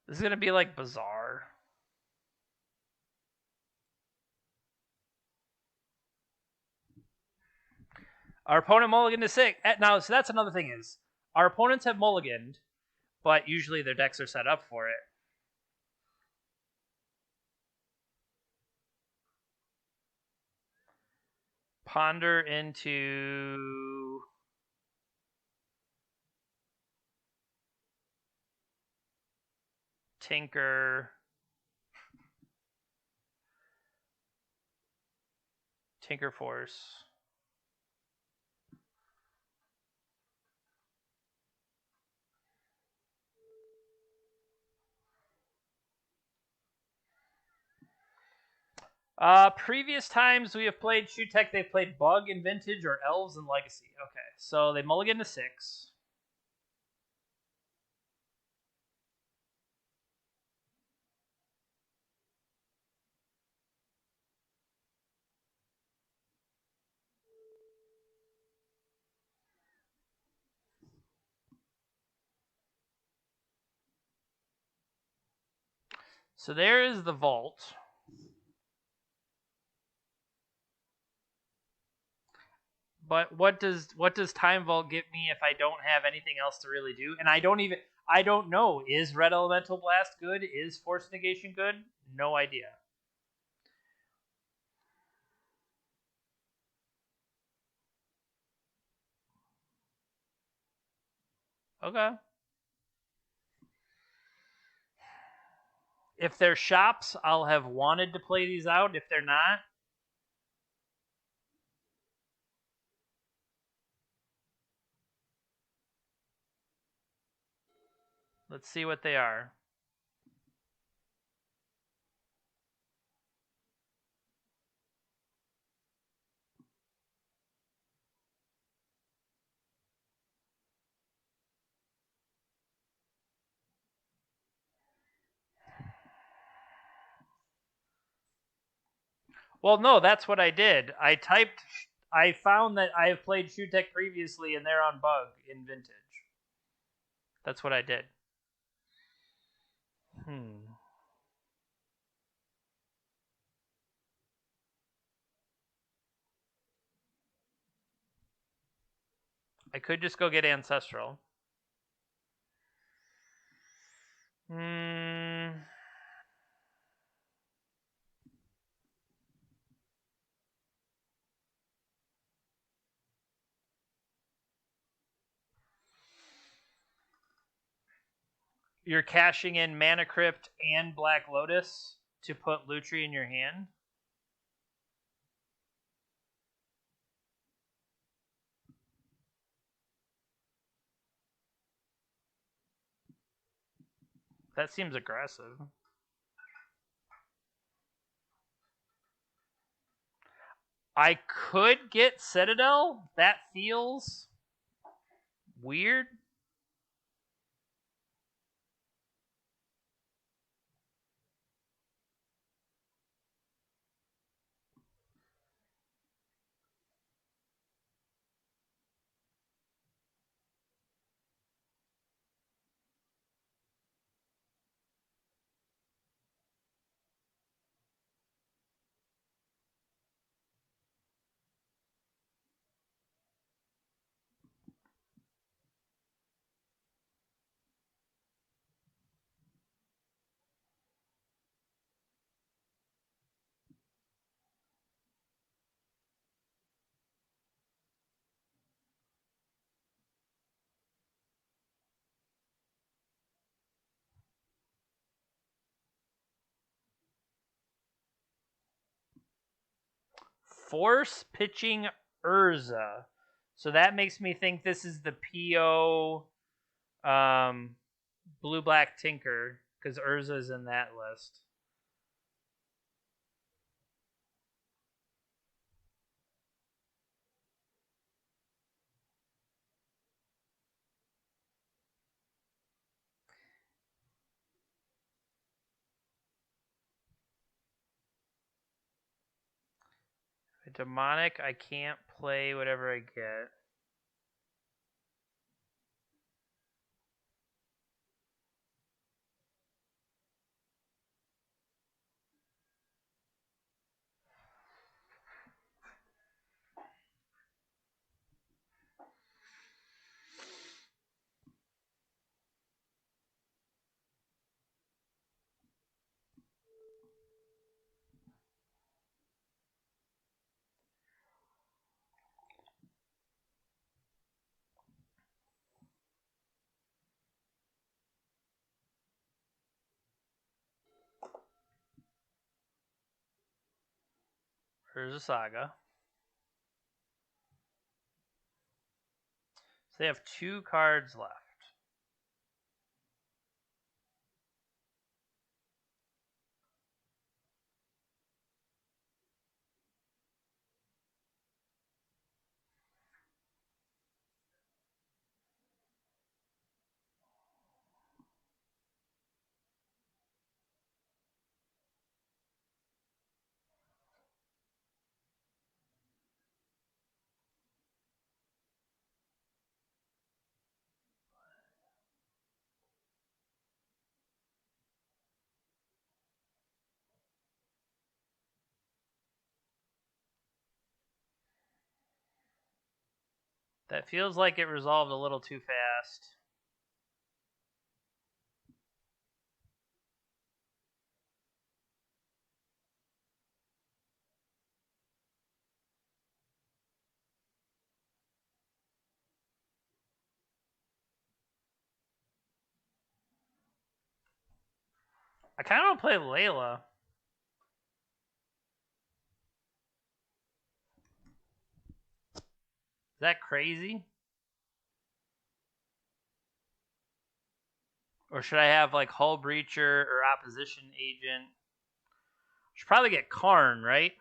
This is going to be like bizarre. Our opponent mulliganed to 6. Now, so that's another thing is, our opponents have mulliganed, but usually their decks are set up for it. Ponder into... Tinker Force. Previous times we have played Shoe Tech, they've played Bug in Vintage or Elves in Legacy. Okay, so they mulligan to 6. So there is the vault. But what does Time Vault get me if I don't have anything else to really do? And I don't know. Is Red Elemental Blast good? Is Force Negation good? No idea. Okay. If they're shops, I'll have wanted to play these out. If they're not, let's see what they are. Well, no, that's what I did. I found that I have played Shoe Tech previously, and they're on bug in Vintage. That's what I did. I could just go get Ancestral. You're cashing in Mana Crypt and Black Lotus to put Lutri in your hand. That seems aggressive. I could get Citadel. That feels weird. Force pitching Urza. So that makes me think this is the PO Blue Black Tinker, because Urza's in that list. Demonic, I can't play whatever I get. Urza Saga. So they have 2 cards left. That feels like it resolved a little too fast. I kind of want to play Layla. Is that crazy? Or should I have like Hull Breacher or Opposition Agent? Should probably get Karn, right?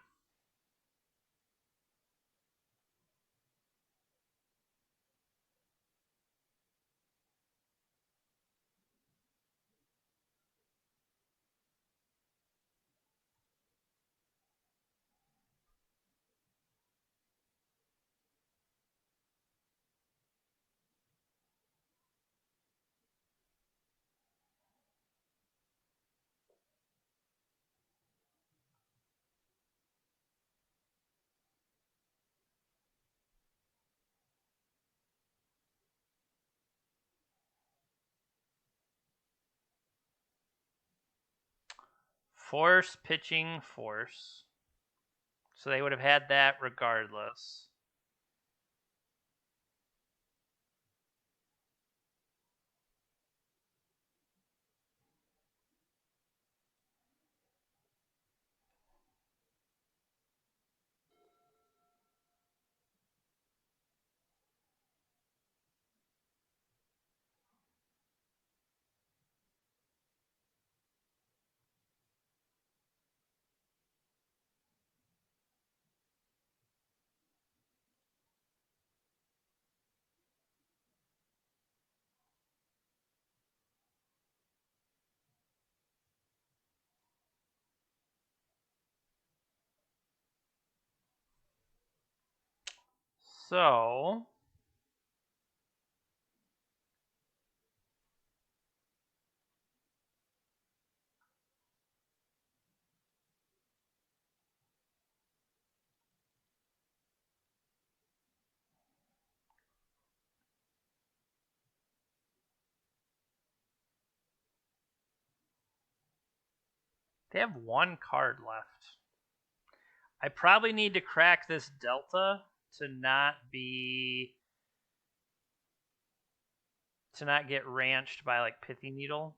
Force, pitching, force. So they would have had that regardless. So they have one card left. I probably need to crack this Delta to not get ranched by like Pithy Needle.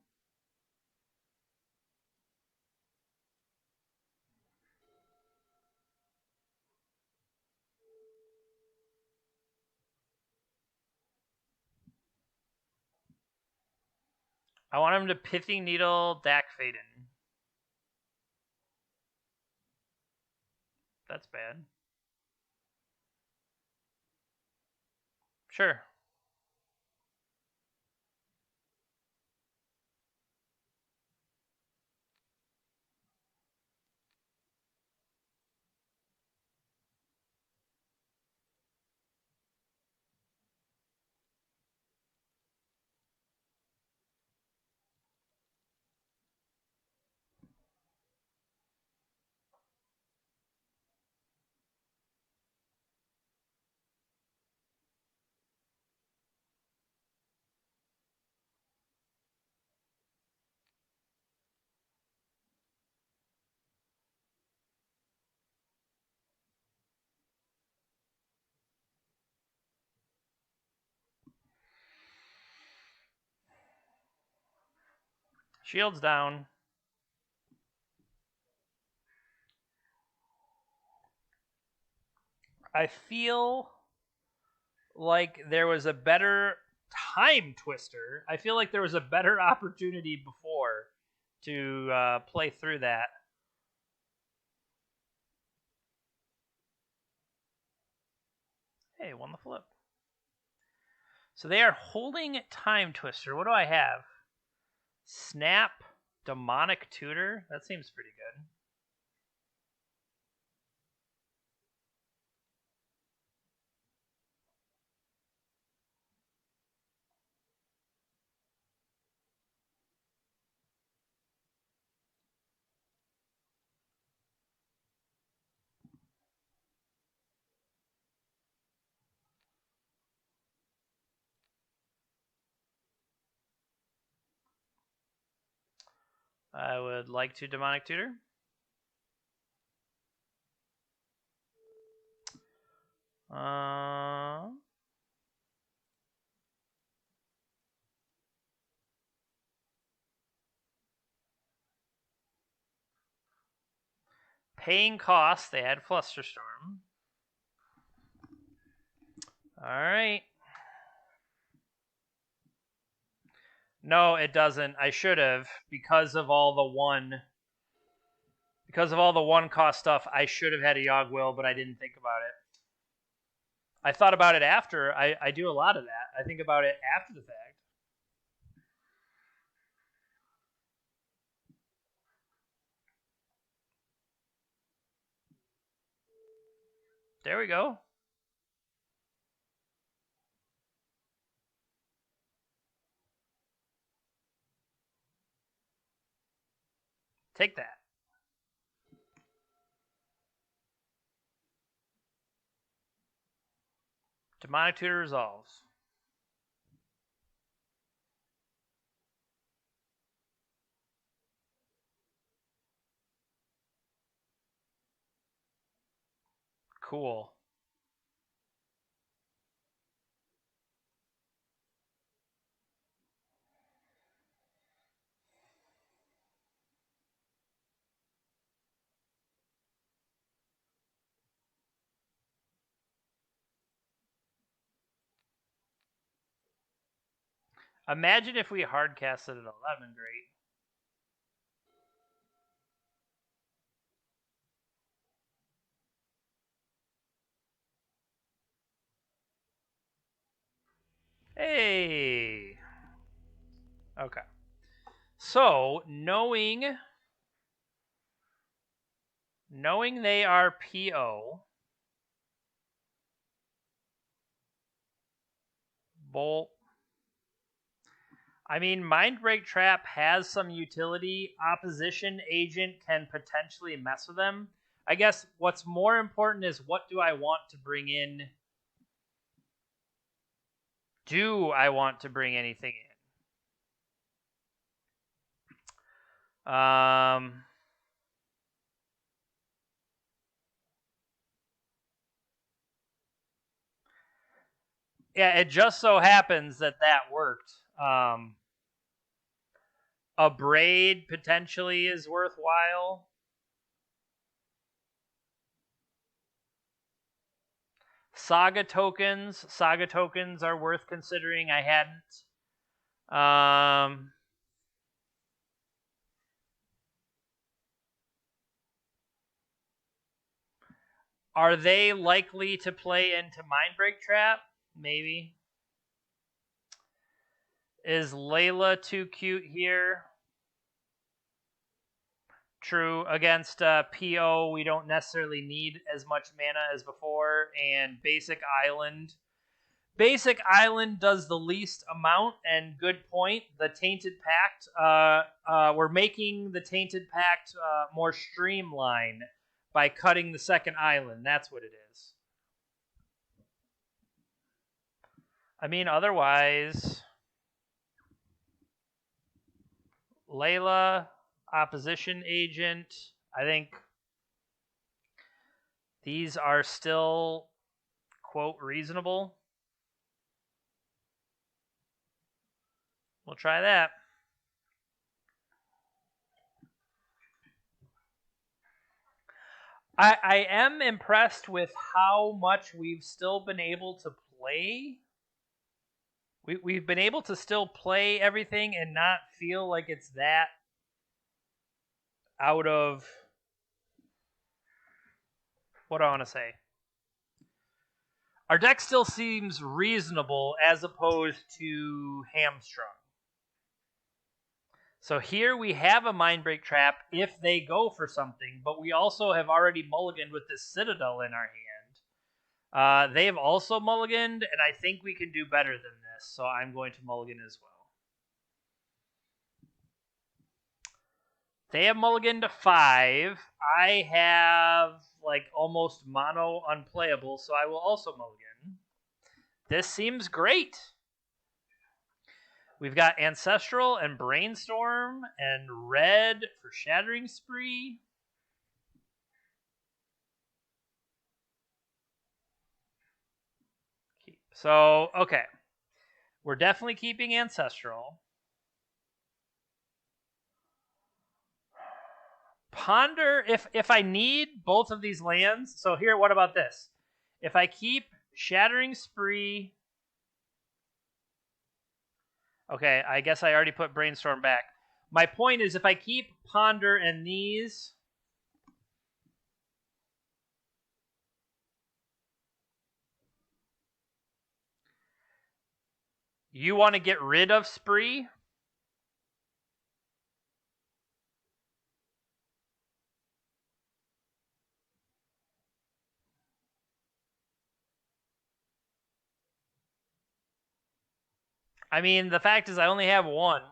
I want him to Pithy Needle Dak Faden. That's bad. Sure. Shields down. I feel like there was a better time twister. I feel like there was a better opportunity before to play through that. Hey, won the flip. So they are holding Time Twister. What do I have? Snap, Demonic Tutor. That seems pretty good. I would like to Demonic Tutor. Paying costs, they had Flusterstorm. Alright. No, it doesn't. I should have. Because of all the one cost stuff, I should have had a Yogg Will, but I didn't think about it. I thought about it after. I do a lot of that. I think about it after the fact. There we go. Take that. Demonic Tutor resolves. Cool. Imagine if we hardcasted at 11, great. Hey! Okay. So, knowing they are PO, Bolt. I mean, Mindbreak Trap has some utility. Opposition Agent can potentially mess with them. I guess what's more important is what do I want to bring in? Do I want to bring anything in? Yeah, it just so happens that worked. A braid potentially is worthwhile. Saga tokens are worth considering. I hadn't. Are they likely to play into Mindbreak Trap? Maybe. Is Layla too cute here? True. Against PO, we don't necessarily need as much mana as before, and Basic Island does the least amount, and good point. The Tainted Pact, we're making the Tainted Pact more streamlined by cutting the second island. That's what it is. I mean, otherwise, Layla, Opposition Agent, I think these are still, quote, reasonable. We'll try that. I am impressed with how much we've still been able to play. We've been able to still play everything and not feel like it's that out of, what do I want to say? Our deck still seems reasonable as opposed to hamstrung. So here we have a Mindbreak Trap if they go for something, but we also have already mulliganed with this Citadel in our hand. They've also mulliganed, and I think we can do better than this, so I'm going to mulligan as well. They have mulliganed to 5. I have like almost mono unplayable, so I will also mulligan. This seems great. We've got Ancestral and Brainstorm and red for Shattering Spree. So, okay. We're definitely keeping Ancestral. Ponder, if I need both of these lands, so here, what about this? If I keep Shattering Spree... Okay, I guess I already put Brainstorm back. My point is, if I keep Ponder and these... You want to get rid of Spree? I mean, the fact is I only have one.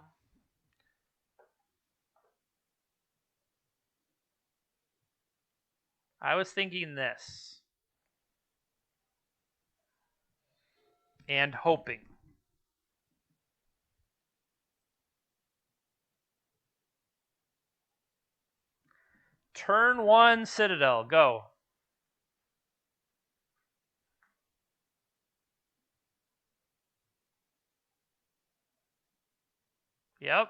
I was thinking this. And hoping. Turn 1 Citadel, go. Yep.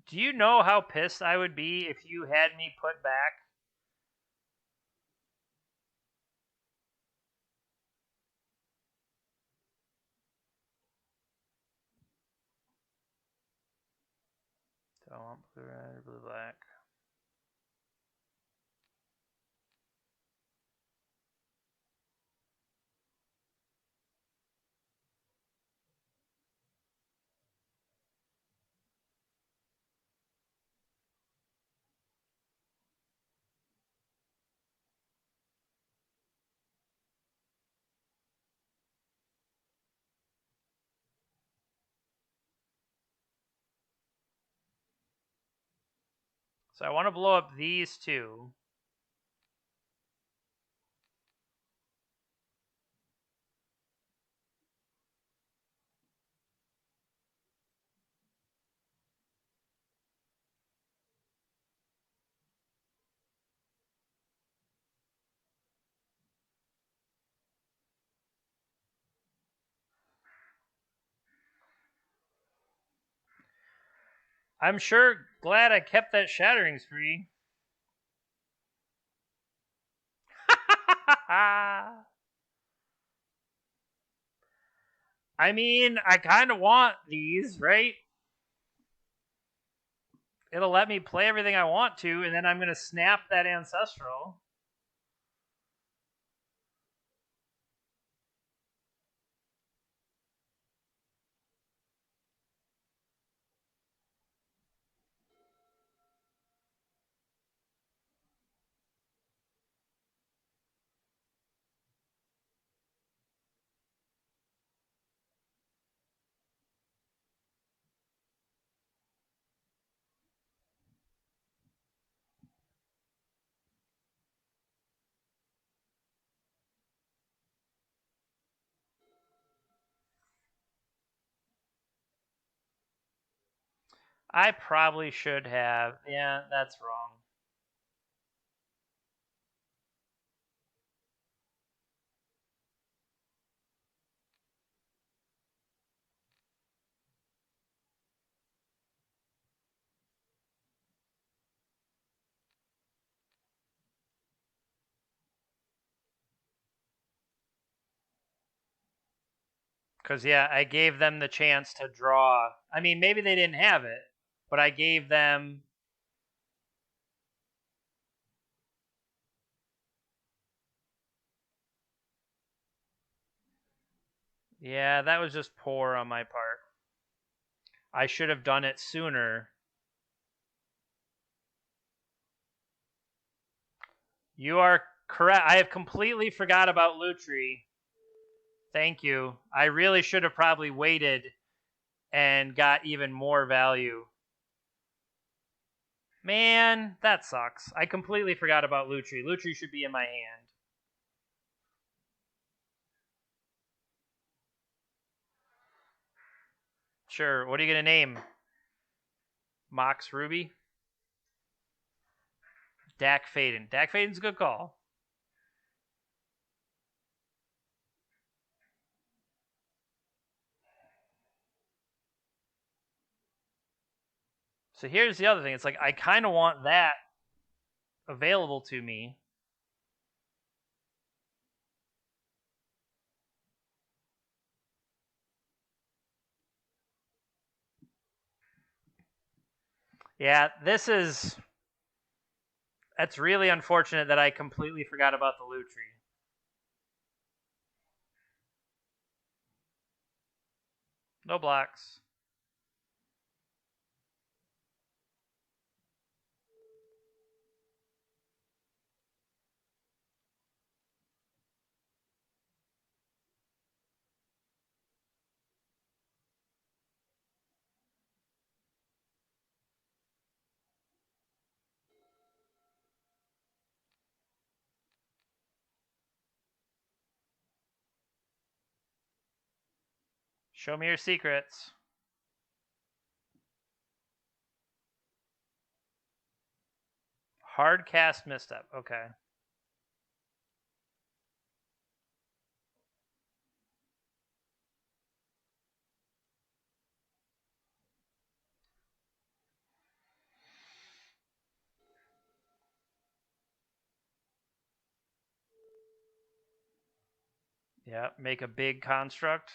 Do you know how pissed I would be if you had me put back? Do I want blue red or blue black? So I want to blow up these two. I'm sure glad I kept that shattering spree. I mean, I kind of want these, right? It'll let me play everything I want to, and then I'm going to snap that Ancestral. I probably should have. Yeah, that's wrong. Because, yeah, I gave them the chance to draw. I mean, maybe they didn't have it, but I gave them. Yeah, that was just poor on my part. I should have done it sooner. You are correct. I have completely forgot about Lutri. Thank you. I really should have probably waited and got even more value. Man, that sucks. I completely forgot about Lutri. Lutri should be in my hand. Sure. What are you going to name? Mox Ruby? Dak Faden. Dak Faden's a good call. So here's the other thing. It's like I kind of want that available to me. Yeah, that's really unfortunate that I completely forgot about the Lutri. No blocks. Show me your secrets. Hard cast misstep. Okay. Yeah, make a big construct.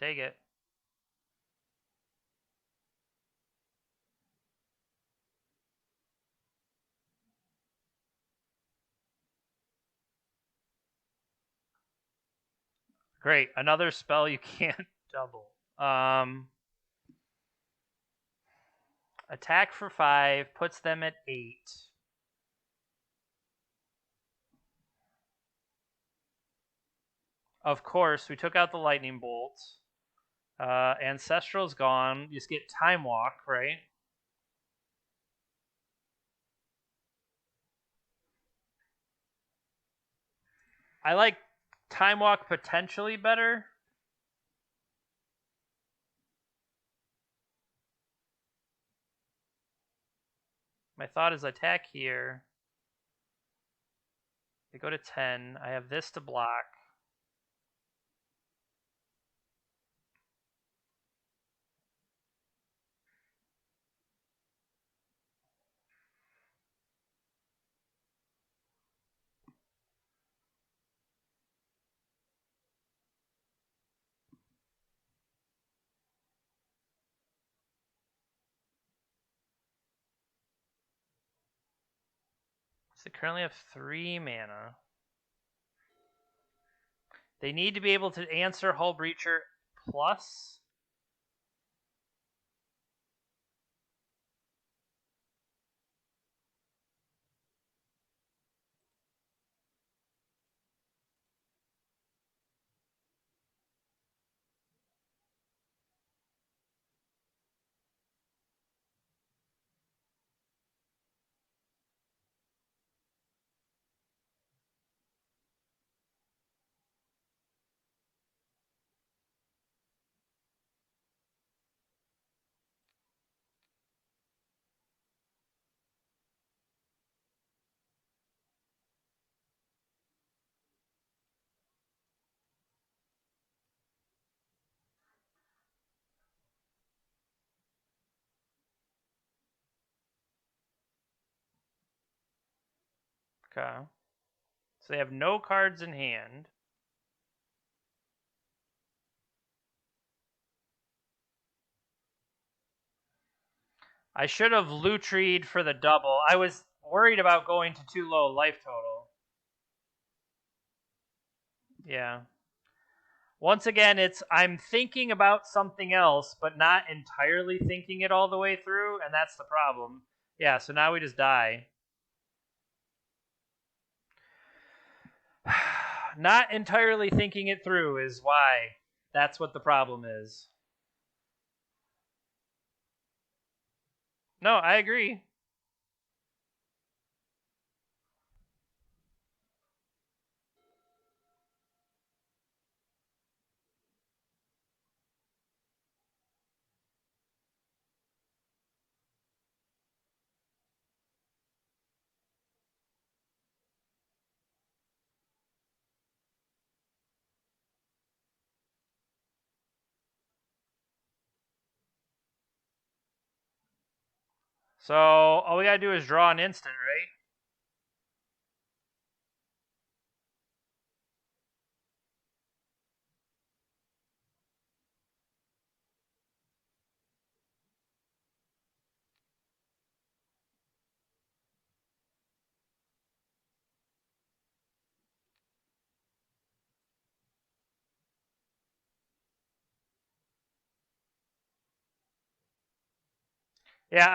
Take it. Great. Another spell you can't double. Attack for 5, puts them at 8. Of course, we took out the lightning bolt. Ancestral's gone. You just get Time Walk, right? I like Time Walk potentially better. My thought is attack here. They go to 10. I have this to block. So they currently have 3 mana. They need to be able to answer Hull Breacher plus. Okay. So they have no cards in hand. I should have Lutried for the double. I was worried about going to too low life total. Yeah. Once again, I'm thinking about something else, but not entirely thinking it all the way through, and that's the problem. Yeah, so now we just die. Not entirely thinking it through is why. That's what the problem is. No, I agree. So all we gotta do is draw an instant, right? Yeah,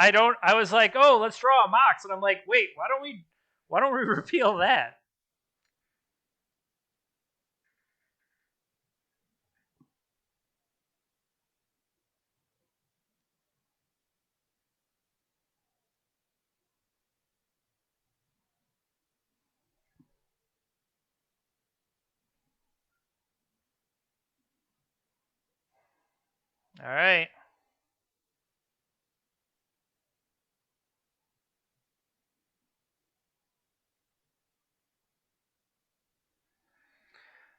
I was like, oh, let's draw a Mox, and I'm like, wait, why don't we repeal that? All right.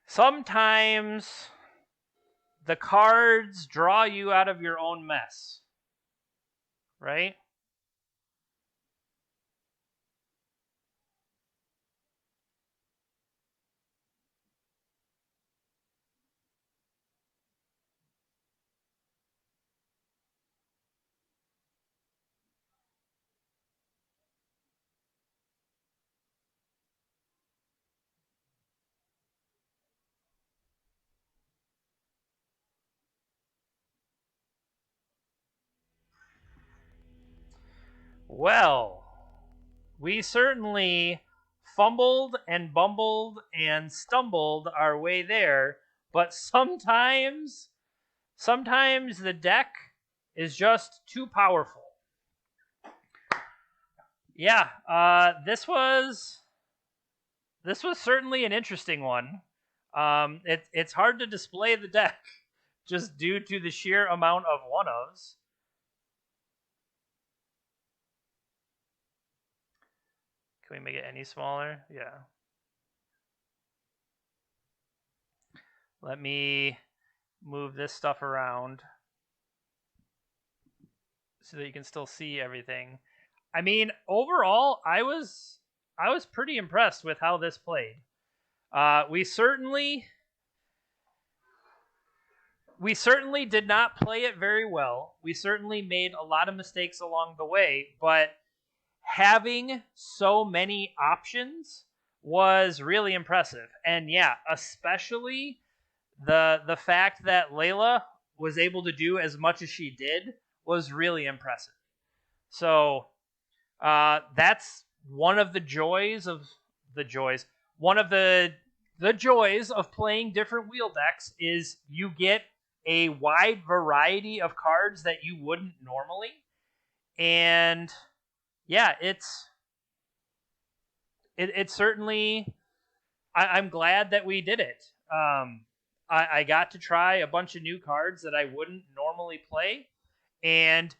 Sometimes the cards draw you out of your own mess, right? Well, we certainly fumbled and bumbled and stumbled our way there, but sometimes the deck is just too powerful. Yeah, this was certainly an interesting one. It's hard to display the deck just due to the sheer amount of one-ofs. Can we make it any smaller? Yeah. Let me move this stuff around so that you can still see everything. I mean, overall, I was pretty impressed with how this played. We certainly did not play it very well. We certainly made a lot of mistakes along the way, but having so many options was really impressive. And yeah, especially the fact that Layla was able to do as much as she did was really impressive. So that's one of the joys of playing different wheel decks is you get a wide variety of cards that you wouldn't normally. And yeah, it's certainly, I'm glad that we did it. I got to try a bunch of new cards that I wouldn't normally play, and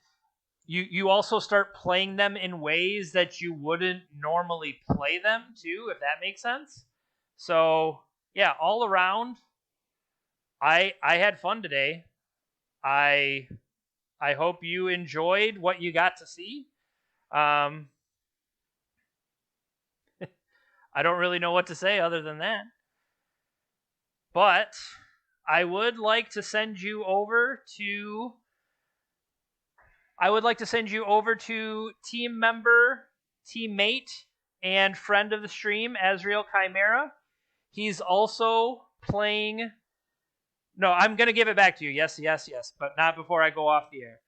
you also start playing them in ways that you wouldn't normally play them too, if that makes sense. So yeah, all around, I had fun today. I hope you enjoyed what you got to see. I don't really know what to say other than that. But I would like to send you over to team member, teammate, and friend of the stream, Azrael Chimera. He's also playing... No, I'm going to give it back to you. Yes, but not before I go off the air.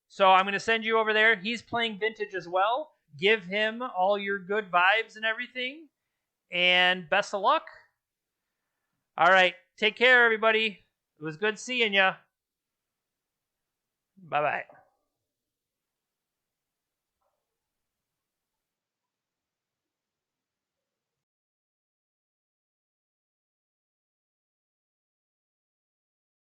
So I'm going to send you over there. He's playing Vintage as well. Give him all your good vibes and everything. And best of luck. All right. Take care, everybody. It was good seeing you. Bye-bye.